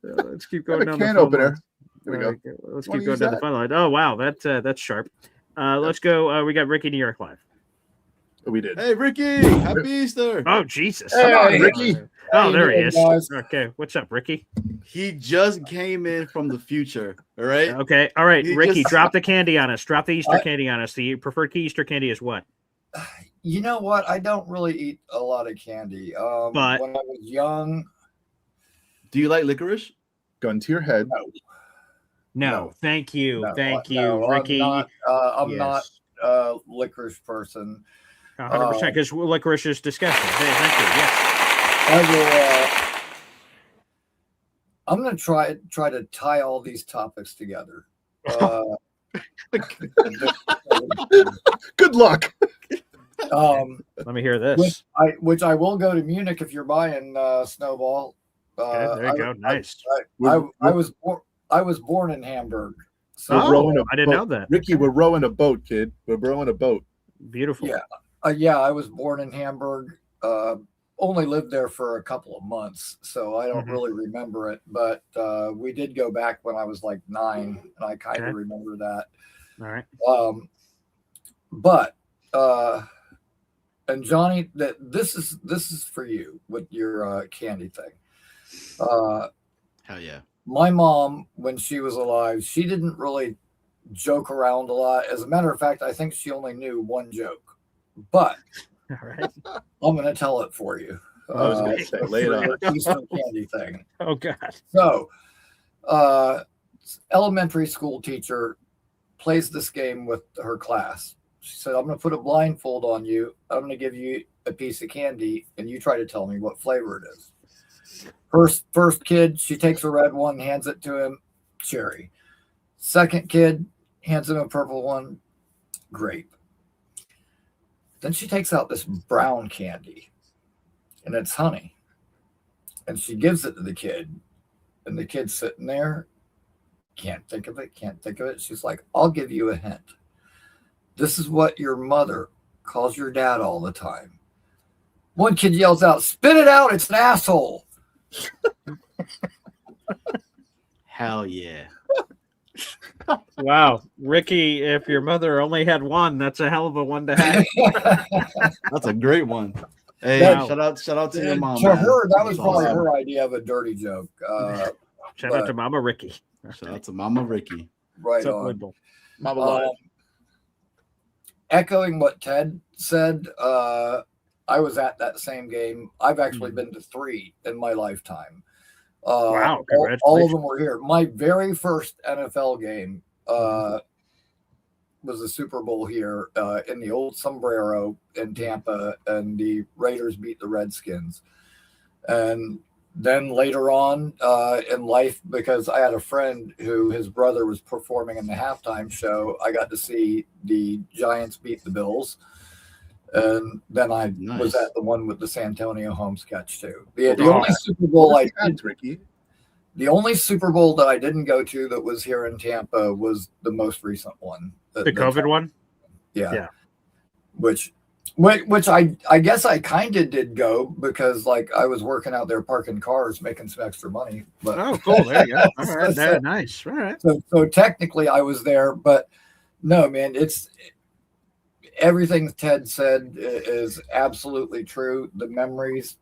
Let's keep going down the can phone opener. line. There we go. Let's Wanna keep going use down the that? phone line. Oh wow, that's sharp. Let's go. We got Ricky New York live. We did. Hey, Ricky, happy Easter. Oh Jesus! Hey, Come on, Ricky. Oh, there he doing, is. guys? Okay, what's up, Ricky? He just came in from the future. All right. Okay, all right, He Ricky, just- drop the candy on us. Drop the Easter candy on us. The preferred Easter candy is what? You know what? I don't really eat a lot of candy. But- when I was young, Do you like licorice? Gun to your head. No, thank you, no, thank you, no, Ricky. I'm not Yes. a licorice person. 100% because licorice is disgusting. Hey, thank you. Yes. I will. I'm going to try to tie all these topics together. Good luck. Let me hear this. Which I will go to Munich if you're buying Snowball. Okay, there you go. Nice. I was born in Hamburg. So We're rowing a I didn't boat. know that. Ricky, we're rowing a boat, kid. We're rowing a boat. Beautiful. yeah, I was born in Hamburg. Only lived there for a couple of months, so I don't really remember it. But we did go back when I was like 9, and I kind of remember that. All right. And Johnny, this is for you with your candy thing. Hell yeah. My mom, when she was alive, she didn't really joke around a lot. As a matter of fact, I think she only knew one joke. But All right. I'm going to tell it for you. I was going to say, lay it on. for your Easter candy thing. Oh God. So, elementary school teacher plays this game with her class. She said, "I'm going to put a blindfold on you. I'm going to give you a piece of candy, and you try to tell me what flavor it is." First kid, she takes a red one, hands it to him, cherry. Second kid, hands him a purple one, grape. Then she takes out this brown candy, and it's honey. And she gives it to the kid, and the kid's sitting there, can't think of it. She's like, "I'll give you a hint. This is what your mother calls your dad all the time." One kid yells out, "Spit it out, it's an asshole." Hell yeah. Wow, Ricky, if your mother only had one, that's a hell of a one to have. That's a great one. Hey, shout out to your mom. To man. her, that was That's probably awesome. her idea of a dirty joke. Shout out to Mama Ricky. Shout out to Mama Ricky. Right What's up, on. Lidl? Mama Live. Echoing what Ted said, I was at that same game. I've actually been to 3 in my lifetime. Wow, all of them were here. My very first NFL game was the Super Bowl here in the old Sombrero in Tampa, and the Raiders beat the Redskins. And then later on in life, because I had a friend who his brother was performing in the halftime show, I got to see the Giants beat the Bills. And then I was at the one with the Santonio Holmes catch too. The only Super Bowl the only Super Bowl that I didn't go to that was here in Tampa was the most recent one. The COVID one? Yeah. Which I guess I kind of did go because like I was working out there parking cars, making some extra money. But oh, cool. There you go. All right. Very nice. All right. So technically I was there, but no, man, it's everything Ted said is absolutely true. The memories,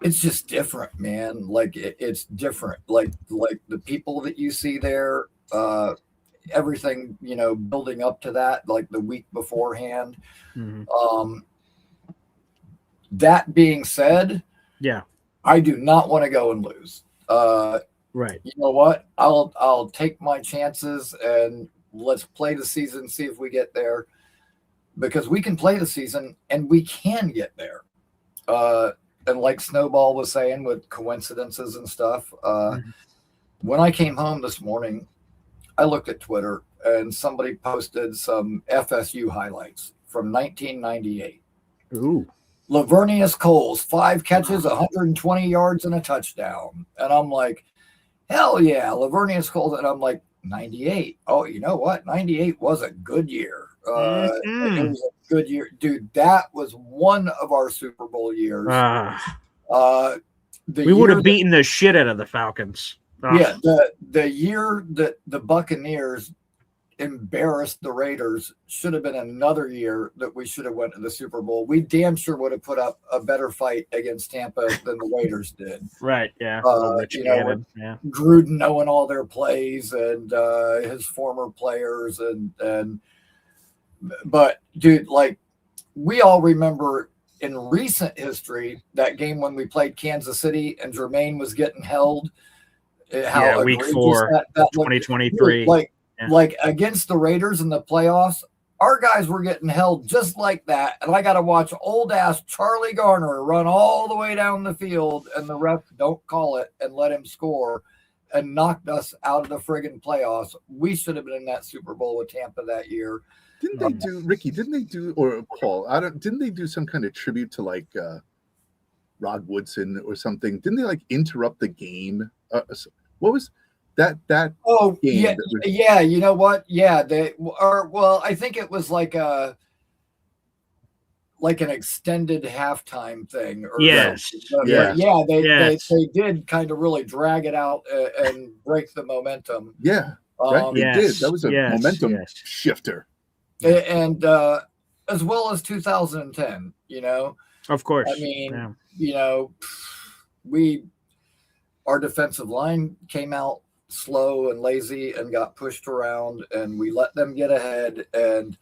it's just different, man. Like it's different. Like the people that you see there, everything, building up to that, like the week beforehand. That being said, yeah, I do not want to go and lose. Right. You know what? I'll take my chances and let's play the season, see if we get there, because we can play the season and we can get there. And like Snowball was saying, with coincidences and stuff, when I came home this morning, I looked at Twitter and somebody posted some FSU highlights from 1998. Ooh. Lavernius Coles, 5 catches, 120 yards, and a touchdown. And I'm like, hell yeah, Lavernius Coles. And I'm like, 98. Oh, you know what? 98 was a good year. It was a good year. Dude, that was one of our Super Bowl years. We would have beaten the shit out of the Falcons. Yeah, the year that the Buccaneers embarrassed the Raiders should have been another year that we should have went to the Super Bowl. We damn sure would have put up a better fight against Tampa than the Raiders did. Right, yeah. Gruden knowing all their plays and his former players but dude, like, we all remember in recent history that game when we played Kansas City and Jermaine was getting held. Week 4, 2023. Like against the Raiders in the playoffs, our guys were getting held just like that. And I got to watch old ass Charlie Garner run all the way down the field and the ref don't call it and let him score and knocked us out of the friggin' playoffs. We should have been in that Super Bowl with Tampa that year. Didn't they do, Ricky, or Paul, didn't they do some kind of tribute to like Rod Woodson or something? Didn't they like interrupt the game? What was that game? Yeah, you know what? Yeah, I think it was like an extended halftime thing. Yes. They did kind of really drag it out and break the momentum. Yeah, right. They did. That was a momentum shifter. And as well as 2010, Of course. I mean, our defensive line came out slow and lazy and got pushed around, and we let them get ahead. And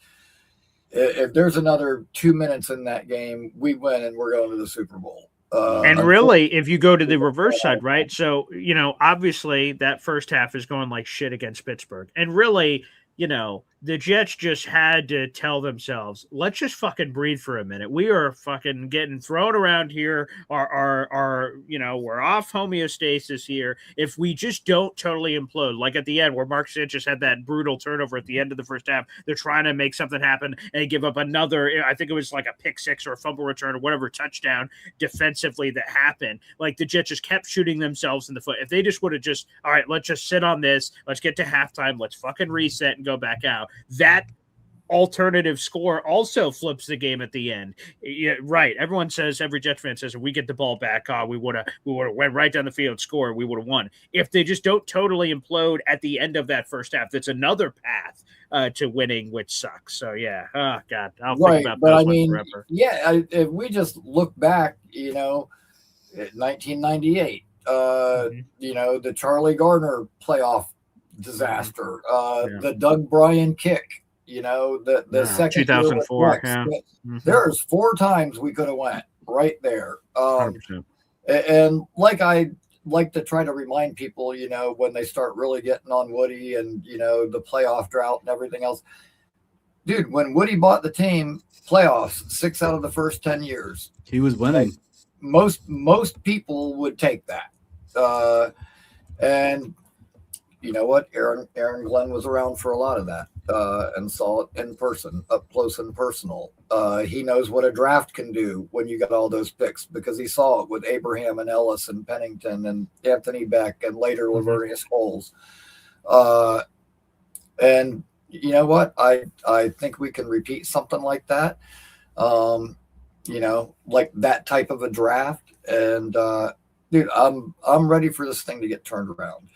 if there's another 2 minutes in that game, we win and we're going to the Super Bowl. And really, if you go to the reverse side, right? So, obviously that first half is going like shit against Pittsburgh. And really, the Jets just had to tell themselves, let's just fucking breathe for a minute. We are fucking getting thrown around here. We're off homeostasis here. If we just don't totally implode, like at the end where Mark Sanchez had that brutal turnover at the end of the first half, they're trying to make something happen and give up another, I think it was like a pick six or a fumble return or whatever touchdown defensively that happened. Like the Jets just kept shooting themselves in the foot. If they just would have just, all right, let's just sit on this. Let's get to halftime. Let's fucking reset and go back out. That alternative score also flips the game at the end. Yeah, right. Everyone says, every Jets fan says, if we get the ball back, we would have went right down the field, scored, we would have won. If they just don't totally implode at the end of that first half, that's another path to winning, which sucks. So yeah, oh god, I'll think about that forever. Yeah, if we just look back, at 1998, the Charlie Garner playoff disaster, the Doug Bryan kick, the second 2004. There's 4 times we could have went right there. And like I like to try to remind people, when they start really getting on Woody and the playoff drought and everything else, dude, when Woody bought the team, playoffs 6 out of the first 10 years, he was winning. Most people would take that, and you know what? Aaron Glenn was around for a lot of that and saw it in person, up close and personal. He knows what a draft can do when you got all those picks because he saw it with Abraham and Ellis and Pennington and Anthony Beck and later Lavernius Coles. And you know what? I think we can repeat something like that. Like that type of a draft. And dude, I'm ready for this thing to get turned around.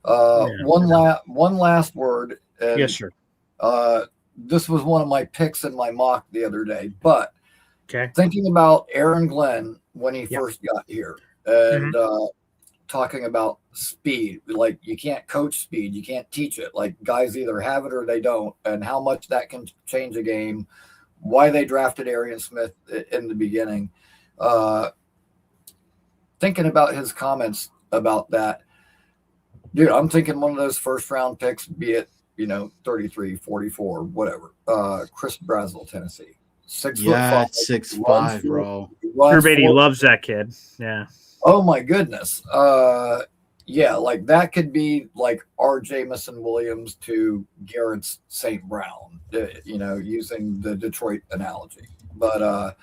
One last word. And, yes, sir. This was one of my picks in my mock the other day, but okay, thinking about Aaron Glenn when he first got here, and talking about speed. Like, you can't coach speed, you can't teach it. Like, guys either have it or they don't, and how much that can change a game. Why they drafted Arian Smith in the beginning. Thinking about his comments about that, dude, I'm thinking one of those first round picks, be it, 33, 44, whatever. Chris Brazel, Tennessee. 6'5", 6'5", bro. Drew Beatty loves that kid. Yeah. Oh my goodness. Yeah, like that could be like our Jamison Williams to Garrett's St. Brown, using the Detroit analogy. But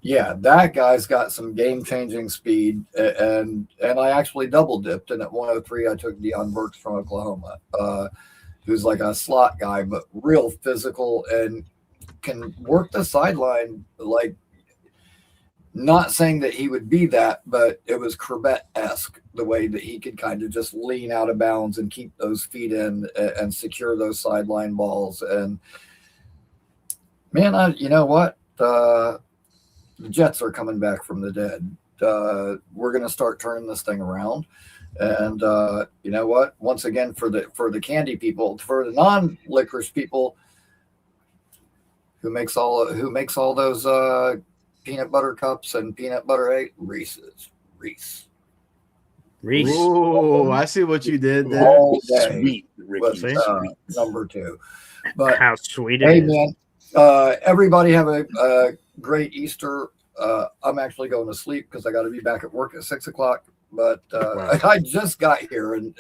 yeah, that guy's got some game-changing speed, and I actually double dipped, and at 103 I took Deion Burks from Oklahoma, who's like a slot guy, but real physical and can work the sideline. Like, not saying that he would be that, but it was Corbett-esque, the way that he could kind of just lean out of bounds and keep those feet in and secure those sideline balls. And man, you know what? The Jets are coming back from the dead. We're going to start turning this thing around. And you know what? Once again, for the candy people, for the non-licorice people, who makes all those peanut butter cups and peanut butter egg? Reese. Ooh, I see what you did there. All day Sweet, was Ricky. number 2. But How sweet hey, it is. man, everybody have a great Easter. I'm actually going to sleep because I got to be back at work at 6 o'clock. But I just got here and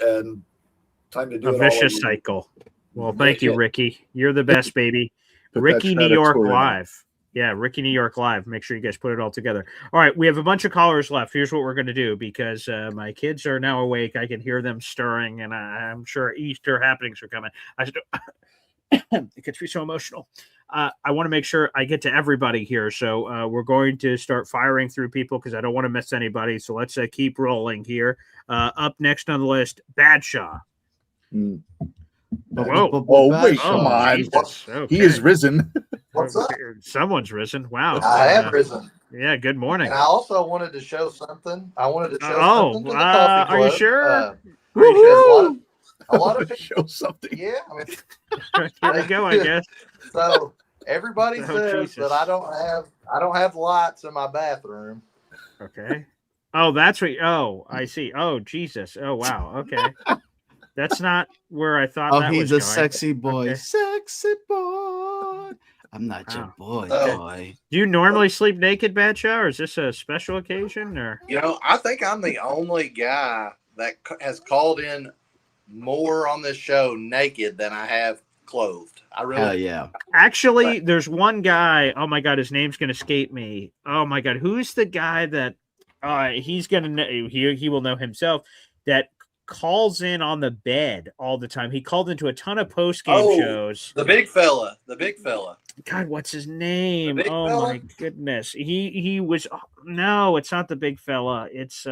time to do a it vicious all over. cycle. Well, thank you, Ricky. You're the best, baby. Ricky New York Live. Yeah, Ricky New York Live. Make sure you guys put it all together. All right, we have a bunch of callers left. Here's what we're going to do, because my kids are now awake. I can hear them stirring, and I'm sure Easter happenings are coming. It gets me so emotional. I want to make sure I get to everybody here, so we're going to start firing through people because I don't want to miss anybody. So let's keep rolling here. Up next on the list, Badshaw. Whoa! Oh wait, come on! Okay. He is risen. What's up? Someone's risen. Wow. I am risen. Yeah. Good morning. And I also wanted to show something. I wanted to show something to the coffee club. Are you sure? Because a lot of show something. Yeah. I mean, here we go. I guess. So everybody says Jesus. that I don't have lights in my bathroom. Okay. Oh, that's what. Oh, I see. Oh, Jesus. Oh, wow. Okay. That's not where I thought that was he's going. a sexy boy. Okay. Sexy boy. I'm not your boy. Do you normally sleep naked, Badshaw, or is this a special occasion? Or I think I'm the only guy that has called in more on this show naked than I have clothed. I really. Hell yeah. Actually, there's one guy. Oh my God, his name's gonna escape me. Oh my God, who's the guy that? He's gonna know. He will know himself. That calls in on the bed all the time. He called into a ton of post-game shows. The big fella. God, what's his name? Oh fella? my goodness. He was no, it's not the big fella. It's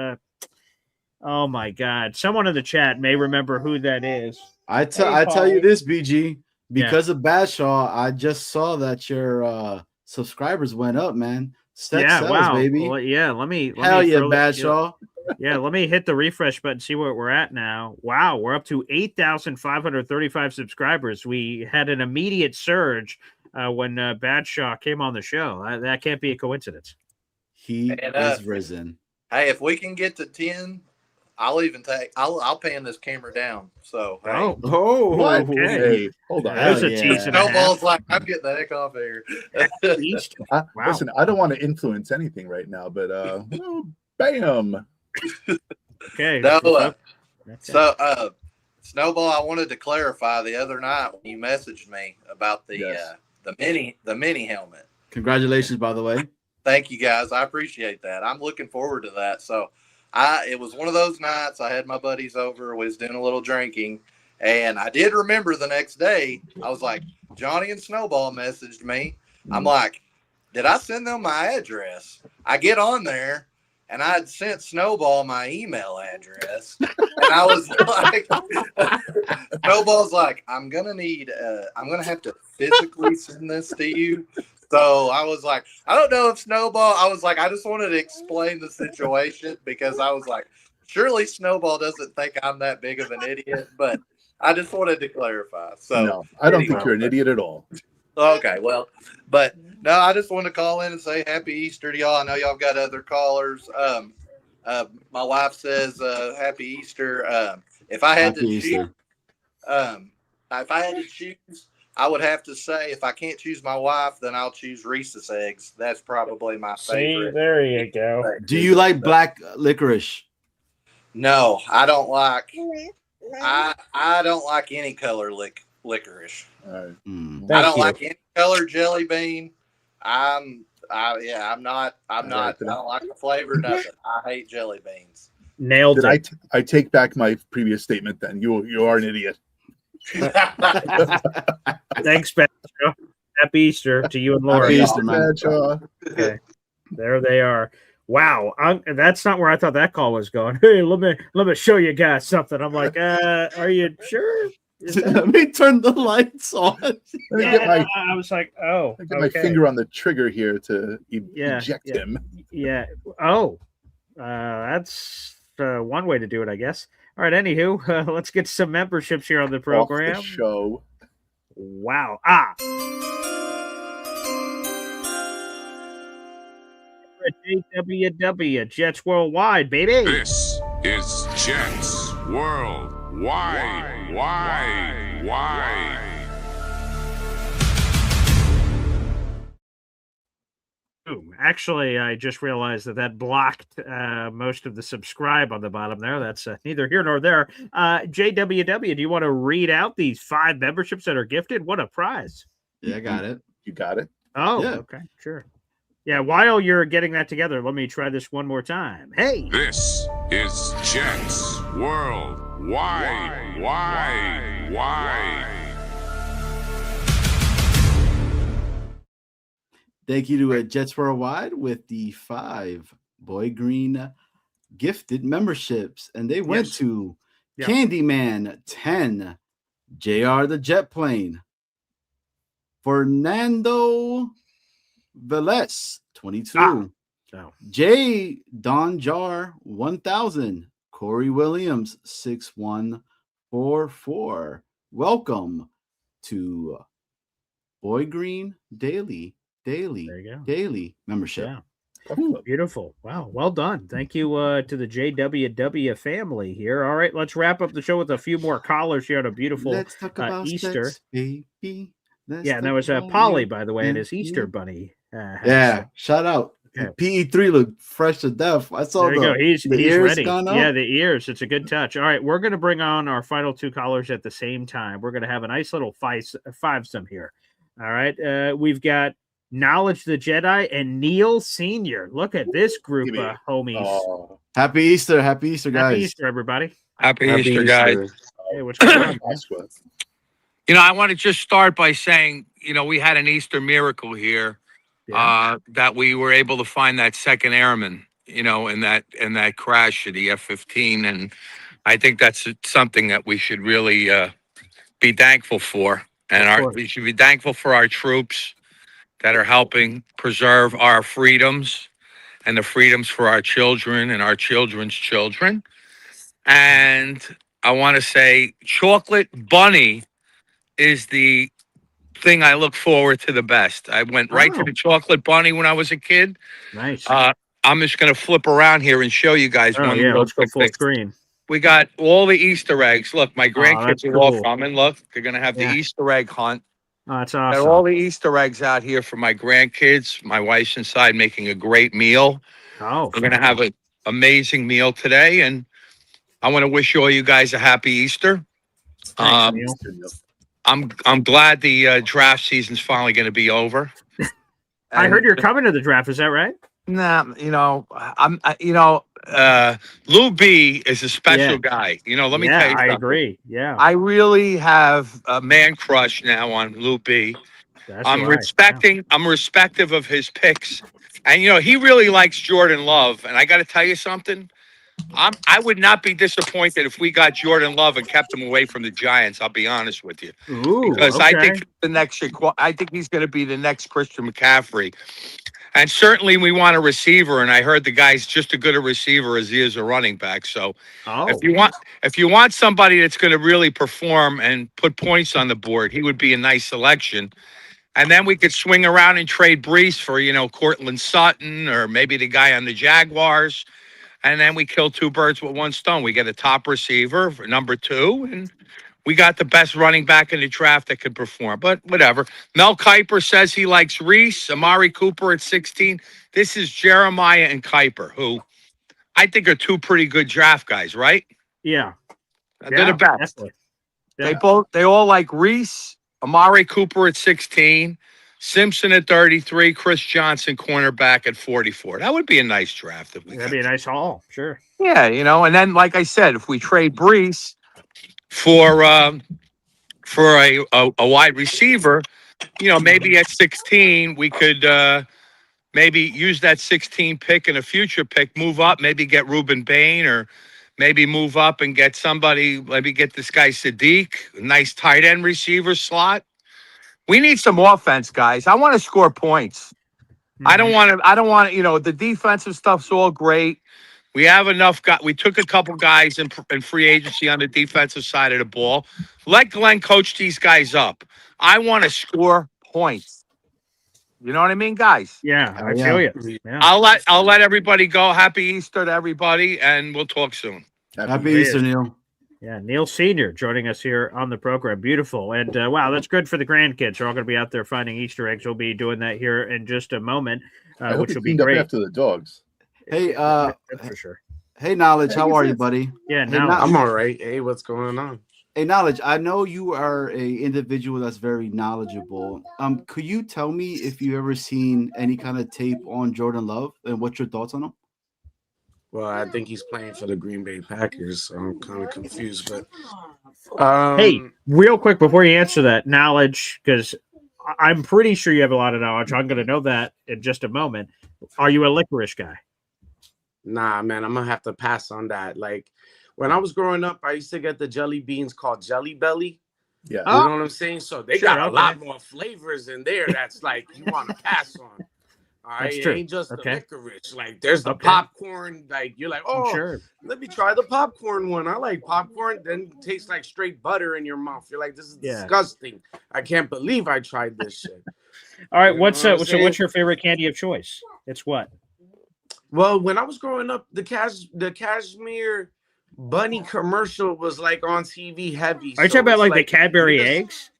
oh my God. Someone in the chat may remember who that is. I tell you this, BG, because of Badshaw, I just saw that your subscribers went up, man. Sells, wow, baby. Well, yeah, let me Hell yeah, throw Badshaw. Yeah, let me hit the refresh button, see where we're at now. Wow, we're up to 8,535 subscribers. We had an immediate surge when Badshaw came on the show. That can't be a coincidence. He is risen. Hey, if we can get to 10, I'll pan this camera down. So What? Okay. Hold on. There's a tease and a half. Snowball's like, I'm getting the heck off of here. Wow. Listen, I don't want to influence anything right now, but bam. Okay. No, Snowball, I wanted to clarify the other night when you messaged me about the mini helmet. Congratulations, by the way. Thank you guys. I appreciate that. I'm looking forward to that. So it was one of those nights I had my buddies over, was doing a little drinking, and I did remember the next day, I was like, Johnny and Snowball messaged me. I'm like, did I send them my address? I get on there, and I had sent Snowball my email address. And I was like, Snowball's like, I'm going to have to physically send this to you. So I was like, I don't know if Snowball, I was like, I just wanted to explain the situation because I was like, surely Snowball doesn't think I'm that big of an idiot, but I just wanted to clarify. So no, I don't think you're an idiot at all. Okay, well, but no, I just want to call in and say Happy Easter to y'all. I know y'all got other callers. My wife says Happy Easter. If I had Happy to choose, Easter. if I had to choose, I would have to say if I can't choose my wife, then I'll choose Reese's eggs. That's probably my favorite. There you go. Do you like black licorice? No, I don't like. I don't like any color licorice. I don't like any color jelly bean. I'm not. I don't like the flavor. Nothing. I hate jelly beans. Nailed it. I take back my previous statement. Then you are an idiot. Thanks, Badger. Happy Easter to you and Laura. Happy Easter, man. Okay, there they are. Wow, that's not where I thought that call was going. Hey, let me show you guys something. I'm like, are you sure? Let me turn the lights on. I was like, oh, I get my finger on the trigger here to eject him. Yeah. Oh, that's one way to do it, I guess. All right. Anywho, let's get some memberships here on the program. Off the show. Wow. JWW Jets Worldwide, baby. This is Jets Worldwide. Wide. Actually, I just realized that blocked most of the subscribe on the bottom there. That's neither here nor there. JWW, do you want to read out these 5 memberships that are gifted? What a prize. Yeah, I got it. You got it? Oh, yeah. Okay, sure. Yeah, while you're getting that together, let me try this one more time. Hey! This is Jets Worldwide. Wide. Thank you to Jets Worldwide with the 5 Boy Green gifted memberships. And they went to Candyman 10, JR the Jet Plane, Fernando Velez 22, J Don Jar 1000, Corey Williams 6144. Welcome to Boy Green Daily membership. Yeah. Beautiful. Wow. Well done. Thank you to the JWW family here. All right, let's wrap up the show with a few more callers here on a beautiful Easter. Sex, baby. And that was Polly, by the way, and his Easter bunny. Shout out. Okay. PE3 looked fresh to death. I saw the ears ready. Gone out. Yeah, the ears. It's a good touch. All right, we're going to bring on our final 2 callers at the same time. We're going to have a nice little five-some here. All right, we've got Knowledge the Jedi and Neil Senior. Look at this group of homies. Oh. Happy Easter, guys. Happy Easter, everybody. Happy Easter, guys. Hey, what's going on? I want to just start by saying, we had an Easter miracle here, that we were able to find that second airman, in that crash of the F-15, and I think that's something that we should really be thankful for, and we should be thankful for our troops that are helping preserve our freedoms and the freedoms for our children and our children's children. And I want to say Chocolate Bunny is the thing I look forward to the best. I went right to the Chocolate Bunny when I was a kid. Nice. I'm just going to flip around here and show you guys one. Yeah, let's go full screen. We got all the Easter eggs. Look, my grandkids are all coming. Look, they're going to have the Easter egg hunt. Oh, that's awesome. Got all the Easter eggs out here for my grandkids. My wife's inside making a great meal. Oh, we're going to have an amazing meal today, and I want to wish all you guys a happy Easter. I'm glad the draft season's finally going to be over. I heard you're coming to the draft. Is that right? Nah, Lou B is a special guy. Let me tell you something. I agree. Yeah. I really have a man crush now on Lou B. I'm respective of his picks. And he really likes Jordan Love. And I got to tell you something. I would not be disappointed if we got Jordan Love and kept him away from the Giants. I'll be honest with you, because I think I think he's going to be the next Christian McCaffrey. And certainly we want a receiver, and I heard the guy's just as good a receiver as he is a running back. So if you want somebody that's going to really perform and put points on the board, he would be a nice selection. And then we could swing around and trade Brees for, Cortland Sutton or maybe the guy on the Jaguars. And then we kill two birds with one stone. We get a top receiver for number 2, and we got the best running back in the draft that could perform. But whatever. Mel Kiper says he likes Reese, Amari Cooper at 16. This is Jeremiah and Kiper, who I think are two pretty good draft guys, right? Yeah. They're the best. Definitely. Yeah. They all like Reese, Amari Cooper at 16, Simpson at 33, Chris Johnson, cornerback at 44. That would be a nice draft. That'd be a nice haul. Sure. Yeah, and then, like I said, if we trade Brees for a wide receiver, maybe at 16 we could maybe use that 16 pick and a future pick, move up, maybe get Reuben Bain, or maybe move up and get somebody, maybe get this guy Sadiq, a nice tight end receiver slot. We need some offense, guys. I want to score points. I don't want to, the defensive stuff's all great. We have enough we took a couple guys in free agency on the defensive side of the ball. Let Glenn coach these guys up. I want to score points. You know what I mean, guys? Yeah, I feel you. Yeah. I'll let everybody go. Happy Easter to everybody, and we'll talk soon. Happy Easter, Neil. Yeah, Neil Sr. joining us here on the program. Beautiful. And wow, that's good for the grandkids. They're all going to be out there finding Easter eggs. We'll be doing that here in just a moment, which will be great. After the dogs. Hey, for sure. Hey, Knowledge, how are you, buddy? Yeah, I'm all right. Hey, what's going on? Hey, Knowledge, I know you are a individual that's very knowledgeable. Could you tell me if you ever seen any kind of tape on Jordan Love and what's your thoughts on him? Well, I think he's playing for the Green Bay Packers, so I'm kind of confused. But hey, real quick before you answer that, Knowledge, because I'm pretty sure you have a lot of knowledge. I'm going to know that in just a moment. Are you a licorice guy? Nah, man, I'm gonna have to pass on that. Like when I was growing up, I used to get the jelly beans called Jelly Belly. Yeah, you know what I'm saying. So they got a lot more flavors in there. That's like you want to pass on. All right, That's it true. ain't just the licorice. Like there's the Okay. popcorn. Like you're like, oh, sure. Let me try the popcorn one. I like popcorn. Then it tastes like straight butter in your mouth. You're like, this is disgusting. I can't believe I tried this shit. All right, You know what I'm saying? what's your favorite candy of choice? It's what? Well, when I was growing up, the Cashmere Bunny commercial was like on TV heavy. Are you talking about like the Cadbury eggs?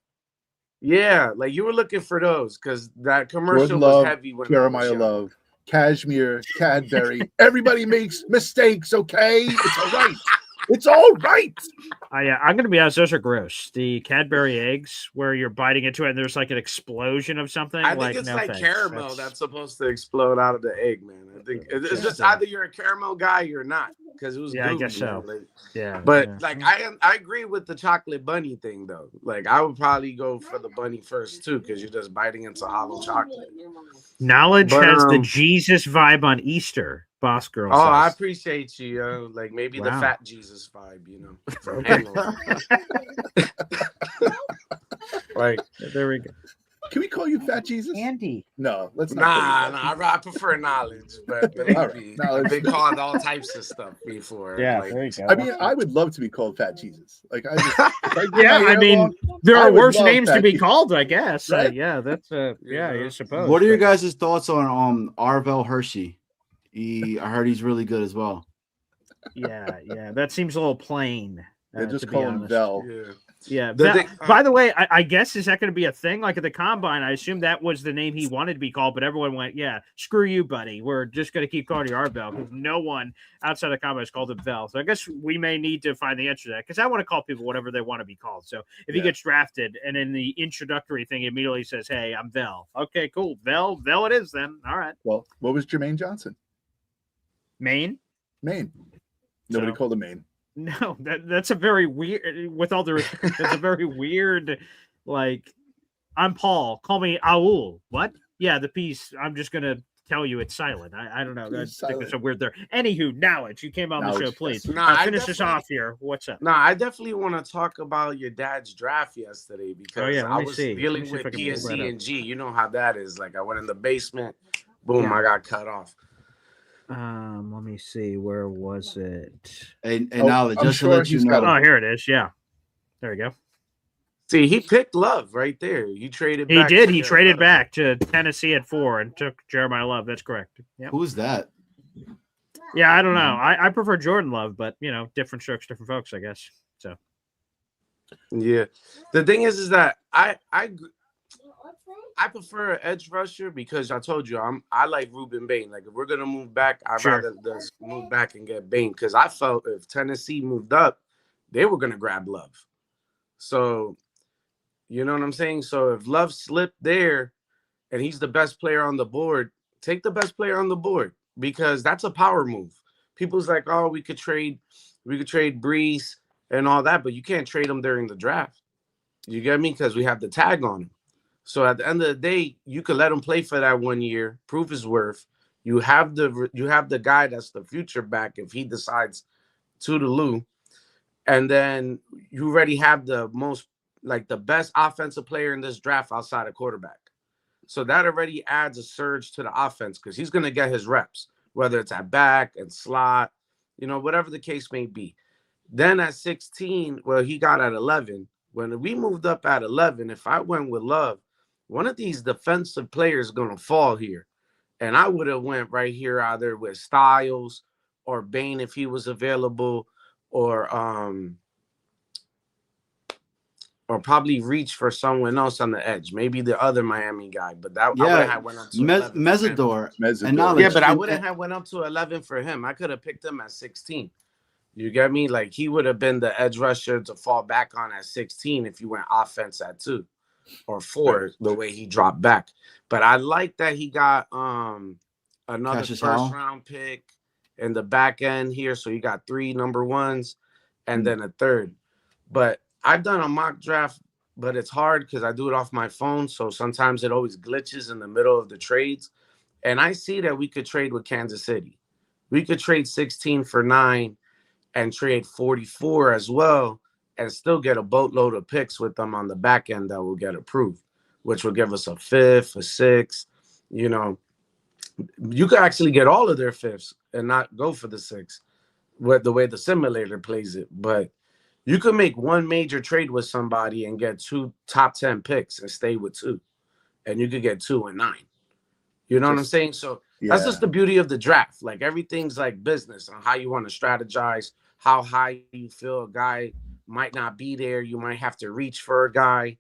Yeah, like you were looking for those because that commercial Jordan was Love, heavy. When Jeremiah Love, Cashmere, Cadbury. Everybody makes mistakes, okay? It's all right. It's all right. Yeah, I'm going to be honest. Those are gross. The Cadbury eggs, where you're biting into it and there's like an explosion of something. I think it's like caramel that's supposed to explode out of the egg, man. I think it's just either you're a caramel guy or you're not, because it was I gooey, guess so. man. Like, Yeah, but like I agree with the chocolate bunny thing though. Like I would probably go for the bunny first too, because you're just biting into hollow chocolate. Knowledge has the Jesus vibe on Easter. Boss girl. Oh, says. I appreciate you. Like maybe the fat Jesus vibe, you know. From Right. There we go. Can we call you Fat Jesus? Andy. No, let's not. I prefer knowledge, but maybe I've been called all types of stuff before. Yeah, like, there you go. I mean, I would love to be called Fat Jesus. Like I just, I mean, there are worse names to be Jesus. called, I guess. Right? Yeah, that's you suppose. What are your guys' thoughts on Arvel Hershey? I heard he's really good as well. Yeah, that seems a little plain. They just to call be him honest. Vel. Yeah. The thing- By the way, I guess is that going to be a thing? Like at the combine, I assume that was the name he wanted to be called, but everyone went, "Yeah, screw you, buddy. We're just going to keep calling you Arvel," because no one outside of combine has called him Vel. So I guess we may need to find the answer to that, because I want to call people whatever they want to be called. So if he gets drafted and in the introductory thing, he immediately says, "Hey, I'm Vel." Okay, cool. Vel it is then. All right. Well, what was Jermaine Johnson? Maine. Nobody called him Maine. No, that's a very weird. With all the respect, that's a very weird. Like, I'm Paul. Call me Aul. What? Yeah, the piece. I'm just gonna tell you it's silent. I don't know. I think it's a weird there. Anywho, Knowledge, you came on the show, please. Finish this off here. What's up? I definitely want to talk about your dad's draft yesterday, because I was Let me dealing see with if I can pull that up. PSG. You know how that is. Like I went in the basement, Boom, Yeah. I got cut off. Let me see. Where was it? And now I'm just to sure let you he's got know. Oh, here it is. Yeah. There we go. See, he picked Love right there. He traded He back. did. to He get traded Love. back to Tennessee at 4 and took Jeremiah Love. That's correct. Yep. Who's that? Yeah, I don't know. I prefer Jordan Love, but different strokes, different folks, I guess. So Yeah. The thing is that I prefer an edge rusher because I told you I like Ruben Bain. Like if we're gonna move back, I'd Sure. rather just move back and get Bain because I felt if Tennessee moved up, they were gonna grab Love. So you know what I'm saying? So if Love slipped there and he's the best player on the board, take the best player on the board because that's a power move. People's like, oh, we could trade Brees and all that, but you can't trade him during the draft. You get me? Because we have the tag on him. So at the end of the day, you could let him play for that 1 year, prove his worth. You have the guy that's the future back if he decides to the Lou, and then you already have the best offensive player in this draft outside of quarterback. So that already adds a surge to the offense because he's going to get his reps, whether it's at back and slot, whatever the case may be. Then at 16, well, he got at 11. When we moved up at 11, if I went with Love, one of these defensive players is going to fall here. And I would have went right here either with Styles or Bain if he was available, or probably reach for someone else on the edge, maybe the other Miami guy. But I would have went up to 11 Mesidor. And now yeah, but I wouldn't have went up to 11 for him. I could have picked him at 16. You get me? Like he would have been the edge rusher to fall back on at 16 if you went offense at 2 or 4, the way he dropped back. But I like that he got another first-round pick in the back end here. So you got 3 number 1s and then a 3rd. But I've done a mock draft, but it's hard because I do it off my phone. So sometimes it always glitches in the middle of the trades. And I see that we could trade with Kansas City. We could trade 16 for 9 and trade 44 as well and still get a boatload of picks with them on the back end that will get approved, which will give us a 5th, a 6th. You could actually get all of their 5ths and not go for the 6th with the way the simulator plays it. But you could make one major trade with somebody and get 2 top 10 picks and stay with 2. And you could get 2 and 9. You know what I'm saying? So that's just the beauty of the draft. Like everything's like business on how you want to strategize, how high you feel a guy might not be there. You might have to reach for a guy.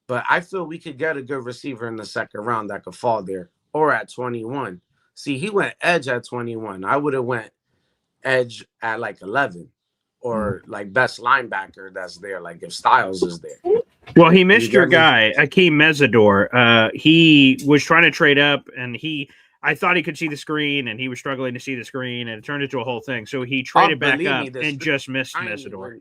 But I feel we could get a good receiver in the 2nd round that could fall there or at 21. See, he went edge at 21. I would have went edge at like 11 or like best linebacker that's there. Like if Styles is there. Well, he missed your guy, Akeem Mesidor. He was trying to trade up, and I thought he could see the screen, and he was struggling to see the screen, and it turned into a whole thing. So he traded back up and just missed Mesidor.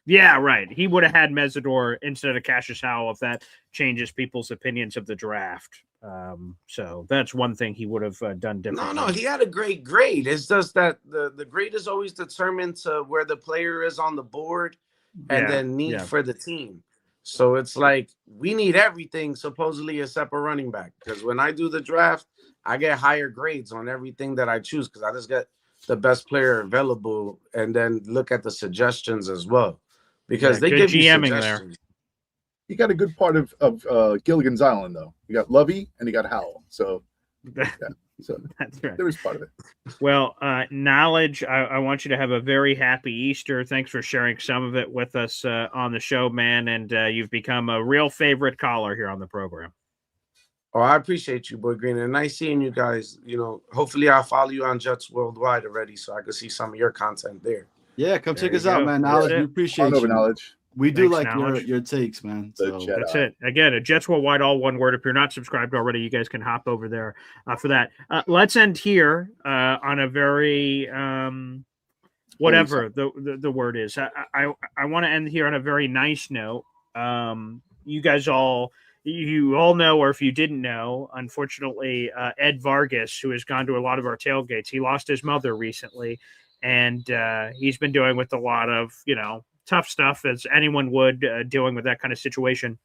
Yeah, right. He would have had Mesidor instead of Cassius Howell if that changes people's opinions of the draft. So that's one thing he would have done differently. No, he had a great grade. It's just that the grade is always determined to where the player is on the board and then need for the team. So it's like we need everything supposedly except a running back. Because when I do the draft, I get higher grades on everything that I choose because I just get the best player available and then look at the suggestions as well. Because they give you suggestions. You got a good part of Gilligan's Island, though. You got Lovey and you got Howell. So, so that's right. There was part of it. Well, Knowledge, I want you to have a very happy Easter. Thanks for sharing some of it with us on the show, man. And you've become a real favorite caller here on the program. Oh, I appreciate you, Boy Green. And nice seeing you guys. Hopefully I'll follow you on Jets Worldwide already so I can see some of your content there. Yeah, come check us out, man. Knowledge, we appreciate you. Knowledge. We do Thanks, like your takes, man. So. That's it. Again, Jets Worldwide, all one word. If you're not subscribed already, you guys can hop over there for that. Let's end here on a very whatever the word is. I want to end here on a very nice note. You guys all know, or if you didn't know, unfortunately, Ed Vargas, who has gone to a lot of our tailgates, he lost his mother recently, and he's been dealing with a lot of tough stuff as anyone would, dealing with that kind of situation.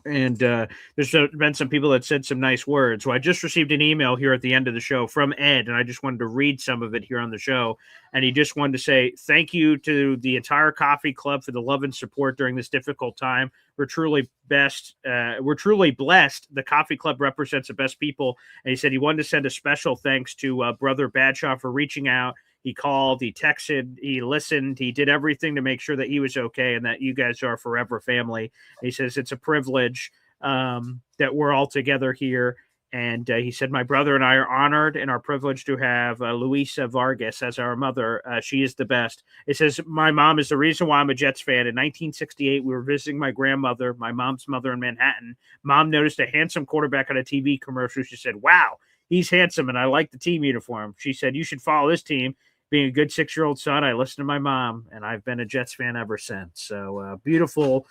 And there's been some people that said some nice words. So I just received an email here at the end of the show from Ed, and I just wanted to read some of it here on the show. And he just wanted to say thank you to the entire coffee club for the love and support during this difficult time. We're truly best. We're truly blessed. The coffee club represents the best people. And he said he wanted to send a special thanks to Brother Badshaw for reaching out. He called, he texted, he listened, he did everything to make sure that he was okay and that you guys are forever family. He says it's a privilege that we're all together here. And he said, my brother and I are honored and are privileged to have Luisa Vargas as our mother. She is the best. It says, my mom is the reason why I'm a Jets fan. In 1968, we were visiting my grandmother, my mom's mother in Manhattan. Mom noticed a handsome quarterback on a TV commercial. She said, wow, he's handsome and I like the team uniform. She said, you should follow this team. Being a good 6-year-old son, I listened to my mom, and I've been a Jets fan ever since. So beautiful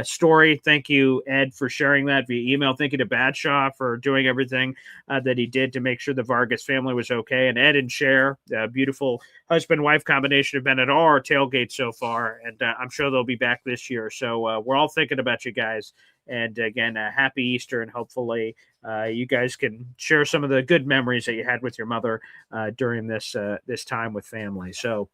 story. Thank you, Ed, for sharing that via email. Thank you to Badshaw for doing everything that he did to make sure the Vargas family was okay. And Ed and Cher, beautiful husband-wife combination, have been at all our tailgates so far, and I'm sure they'll be back this year. So we're all thinking about you guys. And again, happy Easter, and hopefully you guys can share some of the good memories that you had with your mother during this time with family. So,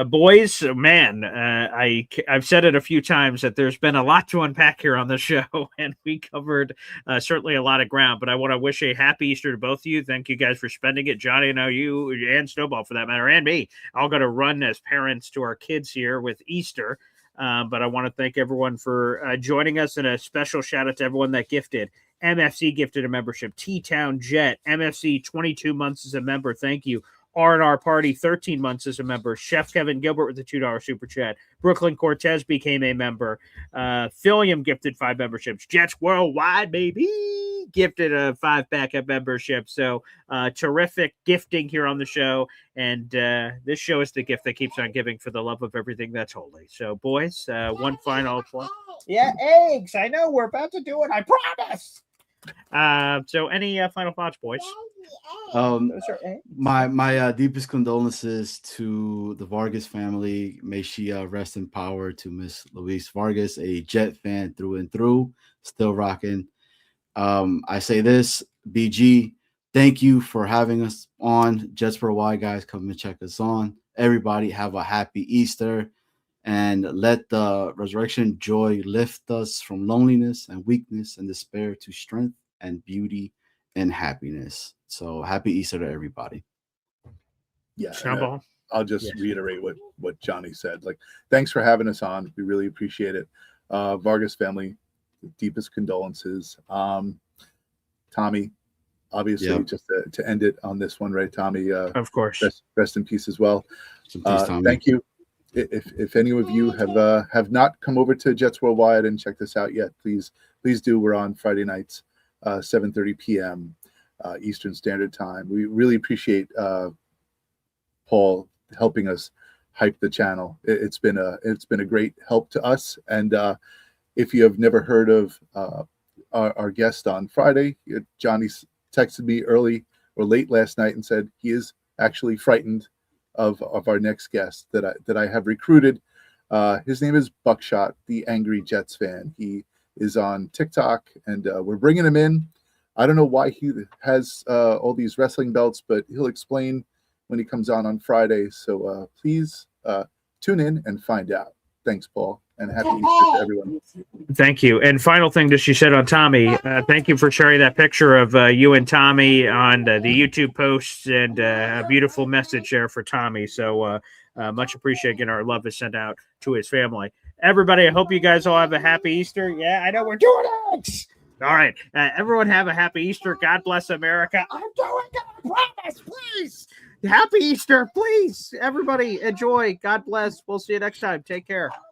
boys, man, I've said it a few times that there's been a lot to unpack here on the show, and we covered certainly a lot of ground. But I want to wish a happy Easter to both of you. Thank you guys for spending it. Johnny, I know you and Snowball, for that matter, and me, all got to run as parents to our kids here with Easter. But I want to thank everyone for joining us, and a special shout out to everyone that gifted. MFC gifted a membership. T-Town Jet, MFC 22 months as a member. Thank you. R&R Party 13 months as a member. Chef Kevin Gilbert with a $2 super chat. Brooklyn Cortez became a member. Philium gifted 5 memberships. Jets Worldwide, baby, gifted a 5-pack of membership. So terrific gifting here on the show. And this show is the gift that keeps on giving for the love of everything that's holy. So, boys, one final point. Yeah, eggs. I know we're about to do it. I promise. So any final thoughts, boys? My deepest condolences to the Vargas family. May she rest in power. To Miss Luis Vargas, a Jet fan through and through, still rocking. I say this, BG, thank you for having us on. Jets Worldwide, guys, come and check us on. Everybody have a happy Easter, and let the resurrection joy lift us from loneliness and weakness and despair to strength and beauty and happiness. So happy Easter to everybody. Yeah, I'll just reiterate what Johnny said. Like, thanks for having us on. We really appreciate it. Vargas family, deepest condolences. Tommy, obviously, just to end it on this one, right, Tommy? Of course. Rest in peace as well. Peace, thank you. If any of you have not come over to Jets Worldwide and checked this out yet, please do. We're on Friday nights, 7:30 p.m. Eastern Standard Time. We really appreciate Paul helping us hype the channel. It's been a great help to us. And if you have never heard of our guest on Friday, Johnny texted me early or late last night and said he is actually frightened of our next guest that I have recruited. His name is Buckshot, the Angry Jets fan. He is on TikTok, and we're bringing him in. I don't know why he has all these wrestling belts, but he'll explain when he comes on Friday. So please tune in and find out. Thanks, Paul, and happy Easter to everyone. Thank you. And final thing that she said on Tommy, thank you for sharing that picture of you and Tommy on the YouTube posts, and a beautiful message there for Tommy. So much appreciated. Again, our love is sent out to his family. Everybody, I hope you guys all have a happy Easter. Yeah, I know we're doing it. All right. Everyone have a happy Easter. God bless America. I'm doing it. I promise. Please. Happy Easter. Please. Everybody enjoy. God bless. We'll see you next time. Take care.